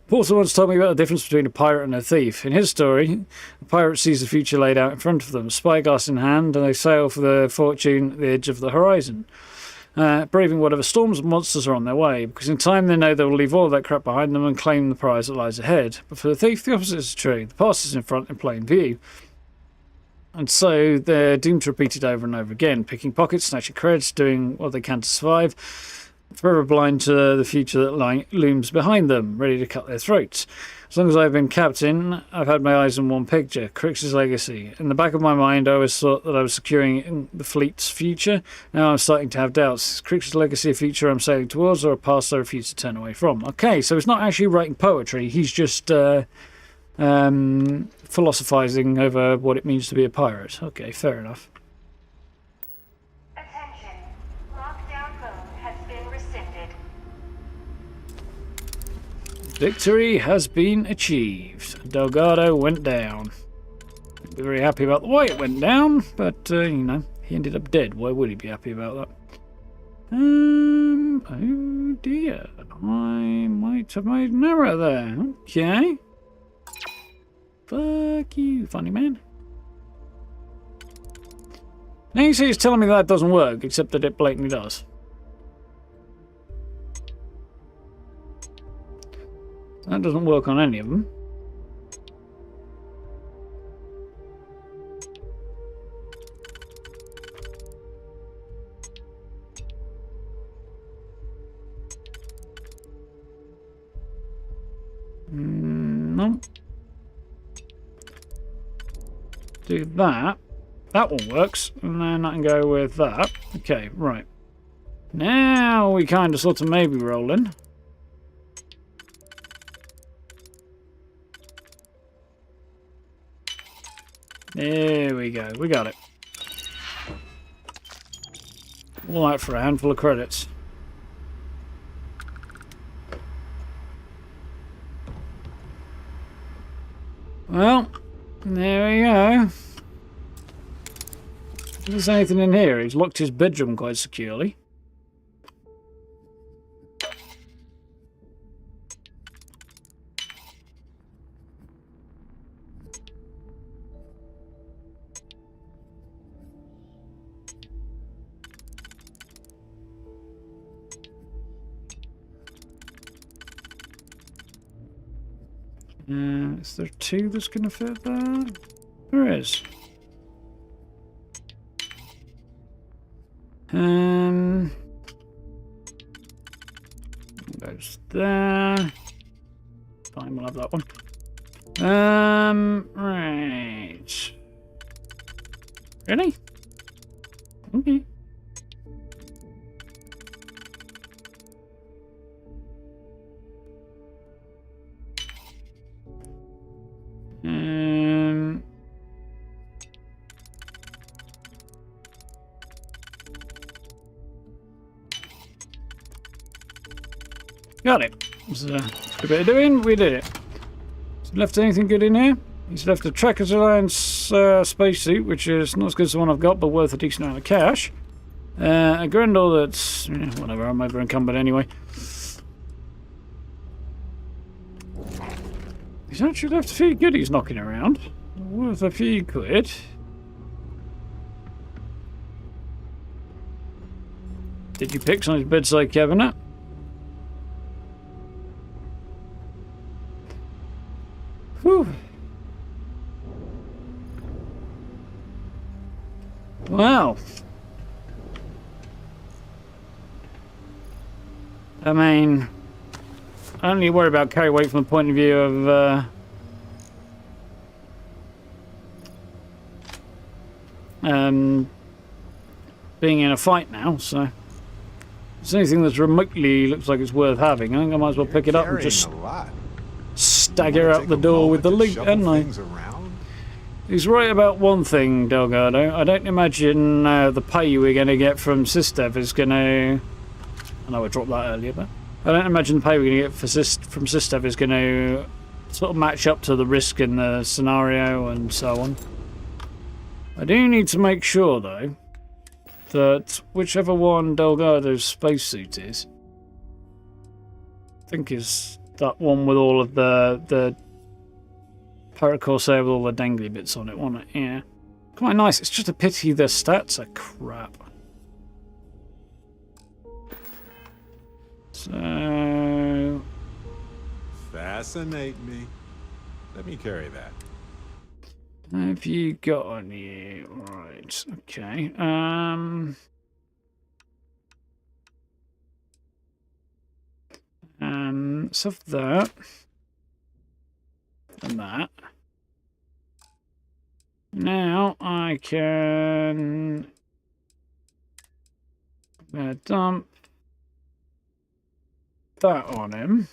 Speaker 1: Porter once told me about the difference between a pirate and a thief. In his story, a pirate sees the future laid out in front of them, spyglass in hand, and they sail for their fortune at the edge of the horizon. Braving whatever storms and monsters are on their way, because in time they know they will leave all that crap behind them and claim the prize that lies ahead. But for the thief, the opposite is true. The past is in front in plain view. And so they're doomed to repeat it over and over again, picking pockets, snatching creds, doing what they can to survive, forever blind to the future that looms behind them, ready to cut their throats. As long as I've been captain, I've had my eyes on one picture, Crix's legacy. In the back of my mind, I always thought that I was securing the fleet's future. Now I'm starting to have doubts. Is Crix's legacy a future I'm sailing towards, or a past I refuse to turn away from? Okay, so it's not actually writing poetry. He's just philosophizing over what it means to be a pirate. Okay, fair enough. Victory has been achieved. Delgado went down. I'd be very happy about the way it went down, but, you know, he ended up dead. Why would he be happy about that? Oh dear. I might have made an error there. Okay. Fuck you, funny man. Now you see he's telling me that doesn't work, except that it blatantly does. That doesn't work on any of them. No. Do that. That one works. And then I can go with that. Okay, right. Now we kind of sort of maybe rolling. There we go, we got it. All out for a handful of credits. Well, there we go. If there's anything in here, he's locked his bedroom quite securely. Is there two that's going to fit there? There is. Goes there. Fine, we'll have that one. Right. Really? Okay. Got it. So, a bit of doing, we did it. So left anything good in here? He's left a Trackers Alliance spacesuit, which is not as good as the one I've got, but worth a decent amount of cash. A Grendel that's, whatever, I'm over encumbered anyway. He's actually left a few goodies knocking around. Worth a few quid. Did you pick on his bedside cabinet? Whew. Wow. I mean, I don't need to worry about carry weight from the point of view of being in a fight now, so if there's anything that's remotely looks like it's worth having, I think I might as well pick it up and just stagger out the door with the loot, hadn't I? He's right about one thing, Delgado. I don't imagine the pay we're going to get from Sistev is going to... I know I dropped that earlier, but I don't imagine the pay we're going to get from Sistev is going to sort of match up to the risk in the scenario and so on. I do need to make sure, though, that whichever one Delgado's spacesuit is, I think is that one with all of the Paracorsair with all the dangly bits on it, wasn't it? Yeah. Quite nice. It's just a pity the stats are crap. So...
Speaker 12: Fascinate me. Let me carry that.
Speaker 1: Have you got any? Right. Okay. So that and that. Now I can dump that on him.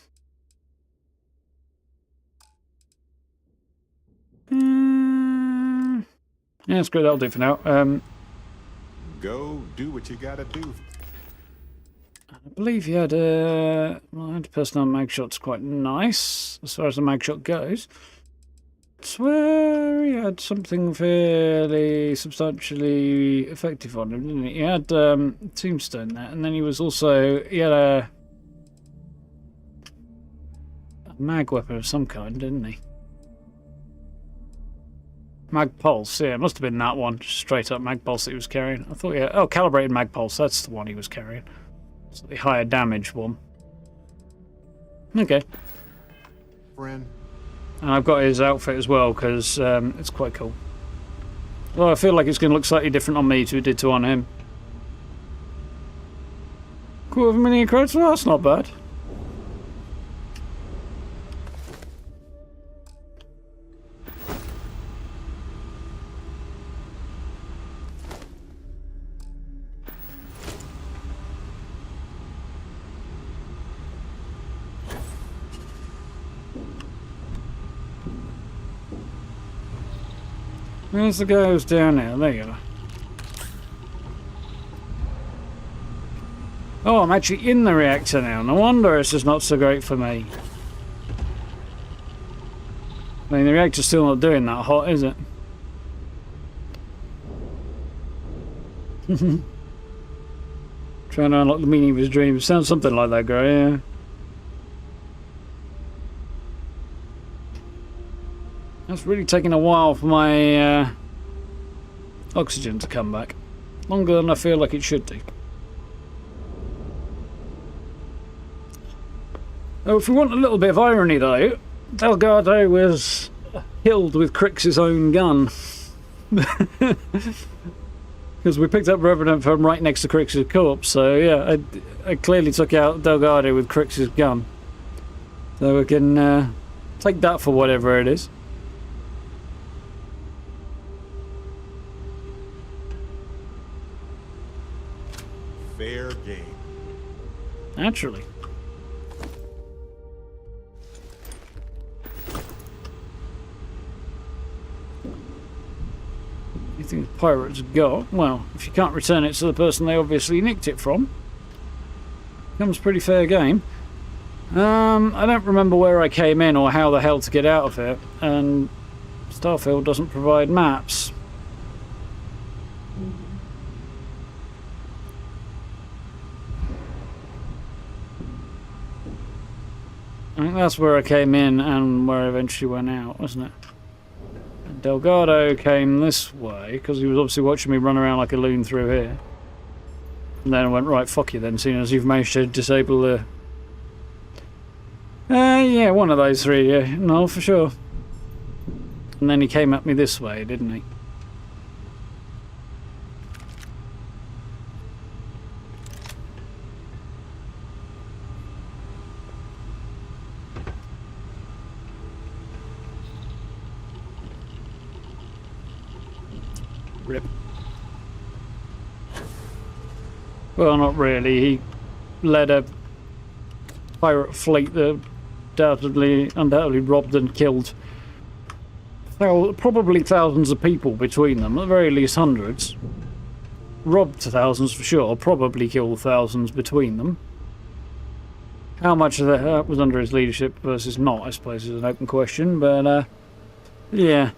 Speaker 1: Yeah, that's good. That'll do for now.
Speaker 12: Go do what you gotta do.
Speaker 1: I believe he had a... Well, anti-personnel mag shot's quite nice, as far as the mag shot goes. I swear he had something fairly substantially effective on him, didn't he? He had Tombstone there, and then he was also... He had a mag weapon of some kind, didn't he? Mag Pulse, yeah, it must have been that one. Just straight up Mag Pulse that he was carrying. I thought, yeah, oh, Calibrated Mag Pulse, that's the one he was carrying. It's the higher damage one. Okay.
Speaker 12: Friend.
Speaker 1: And I've got his outfit as well, because it's quite cool. Well, I feel like it's going to look slightly different on me to it did to on him. 250,000 credits, well, that's not bad. Where's the guy who's down there? There you are. Oh, I'm actually in the reactor now. No wonder this is not so great for me. I mean, the reactor's still not doing that hot, is it? Trying to unlock the meaning of his dreams. Sounds something like that, girl, yeah. It's really taking a while for my oxygen to come back. Longer than I feel like it should do. Oh, if we want a little bit of irony though, Delgado was killed with Crix's own gun. Because Because we picked up Revenant from right next to Crix's corpse, so yeah, I clearly took out Delgado with Crix's gun. So we can take that for whatever it is.
Speaker 12: Fair game.
Speaker 1: Naturally. Anything the pirates got, well, if you can't return it to the person they obviously nicked it from, becomes pretty fair game. I don't remember where I came in or how the hell to get out of it, and Starfield doesn't provide maps. I think that's where I came in and where I eventually went out, wasn't it? And Delgado came this way, because he was obviously watching me run around like a loon through here. And then I went, right, fuck you then, seeing as you've managed to disable the... yeah, one of those three, yeah. No, for sure. And then he came at me this way, didn't he? Rip. Well, not really. He led a pirate fleet that undoubtedly robbed and killed probably thousands of people between them, at the very least hundreds. Robbed thousands for sure, probably killed thousands between them. How much of that was under his leadership versus not, I suppose, is an open question, but yeah.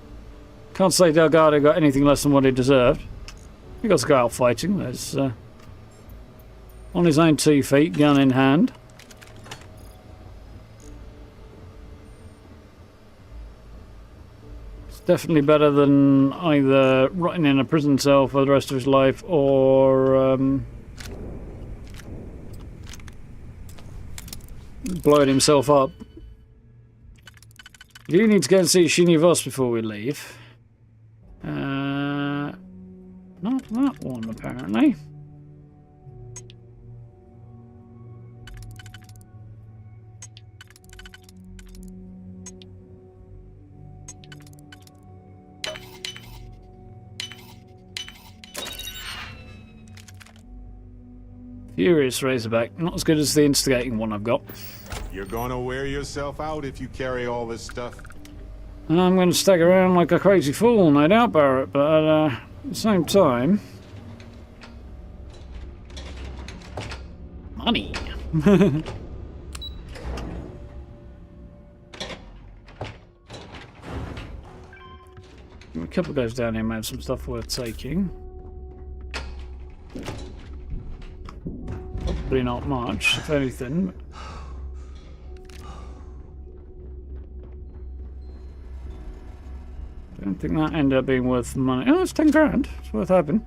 Speaker 1: Can't say Delgado got anything less than what he deserved. He got to go out fighting. There's on his own 2 feet, gun in hand. It's definitely better than either rotting in a prison cell for the rest of his life or blowing himself up. We do need to go and see Shinny Voss before we leave. Not that one, apparently. Furious Razorback. Not as good as the instigating one I've got.
Speaker 12: You're gonna wear yourself out if you carry all this stuff.
Speaker 1: I'm going to stagger around like a crazy fool, no doubt, Barrett, but at the same time... Money! A couple of guys down here may have some stuff worth taking. Probably not much, if anything. I don't think that ended up being worth the money. Oh, it's 10 grand. It's worth having.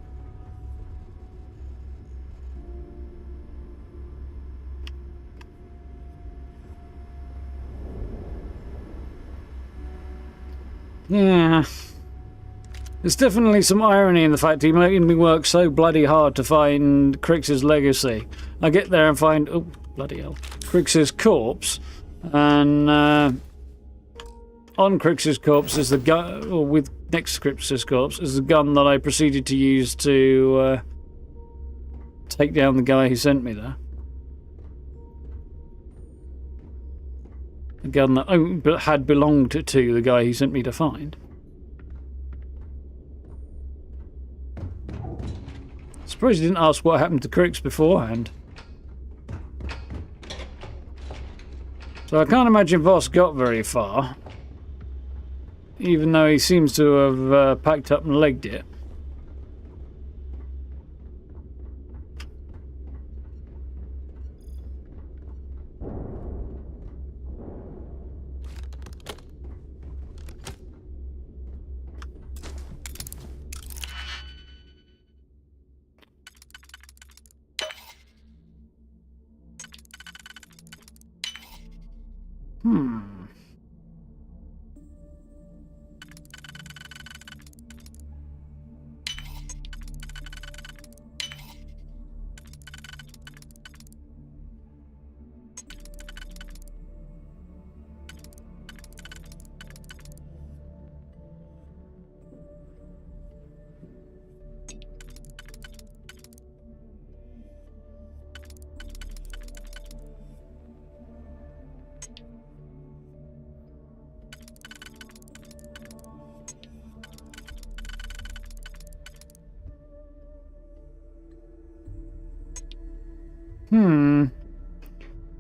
Speaker 1: Yeah. There's definitely some irony in the fact he made me work so bloody hard to find Crix's legacy. I get there and find, oh, bloody hell, Crix's corpse, and on Crix's corpse is the gun, or with next to Crix's corpse is the gun that I proceeded to use to take down the guy who sent me there. A gun that had belonged to the guy who sent me to find. Surprised he didn't ask what happened to Crix beforehand. So I can't imagine Voss got very far. Even though he seems to have packed up and legged it.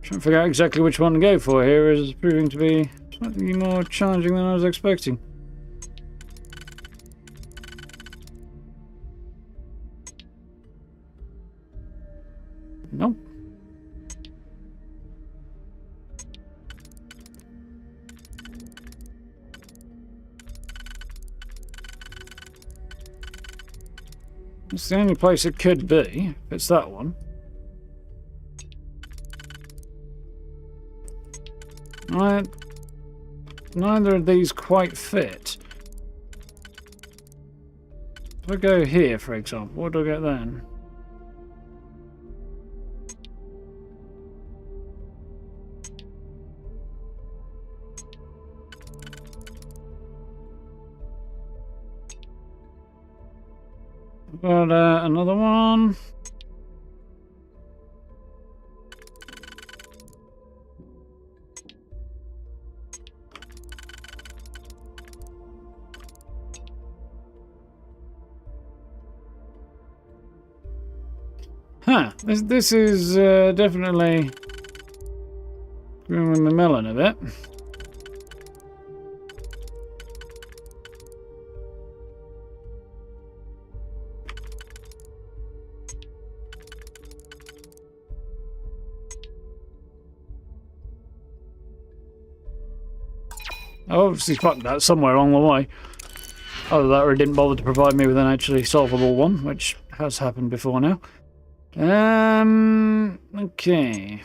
Speaker 1: Trying to figure out exactly which one to go for here is proving to be slightly more challenging than I was expecting. Nope. It's the only place it could be, if it's that one. Right. Neither of these quite fit. If I go here, for example, what do I get then? Got another one. Huh, this is definitely screwing the melon a bit. I obviously fucked that somewhere along the way. Either that or it didn't bother to provide me with an actually solvable one, which has happened before now. Okay.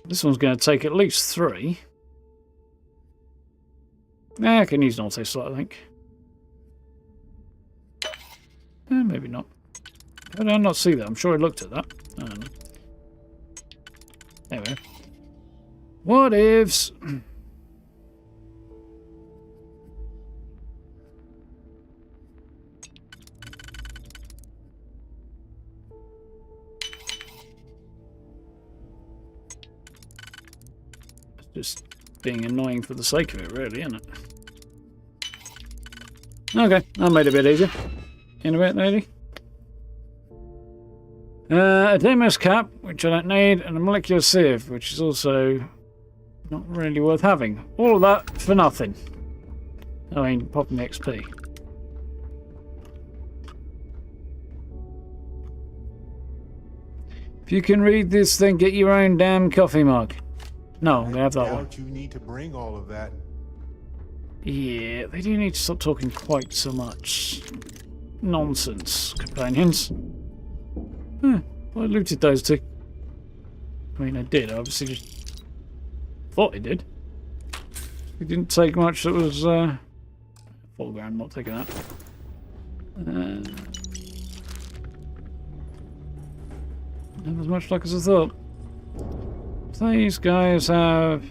Speaker 1: This one's going to take at least 3. I can use an auto slot, I think. Maybe not. How did I not see that? I'm sure I looked at that. I don't know. Anyway. What ifs? Just being annoying for the sake of it, really, isn't it? Okay, that made it a bit easier. In a bit, lady. A Deimos cap, which I don't need, and a molecular sieve, which is also not really worth having. All of that for nothing. I mean, popping the XP. If you can read this, then get your own damn coffee mug. No, I'm going to have that one.
Speaker 12: You need to bring all of that.
Speaker 1: Yeah, they do need to stop talking quite so much nonsense, companions. Well, I looted those two. I mean, I did. I obviously just thought I did. It didn't take much that was foreground, not taking that. Not as much luck as I thought. These guys have...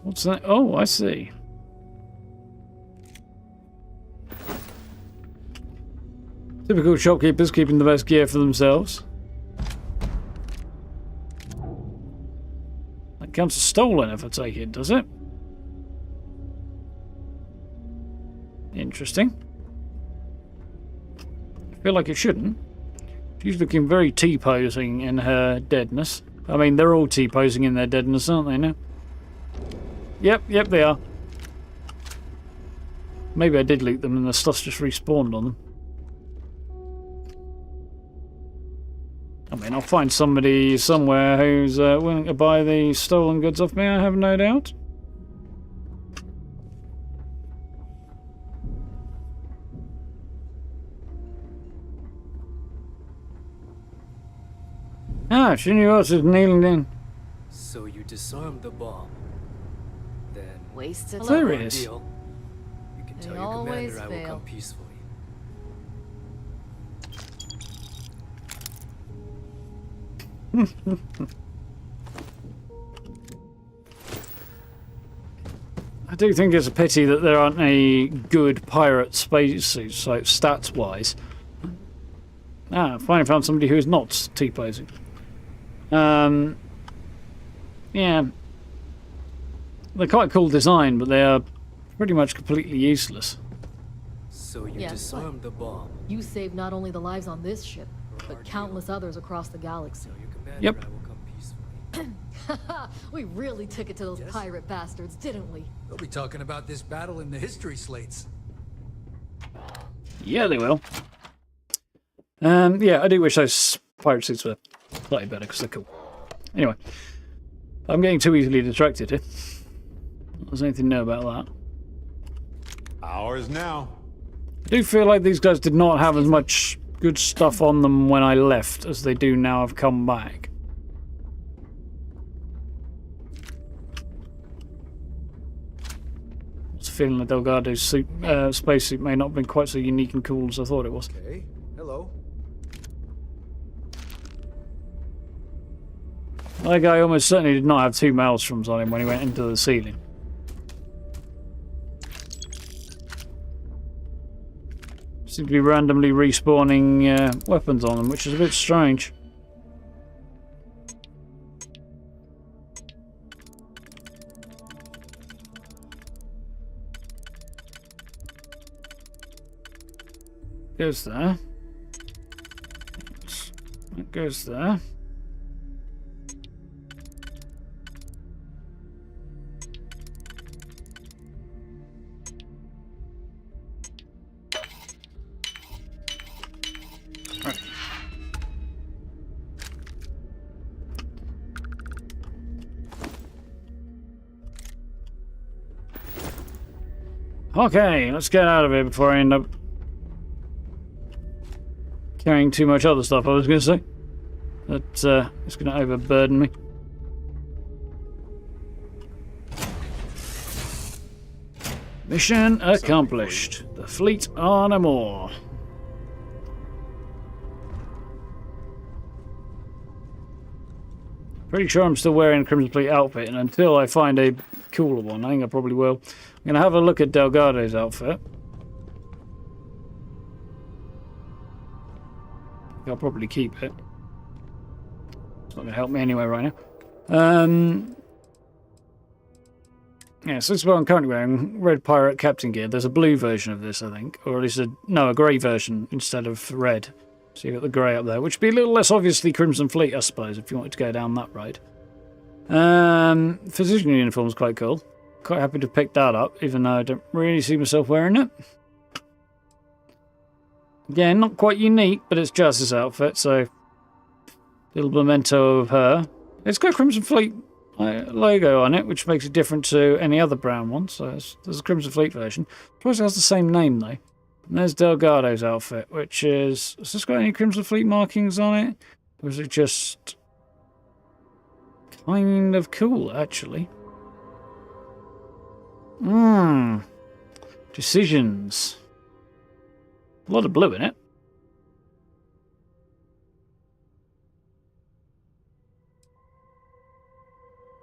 Speaker 1: What's that? Oh, I see. Typical shopkeepers keeping the best gear for themselves. That counts as stolen if I take it, does it? Interesting. I feel like it shouldn't. She's looking very T-posing in her deadness. I mean, they're all T-posing in their deadness, aren't they now? Yep, they are. Maybe I did loot them and the stuff's just respawned on them. I mean, I'll find somebody somewhere who's willing to buy the stolen goods off me, I have no doubt. Ah, Shinju's kneeling down.
Speaker 13: So you disarmed the bomb. Then
Speaker 3: Wasted
Speaker 1: there
Speaker 3: luck.
Speaker 1: it is.
Speaker 13: You can tell
Speaker 3: They
Speaker 13: your
Speaker 3: always
Speaker 13: commander I will
Speaker 3: fail.
Speaker 13: come peacefully.
Speaker 1: I do think it's a pity that there aren't any good pirate spacesuits, like stats-wise. I finally found somebody who is not T-posing. Yeah. They're quite cool design, but they are pretty much completely useless.
Speaker 13: So you disarmed the bomb.
Speaker 15: You saved not only the lives on this ship, but countless others across the galaxy.
Speaker 1: Yep.
Speaker 15: We really took it to those pirate bastards, didn't we?
Speaker 6: They'll be talking about this battle in the history slates.
Speaker 1: Yeah, they will. Yeah, I do wish those pirate suits were slightly better because they're cool. Anyway, I'm getting too easily distracted here. There's anything new about that?
Speaker 12: Ours now.
Speaker 1: I do feel like these guys did not have as much good stuff on them when I left as they do now I've come back. It's a feeling that Delgado's suit, spacesuit may not have been quite so unique and cool as I thought it was.
Speaker 6: Okay, hello.
Speaker 1: That guy almost certainly did not have 2 maelstroms on him when he went into the ceiling. Seem to be randomly respawning weapons on them, which is a bit strange. Goes there. That goes there. Okay, let's get out of here before I end up carrying too much other stuff, I was going to say. That's it's going to overburden me. Mission accomplished. The fleet are no more. Pretty sure I'm still wearing a Crimson Fleet outfit, and until I find a cooler one, I think I probably will. I'm going to have a look at Delgado's outfit. I'll probably keep it. It's not going to help me anyway right now. Yeah, so this is what I'm currently wearing. Red Pirate Captain gear. There's a blue version of this, I think. Or at least a grey version instead of red. So you've got the grey up there, which would be a little less obviously Crimson Fleet, I suppose, if you wanted to go down that road. Physician uniform's quite cool. Quite happy to pick that up, even though I don't really see myself wearing it. Again, not quite unique, but it's Justice outfit, so little memento of her. It's got a Crimson Fleet logo on it, which makes it different to any other brown one. So there's a Crimson Fleet version. I suppose it has the same name though. And there's Delgado's outfit, which is... Has this got any Crimson Fleet markings on it? Or is it just kind of cool, actually? Decisions. A lot of blue in it.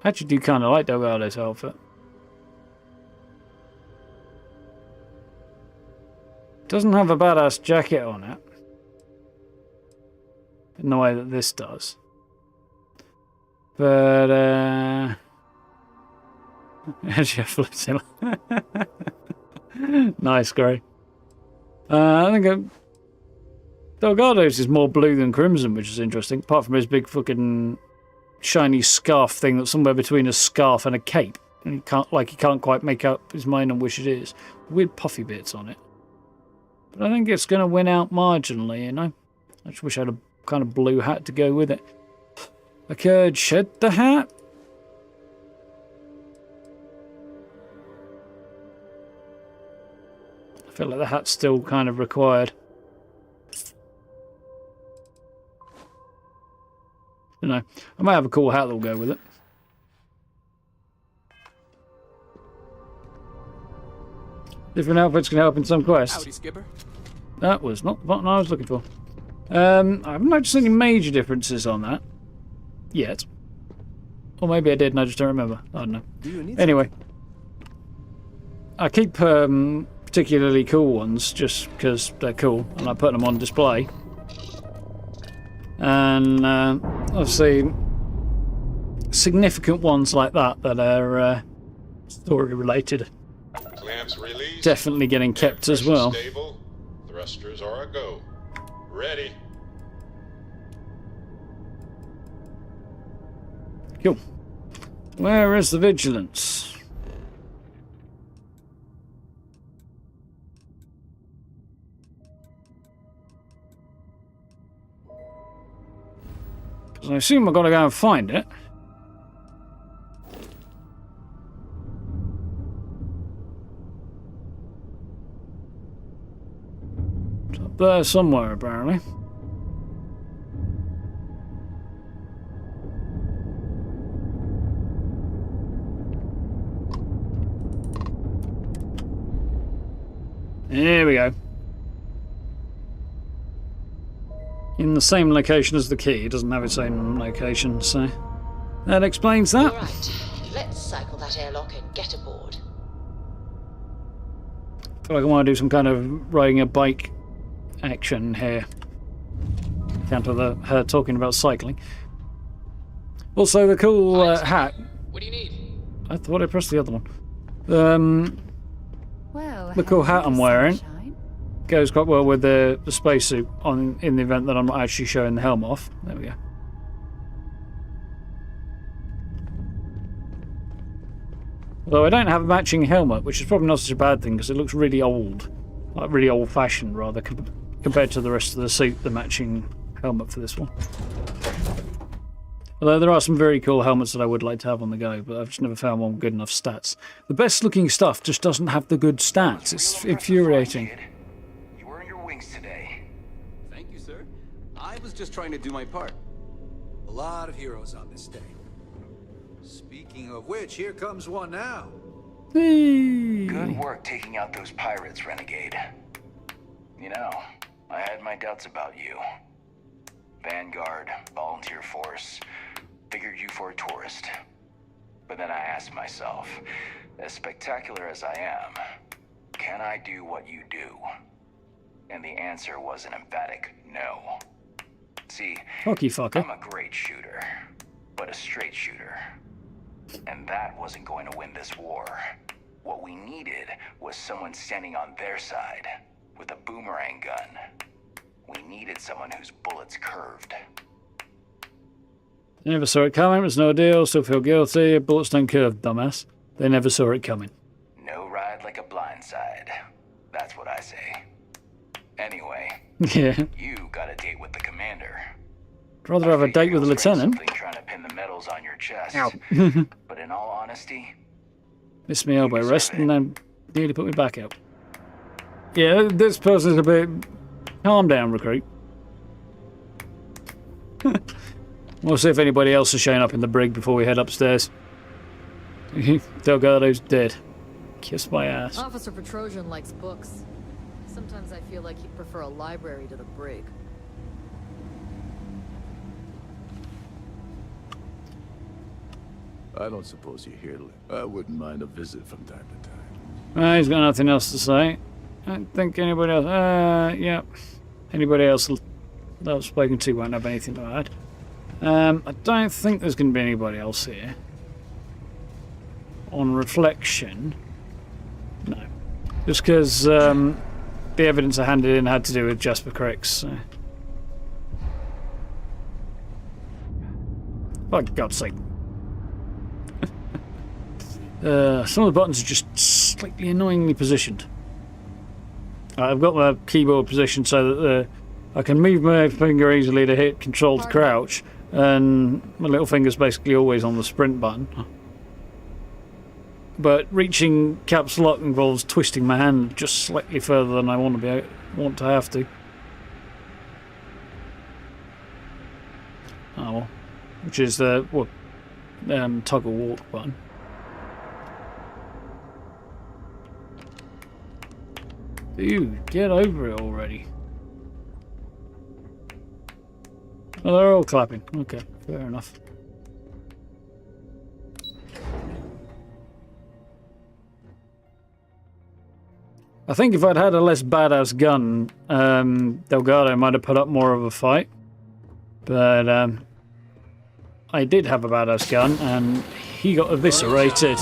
Speaker 1: I actually do kind of like Delgado's outfit. Doesn't have a badass jacket on it. In the way that this does. But, actually, I flipped him. Nice, Gray. I think Delgado's is more blue than crimson, which is interesting. Apart from his big fucking shiny scarf thing that's somewhere between a scarf and a cape. And he can't quite make up his mind on which it is. Weird puffy bits on it. But I think it's going to win out marginally, you know. I just wish I had a kind of blue hat to go with it. I could shed the hat. I feel like the hat's still kind of required. You know, I might have a cool hat that'll go with it. Different outfits can help in some quests.
Speaker 8: Howdy, Skipper.
Speaker 1: That was not the button I was looking for. I haven't noticed any major differences on that yet. Or maybe I did and I just don't remember. I don't know. Anyway. I keep particularly cool ones just because they're cool, and I put them on display. And obviously, significant ones like that are story related.
Speaker 12: Clamps released.
Speaker 1: Definitely getting kept as well.
Speaker 12: Stable. Thrusters are a go. Ready.
Speaker 1: Cool. Where is the vigilance? Because I assume I've got to go and find it. It's up there somewhere, apparently. Here we go. In the same location as the key. It doesn't have its own location, so that explains that.
Speaker 11: All right, let's cycle that airlock and get aboard.
Speaker 1: I feel like I want to do some kind of riding a bike action here. Count of her talking about cycling. Also, the cool hat.
Speaker 11: What do you need?
Speaker 1: I thought I pressed the other one.
Speaker 16: Well,
Speaker 1: the cool hat I'm wearing goes quite well with the spacesuit in the event that I'm not actually showing the helm off. There we go. Although I don't have a matching helmet, which is probably not such a bad thing because it looks really old, like really old-fashioned rather, compared to the rest of the suit, the matching helmet for this one. Although there are some very cool helmets that I would like to have on the go, but I've just never found one with good enough stats. The best looking stuff just doesn't have the good stats. It's infuriating.
Speaker 7: You earned your wings today.
Speaker 8: Thank you, sir. I was just trying to do my part.
Speaker 6: A lot of heroes on this day. Speaking of which, here comes one now.
Speaker 1: Hey.
Speaker 7: Good work taking out those pirates, Renegade. You know, I had my doubts about you. Vanguard, volunteer force. Figured you for a tourist. But then I asked myself, as spectacular as I am, can I do what you do? And the answer was an emphatic no. See,
Speaker 1: Cocky fucker.
Speaker 7: I'm a great shooter, but a straight shooter. And that wasn't going to win this war. What we needed was someone standing on their side, with a boomerang gun. We needed someone whose bullets curved.
Speaker 1: They never saw it coming, it was no deal, still feel guilty. Bullets don't curve, dumbass. They never saw it coming.
Speaker 7: No ride like a blindside. That's what I say. Anyway,
Speaker 1: Yeah.
Speaker 7: you got a date with the commander.
Speaker 1: I'd rather have a date with a lieutenant.
Speaker 7: Trying to pin the medals on your chest.
Speaker 1: Ow.
Speaker 7: But in all honesty,
Speaker 1: Missed me elbow rest and then nearly put me back out. Yeah, this person's a bit... Calm down, recruit. We'll see if anybody else is showing up in the brig before we head upstairs. Delgado's dead. Kiss my ass.
Speaker 15: Officer Petrosian likes books. Sometimes I feel like he'd prefer a library to the brig.
Speaker 17: I don't suppose you're here. I wouldn't mind a visit from time to time.
Speaker 1: He's got nothing else to say. I don't think anybody else... yeah. Anybody else that I've spoken to won't have anything to add. I don't think there's going to be anybody else here. On reflection... No. Just because the evidence I handed in had to do with Jasper Cricks, so... For God's sake. Some of the buttons are just slightly annoyingly positioned. I've got my keyboard positioned so that I can move my finger easily to hit control to crouch, and my little finger's basically always on the sprint button. But reaching caps lock involves twisting my hand just slightly further than I want to have to. Oh well. Which is the toggle walk button. Dude, get over it already. Oh, they're all clapping. Okay, fair enough. I think if I'd had a less badass gun, Delgado might have put up more of a fight. But I did have a badass gun, and he got eviscerated.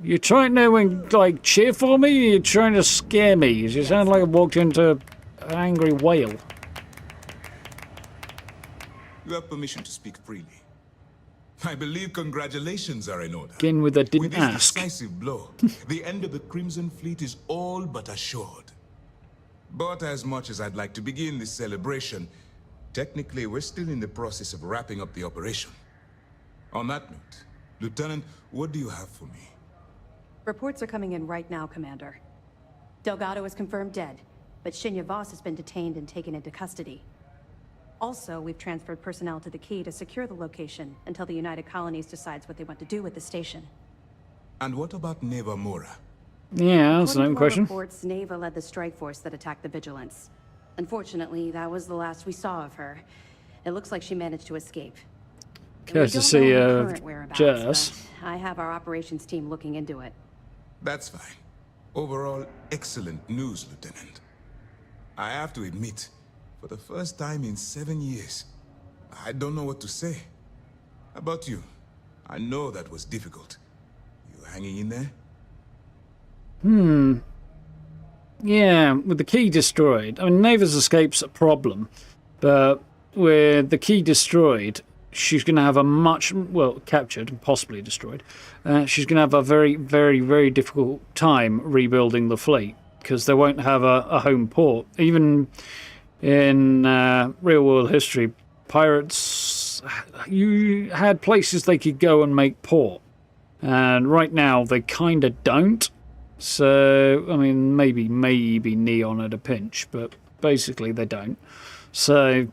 Speaker 1: You trying to, like, cheer for me, or you're trying to scare me? You sound like I walked into an angry whale.
Speaker 5: You have permission to speak freely. I believe congratulations are in order.
Speaker 1: Again with a didn't
Speaker 5: With this
Speaker 1: ask.
Speaker 5: decisive blow, the end of the Crimson Fleet is all but assured. But as much as I'd like to begin this celebration, technically we're still in the process of wrapping up the operation. On that note, Lieutenant, what do you have for me?
Speaker 9: Reports are coming in right now, Commander. Delgado is confirmed dead, but Xion Voss has been detained and taken into custody. Also, we've transferred personnel to the Key to secure the location until the United Colonies decides what they want to do with the station.
Speaker 5: And what about Neva Mora?
Speaker 1: Yeah, that's an question.
Speaker 9: Reports, Neva led the strike force that attacked the Vigilance. Unfortunately, that was the last we saw of her. It looks like she managed to escape.
Speaker 1: Courtesy of Jazz.
Speaker 9: I have our operations team looking into it.
Speaker 5: That's fine. Overall, excellent news, Lieutenant. I have to admit, for the first time in 7 years, I don't know what to say. How about you? I know that was difficult. You hanging in there?
Speaker 1: Yeah, with the Key destroyed. I mean, Neva's escape's a problem, but with the Key destroyed, she's going to have a much, well, captured and possibly destroyed. She's going to have a very, very, very difficult time rebuilding the fleet because they won't have a home port. Even in real-world history, pirates, you had places they could go and make port, and right now they kind of don't. So, I mean, maybe Neon at a pinch, but basically they don't. So,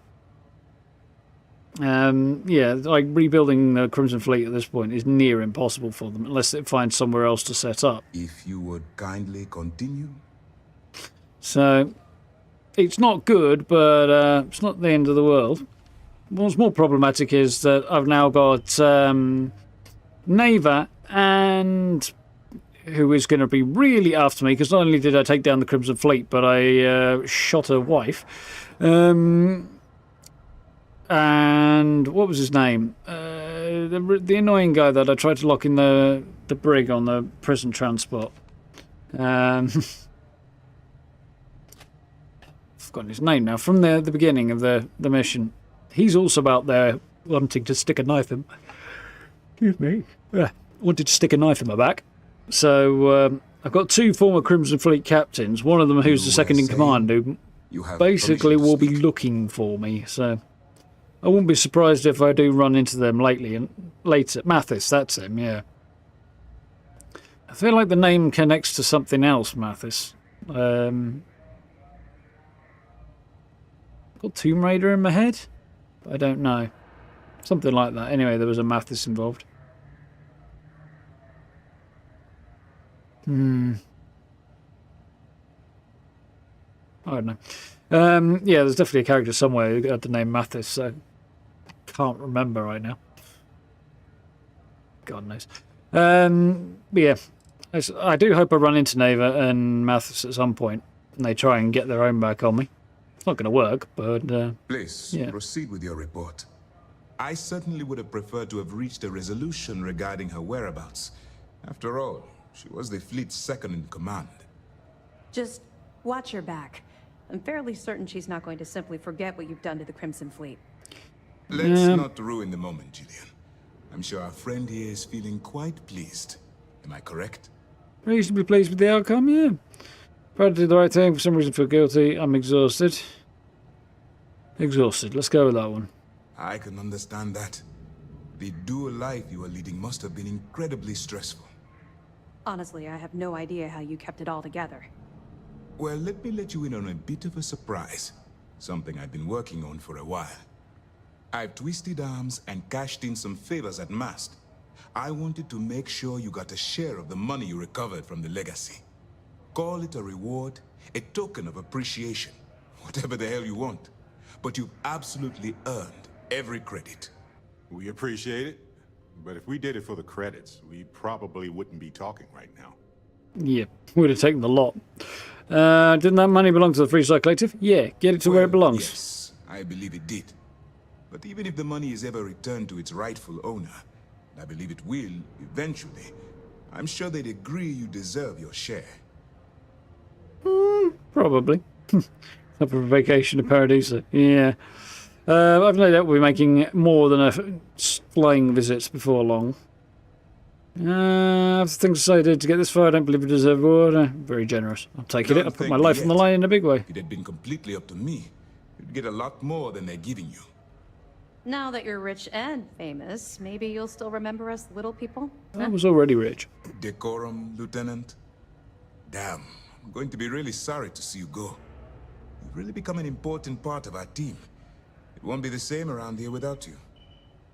Speaker 1: yeah, like rebuilding the Crimson Fleet at this point is near impossible for them unless they find somewhere else to set up.
Speaker 5: If you would kindly continue.
Speaker 1: So, it's not good, but it's not the end of the world. What's more problematic is that I've now got Neva and who is going to be really after me, because not only did I take down the Crimson Fleet, but I shot her wife. And what was his name? The annoying guy that I tried to lock in the brig on the prison transport. I've forgotten his name now. From the beginning of the mission. He's also out there wanting to stick a knife in... Excuse me. Wanted to stick a knife in my back. So I've got two former Crimson Fleet captains. One of them who's the second in command, who basically will be looking for me. So I wouldn't be surprised if I do run into them later. Mathis, that's him, yeah. I feel like the name connects to something else, Mathis. Got Tomb Raider in my head? I don't know. Something like that. Anyway, there was a Mathis involved. I don't know. Yeah, there's definitely a character somewhere who had the name Mathis, so can't remember right now. God knows. Yeah, I do hope I run into Neva and Mathis at some point, and they try and get their own back on me. It's not going to work, but
Speaker 5: please
Speaker 1: yeah.
Speaker 5: Proceed with your report. I certainly would have preferred to have reached a resolution regarding her whereabouts. After all, she was the fleet's second in command.
Speaker 9: Just watch your back. I'm fairly certain she's not going to simply forget what you've done to the Crimson Fleet.
Speaker 5: Let's not ruin the moment, Jillian. I'm sure our friend here is feeling quite pleased. Am I correct?
Speaker 1: Reasonably pleased with the outcome, yeah. Tried to do the right thing, for some reason feel guilty. I'm exhausted. Exhausted, let's go with that one.
Speaker 5: I can understand that. The dual life you are leading must have been incredibly stressful.
Speaker 9: Honestly, I have no idea how you kept it all together.
Speaker 5: Well, let me let you in on a bit of a surprise. Something I've been working on for a while. I've twisted arms and cashed in some favors at Mast. I wanted to make sure you got a share of the money you recovered from the legacy. Call it a reward, a token of appreciation, whatever the hell you want. But you've absolutely earned every credit.
Speaker 12: We appreciate it. But if we did it for the credits, we probably wouldn't be talking right now.
Speaker 1: Yeah, would have taken the lot. Didn't that money belong to the Freeside Collective? Yeah, get it to where it belongs.
Speaker 5: Yes, I believe it did. But even if the money is ever returned to its rightful owner, and I believe it will eventually, I'm sure they'd agree you deserve your share.
Speaker 1: Probably. Up for a vacation to Paradiso. Yeah. I've no doubt we'll be making more than a flying visits before long. After things decided to get this far, I don't believe we deserve reward. Very generous. I'll take it. I'll put my life on the line in a big way.
Speaker 5: If it had been completely up to me, you'd get a lot more than they're giving you.
Speaker 9: Now that you're rich and famous, maybe you'll still remember us little people?
Speaker 1: I was already rich.
Speaker 5: Decorum, Lieutenant? Damn, I'm going to be really sorry to see you go. You've really become an important part of our team. It won't be the same around here without you.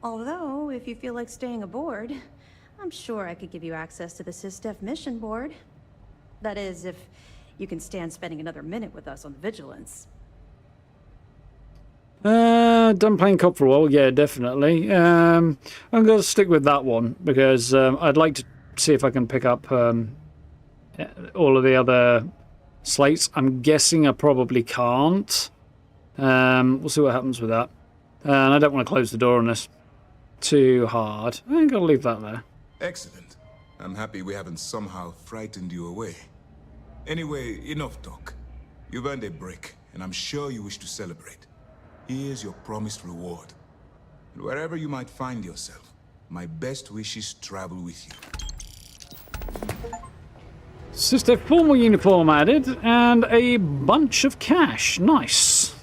Speaker 9: Although, if you feel like staying aboard, I'm sure I could give you access to the SysDef mission board. That is, if you can stand spending another minute with us on Vigilance.
Speaker 1: Done playing cop for a while, yeah, definitely. I'm going to stick with that one, because I'd like to see if I can pick up all of the other slates. I'm guessing I probably can't. We'll see what happens with that. And I don't want to close the door on this too hard. I think I'll leave that there.
Speaker 5: Excellent. I'm happy we haven't somehow frightened you away. Anyway, enough talk. You've earned a break, and I'm sure you wish to celebrate. Here's your promised reward. And wherever you might find yourself, my best wishes travel with you.
Speaker 1: Sister formal uniform added, and a bunch of cash. Nice.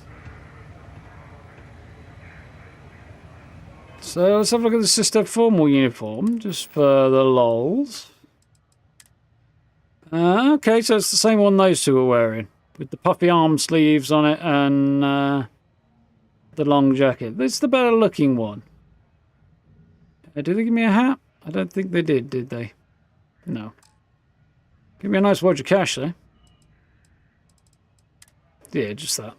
Speaker 1: So let's have a look at the sister formal uniform, just for the lols. Okay, so it's the same one those two are wearing, with the puffy arm sleeves on it and the long jacket. It's the better looking one. Did they give me a hat? I don't think they did they? No. Give me a nice wad of cash, though. Yeah, just that.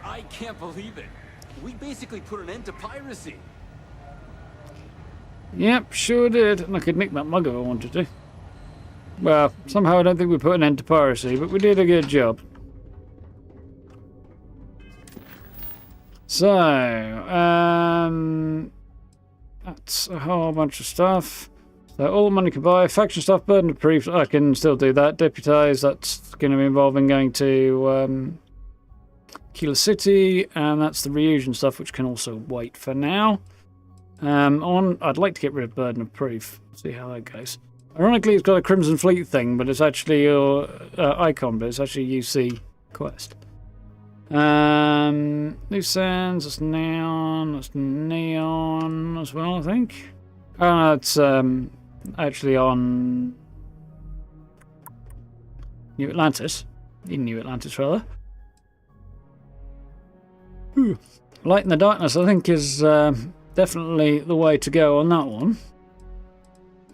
Speaker 8: I can't believe it. We basically put an end to piracy.
Speaker 1: Yep, sure did. And I could nick that mug if I wanted to. Well, somehow I don't think we put an end to piracy, but we did a good job. So, that's a whole bunch of stuff. So all the money can buy. Faction stuff, burden of proof, I can still do that. Deputise, that's going to be involving going to Kila City, and that's the reunion stuff, which can also wait for now. I'd like to get rid of burden of proof. See how that goes. Ironically, it's got a Crimson Fleet thing, but it's actually your icon, but it's actually UC quest. Loose ends, that's neon as well, I think. Oh no, it's actually on New Atlantis. In New Atlantis, rather. Ooh. Light in the darkness, I think, is definitely the way to go on that one.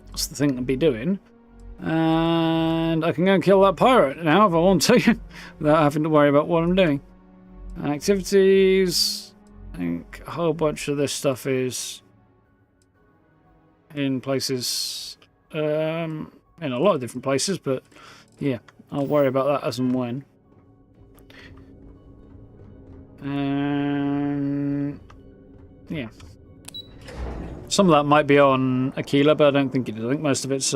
Speaker 1: That's the thing to be doing. And I can go and kill that pirate now if I want to, without having to worry about what I'm doing. Activities, I think a whole bunch of this stuff is in places, in a lot of different places, but yeah, I'll worry about that as and when. Yeah. Some of that might be on Aquila, but I don't think it is. I think most of it's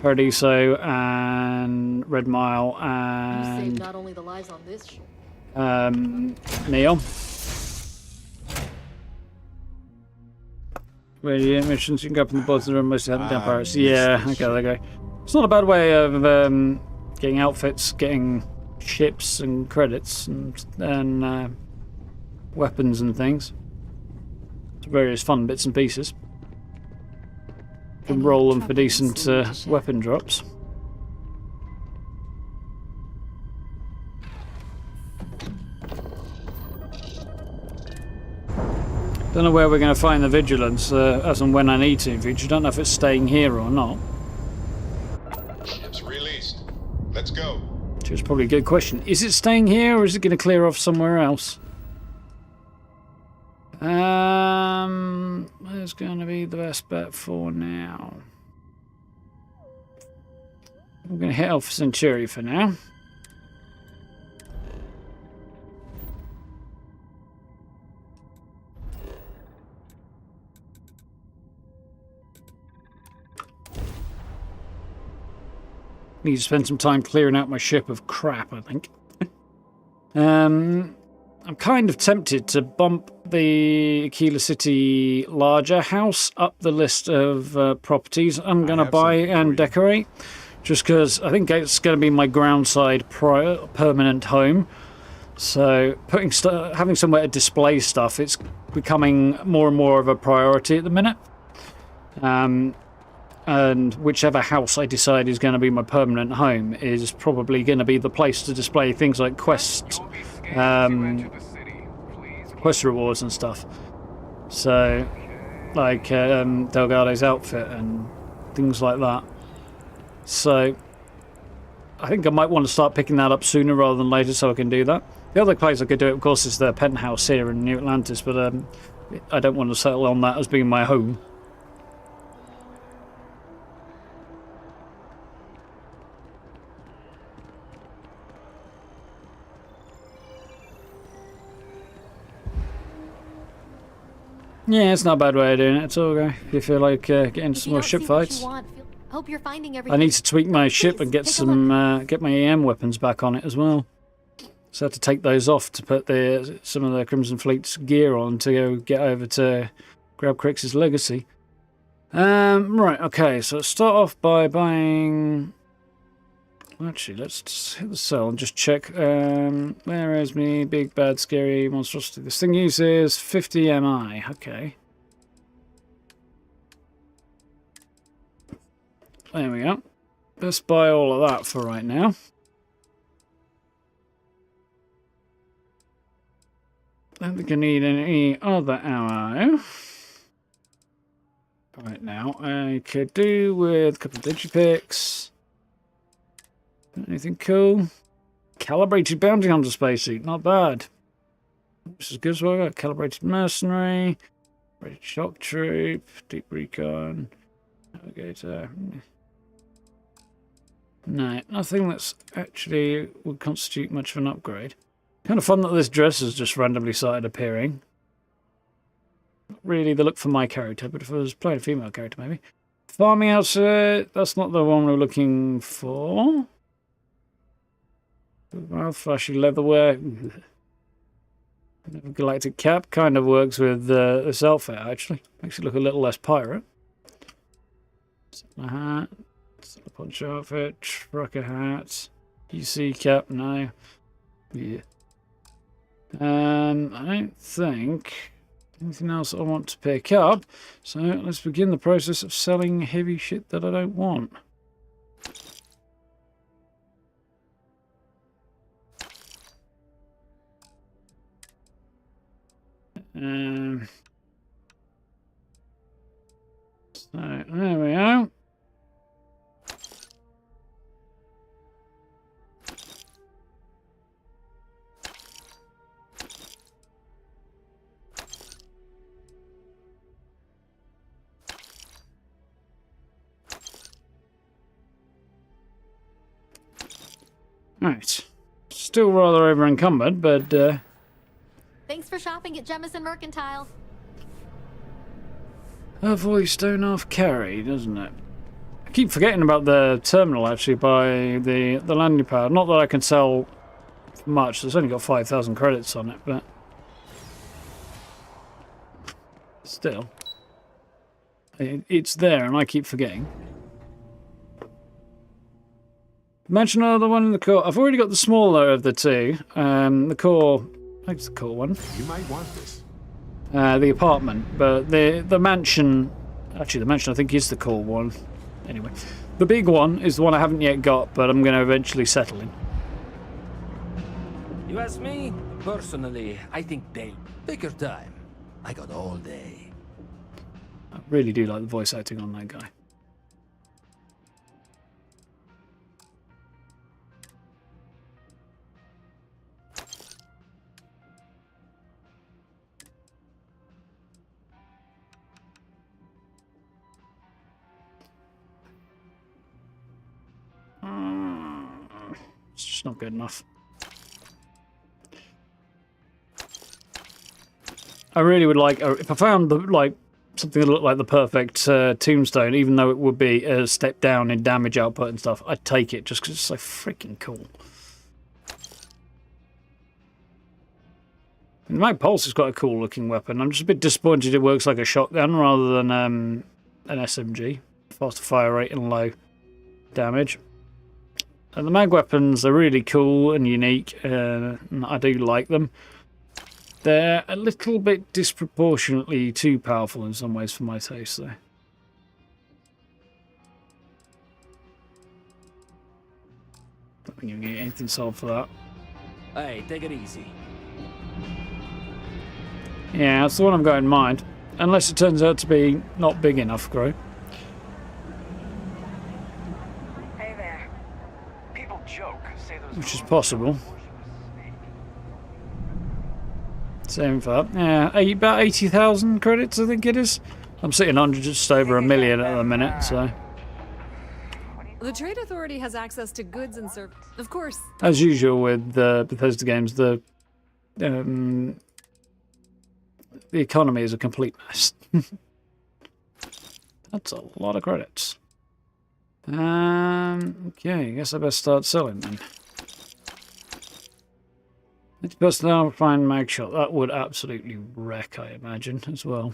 Speaker 1: Paradiso and Red Mile and...
Speaker 15: You saved not only the lives on this ship.
Speaker 1: Neon. Radiant missions, you can go up in the bottom of the room, mostly haven't done pirates. Yeah, okay, there you go. It's not a bad way of getting outfits, getting ships and credits and weapons and things. Various fun bits and pieces. You can roll them for decent weapon drops. Don't know where we're going to find the vigilance as and when I need to in future. Don't know if it's staying here or not.
Speaker 12: Ship's released. Let's go.
Speaker 1: Which is probably a good question. Is it staying here or is it going to clear off somewhere else? Where's going to be the best bet for now? I'm going to hit Alpha Centauri for now. Need to spend some time clearing out my ship of crap, I think. I'm kind of tempted to bump the Aquila City larger house up the list of properties I'm going to buy and decorate. Just because I think it's going to be my groundside permanent home. So having somewhere to display stuff, it's becoming more and more of a priority at the minute. And whichever house I decide is going to be my permanent home is probably going to be the place to display things like quest rewards and stuff. So, like Delgado's outfit and things like that. So, I think I might want to start picking that up sooner rather than later so I can do that. The other place I could do it, of course, is the penthouse here in New Atlantis, but I don't want to settle on that as being my home. Yeah, it's not a bad way of doing it. It's all okay. If you feel like getting some more ship fights.
Speaker 15: Hope you're finding
Speaker 1: I need to tweak my ship and get some get my EM weapons back on it as well. So I have to take those off to put some of the Crimson Fleet's gear on to go get over to grab Crix's legacy. Right, okay, so let's start off by buying... Actually, let's hit the cell and just check. Where is me? Big, bad, scary monstrosity. This thing uses 50 MI. Okay. There we go. Let's buy all of that for right now. Don't think I need any other ammo. Right now, I could do with a couple of digipicks. Anything cool? Calibrated bounty hunter spacesuit, not bad. This is good as well. Calibrated mercenary, calibrated shock troop, deep recon, navigator. No, nothing that's actually would constitute much of an upgrade. Kind of fun that this dress has just randomly started appearing. Not really the look for my character, but if I was playing a female character, maybe. Farming outfit, that's not the one we're looking for. Well, flashy leatherwear. Galactic cap kind of works with this outfit, actually. Makes it look a little less pirate. Sailor hat. Sailor poncho outfit. Trucker hat. UC cap, no. Yeah. I don't think anything else I want to pick up. So let's begin the process of selling heavy shit that I don't want. So there we are. Right. Still rather over encumbered, but
Speaker 15: Thanks for shopping at Jemison Mercantile.
Speaker 1: her voice don't half carry, doesn't it? I keep forgetting about the terminal actually by the landing pad. Not that I can sell much. It's only got 5,000 credits on it, but still, it's there, and I keep forgetting. Mention another one in the core. I've already got the smaller of the two. The core. I think it's the core one.
Speaker 5: You might want this.
Speaker 1: The apartment, but the mansion. Actually, the mansion I think is the core one. Anyway, the big one is the one I haven't yet got, but I'm going to eventually settle in.
Speaker 16: You ask me? Personally, I think they take your time. I got all day.
Speaker 1: I really do like the voice acting on that guy. It's not good enough. I really would like, if I found something that looked like the perfect tombstone, even though it would be a step down in damage output and stuff, I'd take it just because it's so freaking cool. And the Mag Pulse has got a cool looking weapon. I'm just a bit disappointed it works like a shotgun rather than an SMG. Faster fire rate and low damage. And the mag weapons are really cool and unique, and I do like them. They're a little bit disproportionately too powerful in some ways for my taste, though. Don't think you'll get anything sold for that.
Speaker 16: Hey, take it easy.
Speaker 1: Yeah, that's the one I've got in mind. Unless it turns out to be not big enough, Grow.
Speaker 7: Hey there. People joke, say those
Speaker 1: Which is possible. Same for that. Yeah, about 80,000 credits, I think it is. I'm sitting on just over 1 million at the minute, so.
Speaker 3: The Trade Authority has access to goods and services. Of course.
Speaker 1: As usual with Bethesda games, the economy is a complete mess. That's a lot of credits. Okay, I guess I best start selling then. It's personnel find mag shot. That would absolutely wreck, I imagine, as well.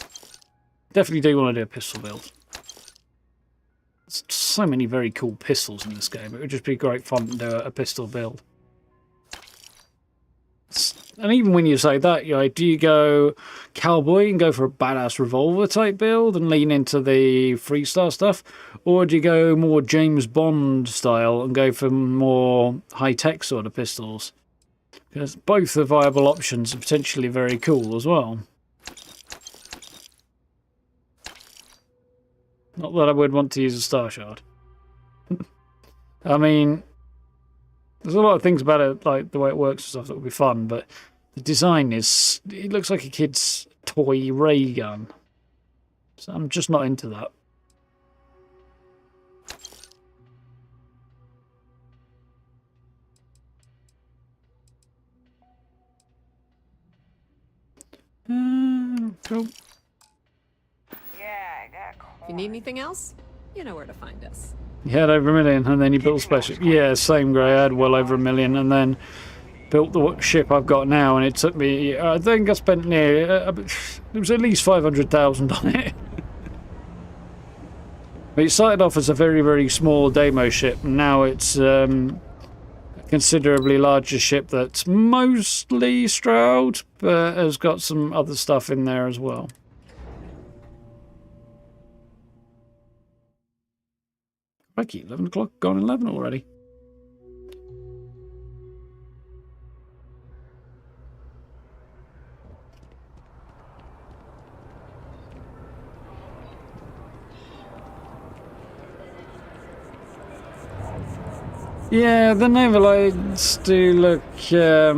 Speaker 1: Definitely do want to do a pistol build. There's so many very cool pistols in this game. It would just be great fun to do a pistol build. And even when you say that, you know, do you go cowboy and go for a badass revolver type build and lean into the freestyle stuff? Or do you go more James Bond style and go for more high-tech sort of pistols? Because both are viable options and potentially very cool as well. Not that I would want to use a Star Shard. I mean, there's a lot of things about it, like the way it works and stuff, that would be fun, but the design is... It looks like a kid's toy ray gun. So I'm just not into that. Cool.
Speaker 3: If you need anything else, you know where to find us.
Speaker 1: You had over 1 million, and then you built special. Yeah, same, Grey. I had well over 1 million, and then built the ship I've got now, and it took me... I think I spent near... there was at least 500,000 on it. But it started off as a very, very small demo ship, and now it's a considerably larger ship that's mostly Stroud, but has got some other stuff in there as well. Crikey, 11 o'clock, gone 11 already. Yeah, the naval lights do look, I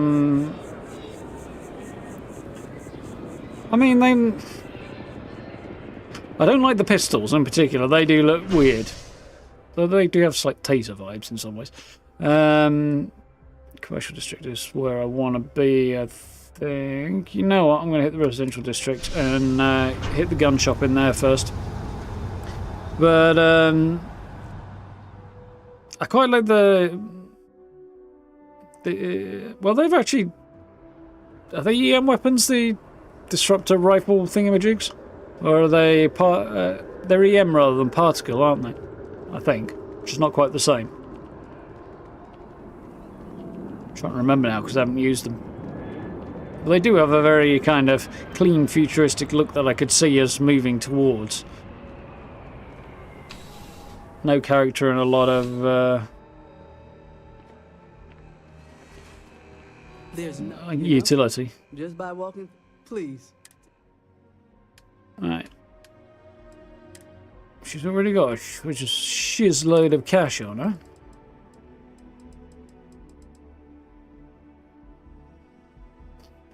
Speaker 1: mean, I don't like the pistols in particular. They do look weird. Though they do have slight taser vibes in some ways. Commercial district is where I want to be, I think. You know what? I'm going to hit the residential district and hit the gun shop in there first. But I quite like the well, they've actually... Are they EM weapons, the disruptor rifle thingamajigs? Or are they they're EM rather than particle, aren't they? I think, which is not quite the same. I'm trying to remember now because I haven't used them. But they do have a very kind of clean, futuristic look that I could see us moving towards. No character and a lot of
Speaker 18: There's no
Speaker 1: utility.
Speaker 18: Just by walking, please.
Speaker 1: Right. She's already got a shiz load of cash on her.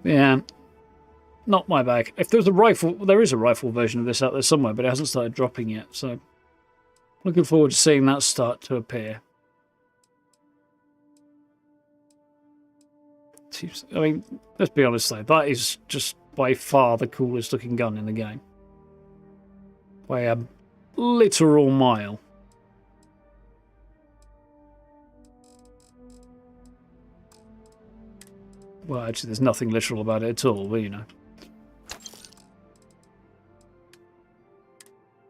Speaker 1: Yeah. Not my bag. If there's a rifle, there is a rifle version of this out there somewhere, but it hasn't started dropping yet, so looking forward to seeing that start to appear. I mean, let's be honest though, that is just by far the coolest looking gun in the game. By a literal mile. Well, actually, there's nothing literal about it at all, but you know.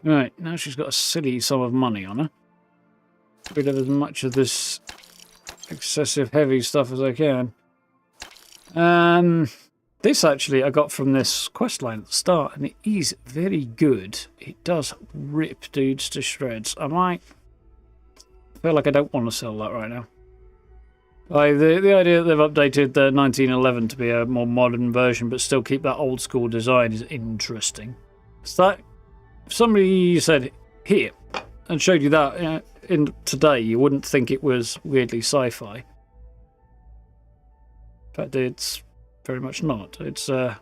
Speaker 1: Right, now she's got a silly sum of money on her. Rid of as much of this excessive heavy stuff as I can. This actually I got from this questline at the start, and it is very good. It does rip dudes to shreds. I feel like I don't want to sell that right now. Like the idea that they've updated the 1911 to be a more modern version, but still keep that old school design is interesting. It's that if somebody said here and showed you that in today, you wouldn't think it was weirdly sci-fi. In fact, it's very much not. It's like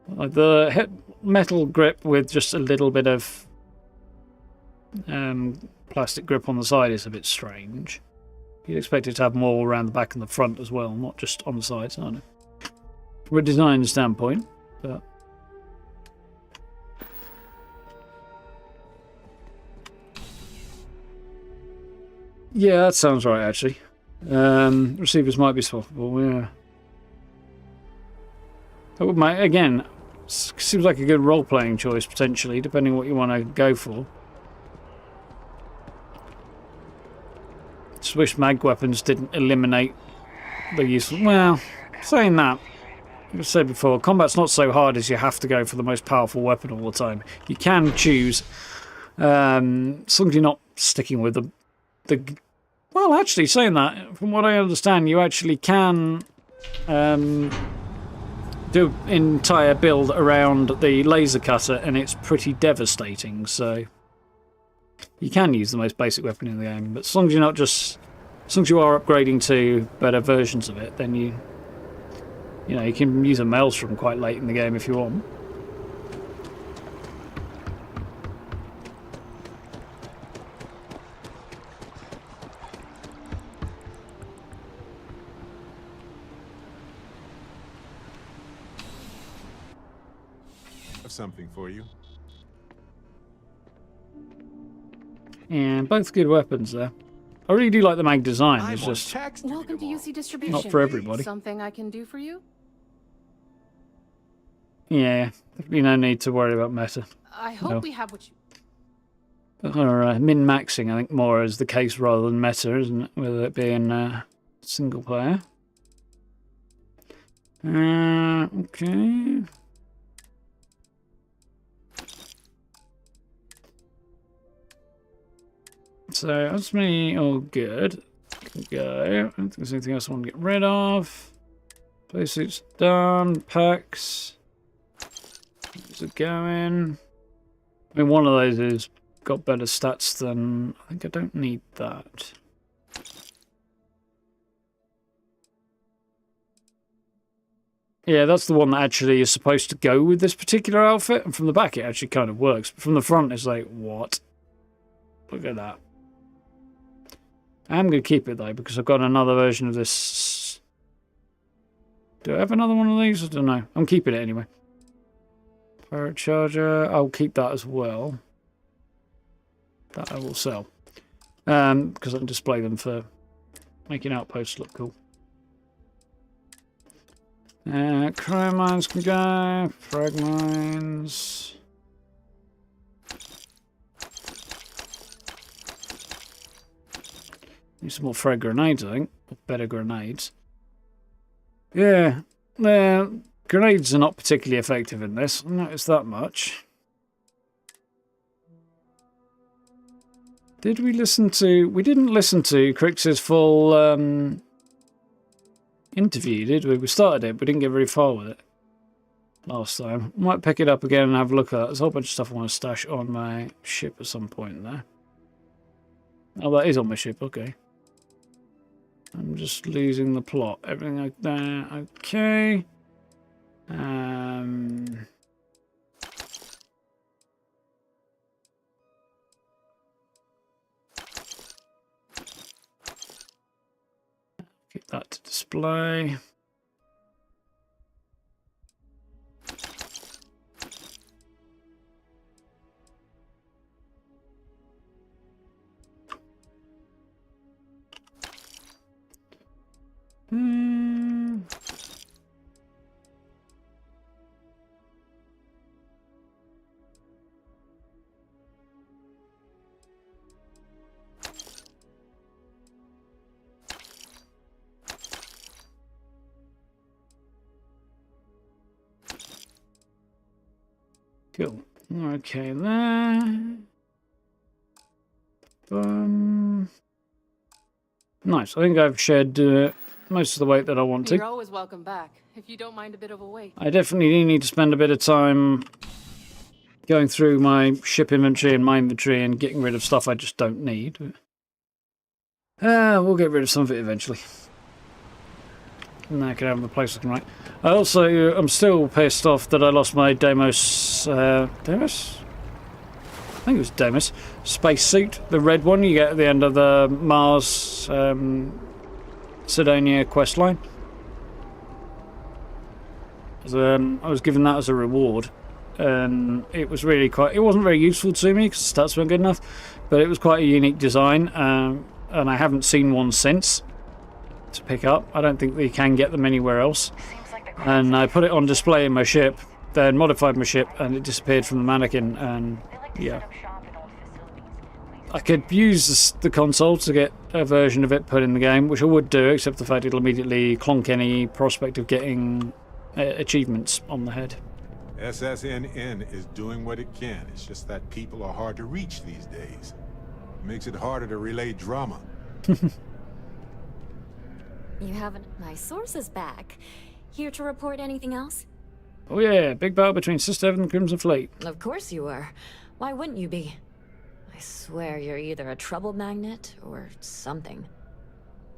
Speaker 1: the metal grip with just a little bit of plastic grip on the side is a bit strange. You'd expect it to have more around the back and the front as well, not just on the sides, aren't it? From a design standpoint, but yeah, that sounds right actually. Receivers might be swappable, yeah. That would make, again, seems like a good role-playing choice potentially, depending on what you want to go for. Just wish mag weapons didn't eliminate the use. Well, saying that, like I said before, combat's not so hard as you have to go for the most powerful weapon all the time. You can choose, as long as you're not sticking with the. Well, actually, saying that, from what I understand, you actually can do an entire build around the laser cutter, and it's pretty devastating. So. You can use the most basic weapon in the game, but as long as you're not just, as long as you are upgrading to better versions of it, then you know, you can use a maelstrom quite late in the game if you want.
Speaker 12: Have something for you.
Speaker 1: And both good weapons there. I really do like the mag design. It's just
Speaker 11: Welcome to UC Distribution.
Speaker 1: not for everybody.
Speaker 11: Something I can do for you?
Speaker 1: Yeah, definitely no need to worry about meta.
Speaker 11: I hope we have what you...
Speaker 1: Or min-maxing, I think, more is the case rather than meta, isn't it? With it being single player. Okay. So that's me all good. Can go. I don't think there's anything else I want to get rid of. Playsuit's done. Packs. How's it going? I mean, one of those has got better stats than... I think I don't need that. Yeah, that's the one that actually is supposed to go with this particular outfit. And from the back, it actually kind of works. But from the front, it's like, what? Look at that. I'm going to keep it, though, because I've got another version of this. Do I have another one of these? I don't know. I'm keeping it anyway. Pirate Charger. I'll keep that as well. That I will sell. Because I can display them for making outposts look cool. Cryo mines can go. Frag mines. Need some more frag grenades, I think. Or better grenades. Yeah. Grenades are not particularly effective in this. I noticed that much. Did we listen to... We didn't listen to Crix's full interview, did we? We started it, but we didn't get very far with it last time. Might pick it up again and have a look at it. There's a whole bunch of stuff I want to stash on my ship at some point there. Oh, that is on my ship, okay. I'm just losing the plot. Everything like that, okay. Keep that to display. display. Cool. Okay, there. Nice. I think I've shed most of the weight that I want to.
Speaker 19: You're always welcome back, if you don't mind a bit of a wait.
Speaker 1: I definitely need to spend a bit of time going through my ship inventory and my inventory and getting rid of stuff I just don't need. We'll get rid of some of it eventually. And I can have the place looking right. I'm still pissed off that I lost my Deimos. Deimos? I think it was Deimos. Spacesuit, the red one you get at the end of the Mars Sidonia questline. I was given that as a reward, and it was really it wasn't very useful to me because the stats weren't good enough, but it was quite a unique design, and I haven't seen one since to pick up. I don't think that you can get them anywhere else. And I put it on display in my ship, then modified my ship, and it disappeared from the mannequin, and yeah. I could use the console to get a version of it put in the game, which I would do, except the fact it'll immediately clonk any prospect of getting achievements on the head.
Speaker 12: SSNN is doing what it can. It's just that people are hard to reach these days. It makes it harder to relay drama.
Speaker 10: You haven't. My source is back. Here to report anything else?
Speaker 1: Oh yeah, big battle between Sister and the Crimson Fleet.
Speaker 10: Of course you were. Why wouldn't you be? I swear you're either a trouble magnet or something.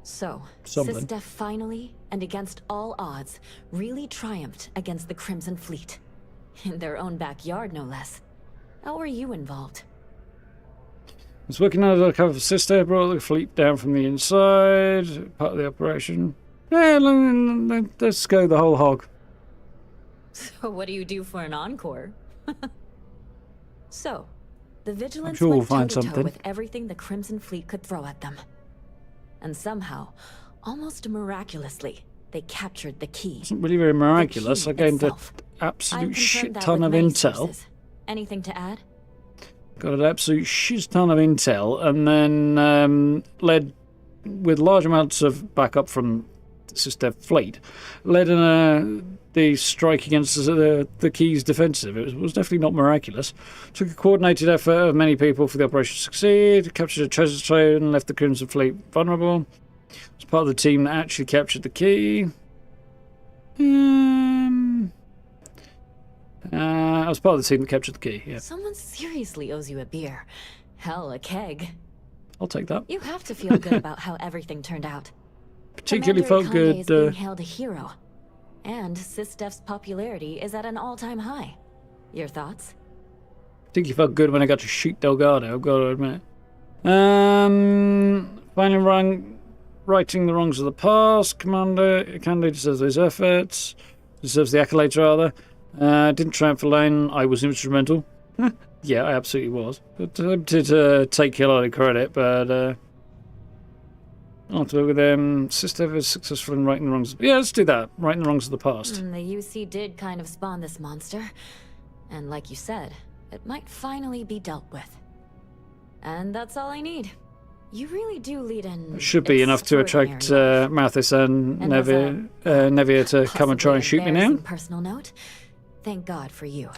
Speaker 10: So, Sister finally, and against all odds, really triumphed against the Crimson Fleet. In their own backyard, no less. How were you involved?
Speaker 1: I was working under the cover of Sister, brought the fleet down from the inside, part of the operation. Yeah, let's go the whole hog.
Speaker 10: So what do you do for an encore? So, the Vigilance
Speaker 1: sure
Speaker 10: went
Speaker 1: we'll find
Speaker 10: toe-to-toe
Speaker 1: something
Speaker 10: with everything the Crimson Fleet could throw at them. And somehow, almost miraculously, they captured the key.
Speaker 1: It wasn't really very miraculous. I gained an absolute shit ton of intel.
Speaker 10: Anything to add?
Speaker 1: Got an absolute shit ton of intel, and then led with large amounts of backup from the Sister fleet, led in the strike against the Key's defensive. It was definitely not miraculous. Took a coordinated effort of many people for the operation to succeed, captured a treasure trove and left the Crimson Fleet vulnerable. It was part of the team that actually captured the Key. I was part of the team that captured the Key, yeah.
Speaker 10: Someone seriously owes you a beer. Hell, a keg.
Speaker 1: I'll take that.
Speaker 10: You have to feel good about how everything turned out.
Speaker 1: Particularly felt good.
Speaker 10: Is being hailed a hero, and SysDef's popularity is at an all-time high. Your thoughts?
Speaker 1: Particularly felt good when I got to shoot Delgado, I've got to admit. Finally righting the wrongs of the past. Commander deserves those efforts. Deserves the accolades, rather. Didn't triumph alone. I was instrumental. Yeah, I absolutely was. Attempted to take a lot of credit, but after with them, Sister was successful in righting the wrongs. Yeah, let's do that. Righting the wrongs of the past.
Speaker 10: The UC did kind of spawn this monster, and like you said, it might finally be dealt with. And that's all I need. You really do lead an.
Speaker 1: It should be enough to attract Mathis and Nevia to come and try and shoot me now.
Speaker 10: Personal note. Thank God for you.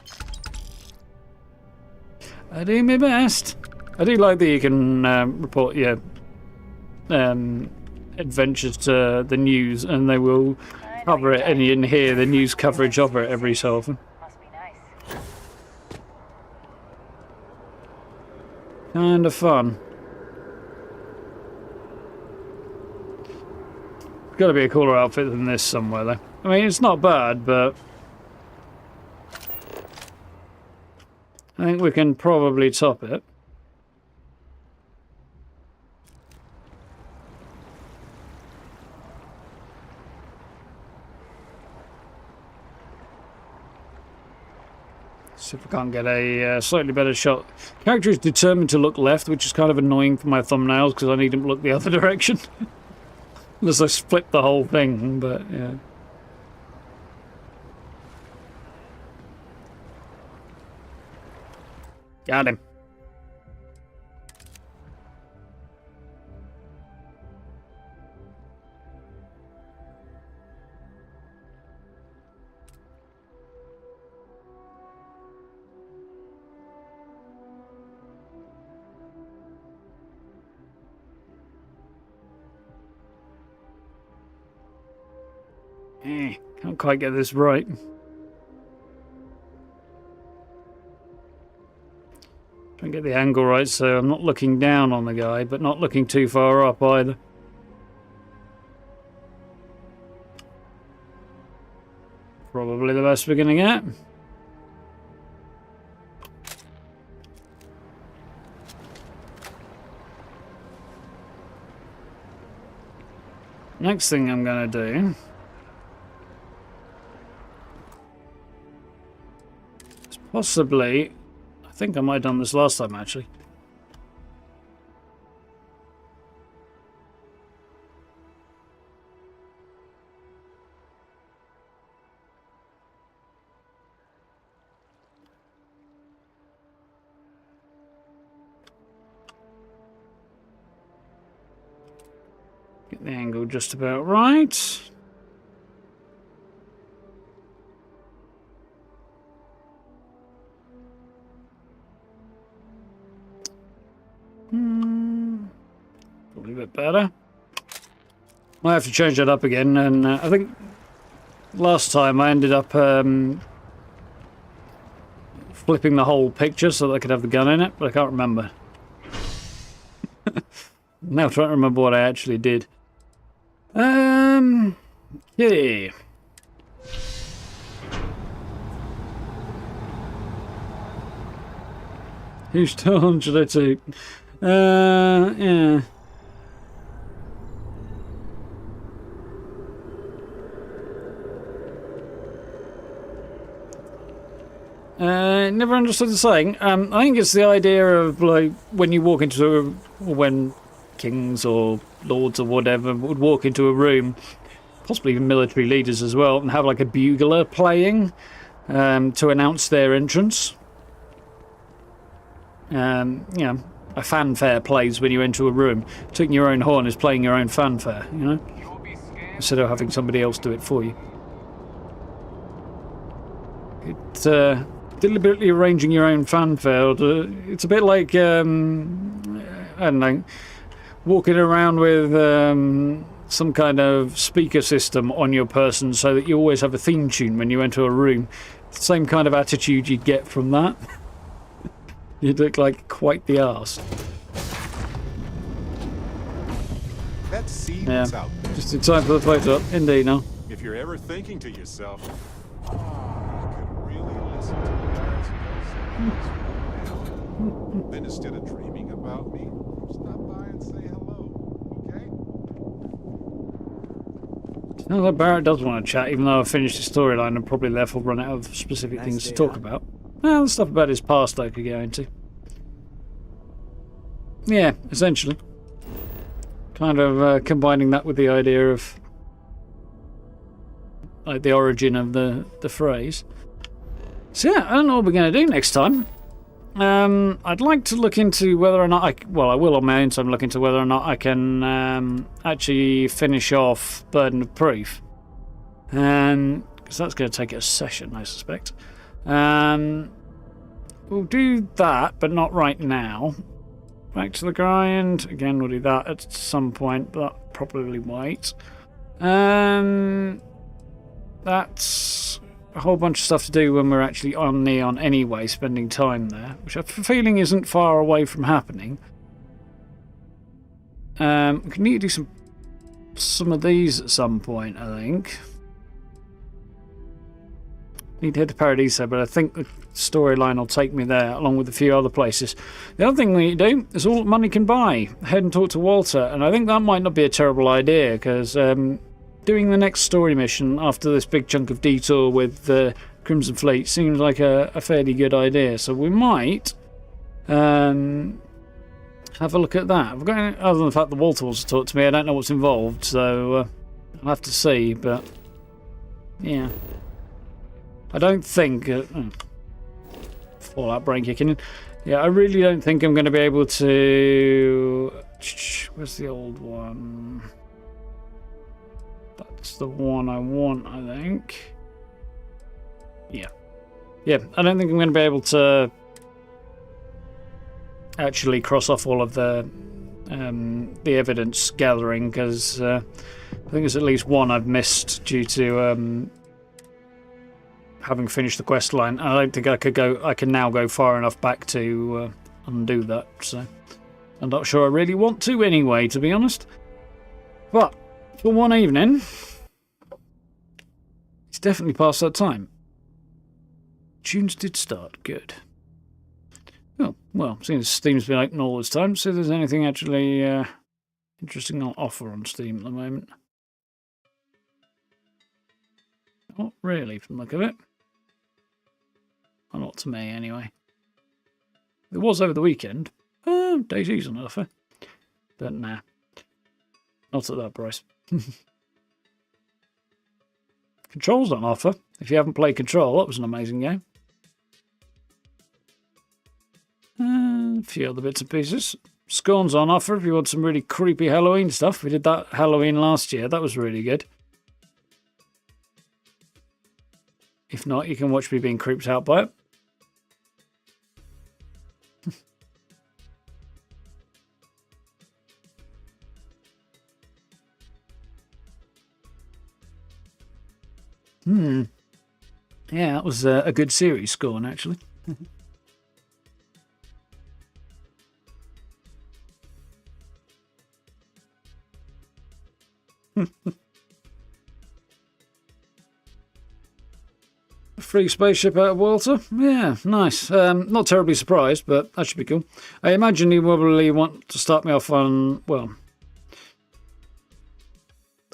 Speaker 1: I do my best. I do like that you can report your adventures to the news, and they will cover it, and you can hear the news coverage of it every so often. Kind of fun. Got to be a cooler outfit than this somewhere, though. I mean, it's not bad, but I think we can probably top it. See if I can't get a slightly better shot. Character is determined to look left, which is kind of annoying for my thumbnails because I need him to look the other direction. Unless I split the whole thing, but yeah. Got him. Can't quite get this right. Try and get the angle right so I'm not looking down on the guy, but not looking too far up either. Probably the best we're gonna get. Next thing I'm gonna do is possibly, I think I might have done this last time actually. Get the angle just about right. Probably a bit better. Might have to change that up again, and I think last time I ended up flipping the whole picture so that I could have the gun in it, but I can't remember. Now I'm trying to remember what I actually did. Yeah. Whose turn should I take? Yeah. Never understood the saying. I think it's the idea of like when you walk into when kings or lords or whatever would walk into a room, possibly even military leaders as well, and have like a bugler playing to announce their entrance. You know, a fanfare plays when you enter a room. Taking your own horn is playing your own fanfare, you know, instead of having somebody else do it for you. Deliberately arranging your own fanfare. It's a bit like I don't know, walking around with some kind of speaker system on your person so that you always have a theme tune when you enter a room. It's the same kind of attitude you'd get from that. You'd look like quite the arse.
Speaker 12: Let's see
Speaker 1: Yeah,
Speaker 12: what's out there.
Speaker 1: just in time for the photo. Indeed, no.
Speaker 12: If you're ever thinking to yourself, oh, you could really listen to Darth's voice. Then instead of dreaming about me, stop by and say hello, okay?
Speaker 1: No, that Barrett does want to chat, even though I've finished the storyline and probably therefore run out of specific things to talk about. Well, the stuff about his past I could go into. Yeah, essentially. Kind of combining that with the idea of like the origin of the phrase. So yeah, I don't know what we're going to do next time. I'd like to look into whether or not I will on my own time look into whether or not I can actually finish off Burden of Proof. Because that's going to take a session, I suspect. We'll do that, but not right now. Back to the grind. Again, we'll do that at some point, but that'll probably wait. That's a whole bunch of stuff to do when we're actually on Neon anyway, spending time there, which I have a feeling isn't far away from happening. We can need to do some of these at some point, I think. Need to head to Paradiso, but I think the storyline will take me there, along with a few other places. The other thing we need to do is all that money can buy. Head and talk to Walter, and I think that might not be a terrible idea, because doing the next story mission after this big chunk of detour with Crimson Fleet seems like a fairly good idea. So we might have a look at that. I've got any, other than the fact that Walter wants to talk to me, I don't know what's involved, so I'll have to see. But yeah, I don't think Fallout brain kicking in. Yeah, I really don't think I'm going to be able to. Where's the old one? That's the one I want, I think. Yeah, I don't think I'm going to be able to actually cross off all of the evidence gathering, because I think there's at least one I've missed due to having finished the quest line. I don't think I can now go far enough back to undo that. So I'm not sure I really want to anyway, to be honest. But for one evening, it's definitely past that time. Tunes did start good. Oh, well, seeing as Steam's been open all this time, see if there's anything actually interesting on offer on Steam at the moment. Not really, from the look of it. Or not to me, anyway. It was over the weekend. Daisy's on offer. But nah. Not at that price. Control's on offer. If you haven't played Control, that was an amazing game. A few other bits and pieces. Scorn's on offer if you want some really creepy Halloween stuff. We did that Halloween last year. That was really good. If not, you can watch me being creeped out by it. Yeah, that was a good series, Scorn, actually. A free spaceship out of Walter? Yeah, nice. Not terribly surprised, but that should be cool. I imagine you probably want to start me off on, well,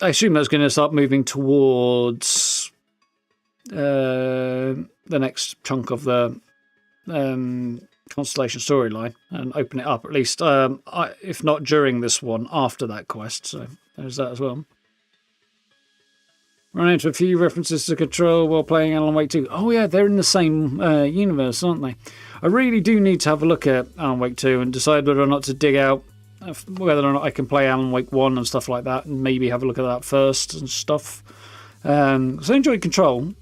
Speaker 1: I assume that's going to start moving towards the next chunk of the Constellation storyline and open it up, at least, if not during this one, after that quest. So there's that as well. Run into a few references to Control while playing Alan Wake 2. Oh yeah, they're in the same universe, aren't they? I really do need to have a look at Alan Wake 2 and decide whether or not to dig out whether or not I can play Alan Wake 1 and stuff like that, and maybe have a look at that first and stuff. So I enjoyed Control.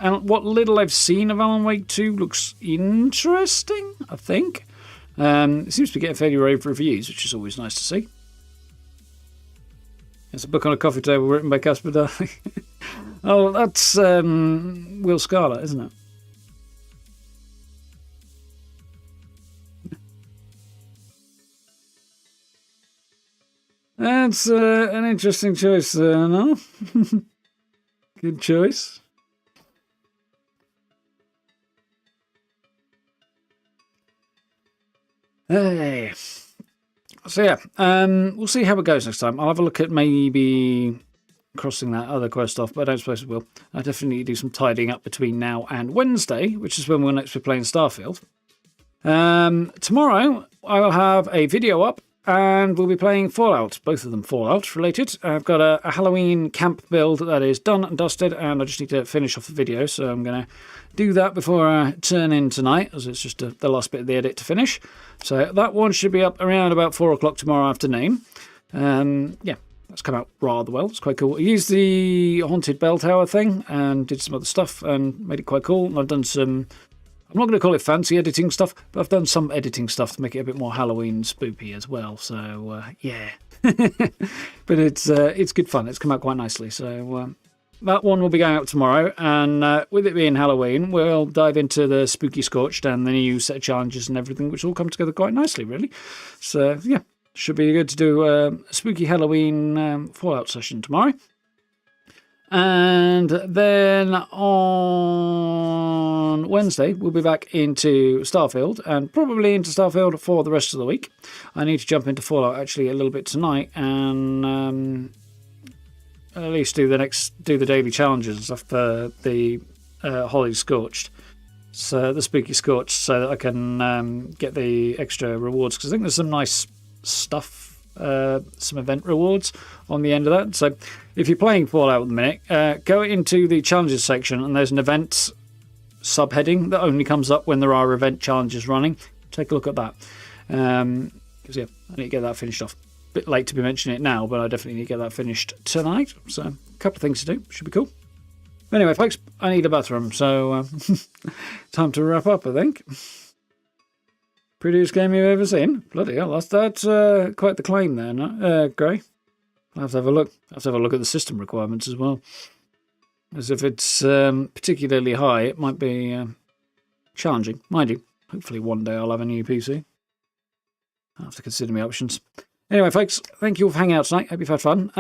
Speaker 1: And what little I've seen of Alan Wake 2 looks interesting, I think. It seems to be getting fairly rave reviews, which is always nice to see. It's a book on a coffee table written by Casper Darling. Oh, that's Will Scarlett, isn't it? That's an interesting choice, no? Good choice. Hey. So yeah, we'll see how it goes next time. I'll have a look at maybe crossing that other quest off, but I don't suppose it will. I definitely need to do some tidying up between now and Wednesday, which is when we'll next be playing Starfield. Tomorrow, I will have a video up, and we'll be playing Fallout, both of them Fallout related. I've got a Halloween camp build that is done and dusted, and I just need to finish off the video, so I'm going to do that before I turn in tonight, as it's just the last bit of the edit to finish. So that one should be up around about 4 o'clock tomorrow afternoon. Yeah, that's come out rather well. It's quite cool. I used the haunted bell tower thing and did some other stuff and made it quite cool. And I've done some, I'm not going to call it fancy editing stuff, but I've done some editing stuff to make it a bit more Halloween spoopy as well. So yeah, but it's good fun. It's come out quite nicely. So that one will be going out tomorrow, and with it being Halloween, we'll dive into the Spooky Scorched and the new set of challenges and everything, which all come together quite nicely, really. So yeah, should be good to do a spooky Halloween Fallout session tomorrow. And then on Wednesday, we'll be back into Starfield, and probably into Starfield for the rest of the week. I need to jump into Fallout actually a little bit tonight, and at least do the daily challenges and stuff for the Holly Scorched. So the Spooky Scorched, so that I can get the extra rewards, because I think there's some nice stuff, some event rewards on the end of that. So if you're playing Fallout at the minute, go into the challenges section, and there's an event subheading that only comes up when there are event challenges running. Take a look at that, because yeah, I need to get that finished off. Bit late to be mentioning it now, but I definitely need to get that finished tonight. So a couple of things to do, should be cool. Anyway, folks, I need a bathroom, so time to wrap up, I think. Prettiest game you've ever seen? Bloody hell, that's quite the claim there, no? Gray? I'll have to have a look. I'll have to have a look at the system requirements as well. As if it's particularly high, it might be challenging. Mind you, hopefully one day I'll have a new PC. I'll have to consider my options. Anyway, folks, thank you all for hanging out tonight. Hope you've had fun.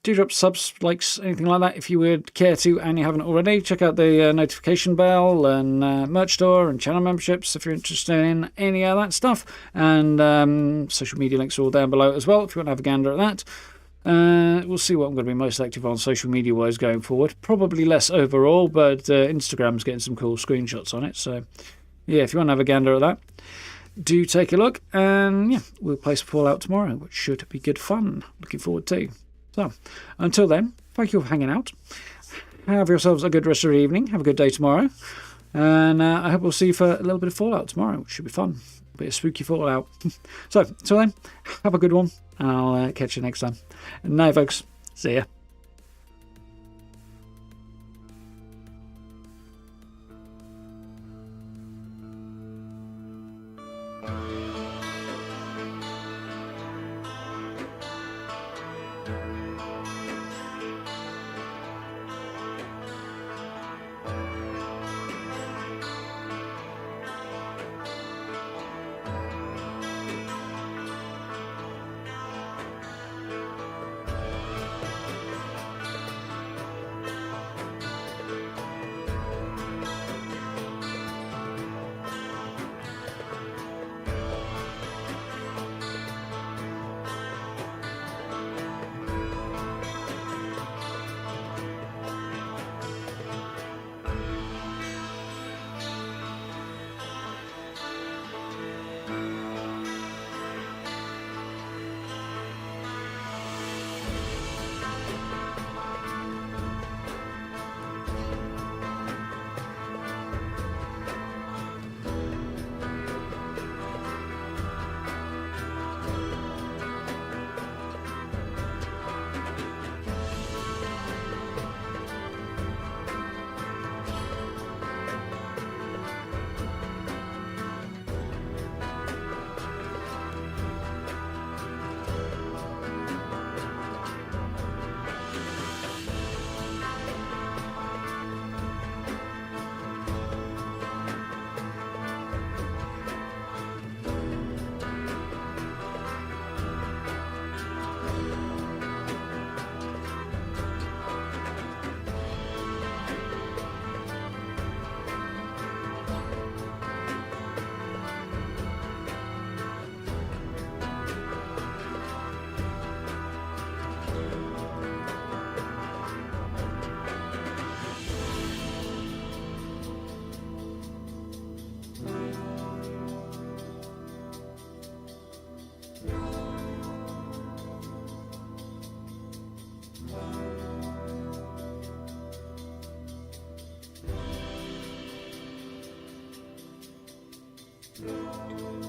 Speaker 1: Do drop subs, likes, anything like that if you would care to and you haven't already. Check out the notification bell and merch store and channel memberships if you're interested in any of that stuff. And social media links are all down below as well if you want to have a gander at that. We'll see what I'm going to be most active on social media-wise going forward. Probably less overall, but Instagram's getting some cool screenshots on it. So, yeah, if you want to have a gander at that, do take a look, and yeah, we'll play some Fallout tomorrow, which should be good fun. Looking forward to. So, until then, thank you for hanging out. Have yourselves a good rest of the evening. Have a good day tomorrow. And I hope we'll see you for a little bit of Fallout tomorrow, which should be fun. A bit of spooky Fallout. So, until then, have a good one, and I'll catch you next time. Night, folks. See ya.
Speaker 20: Thank you.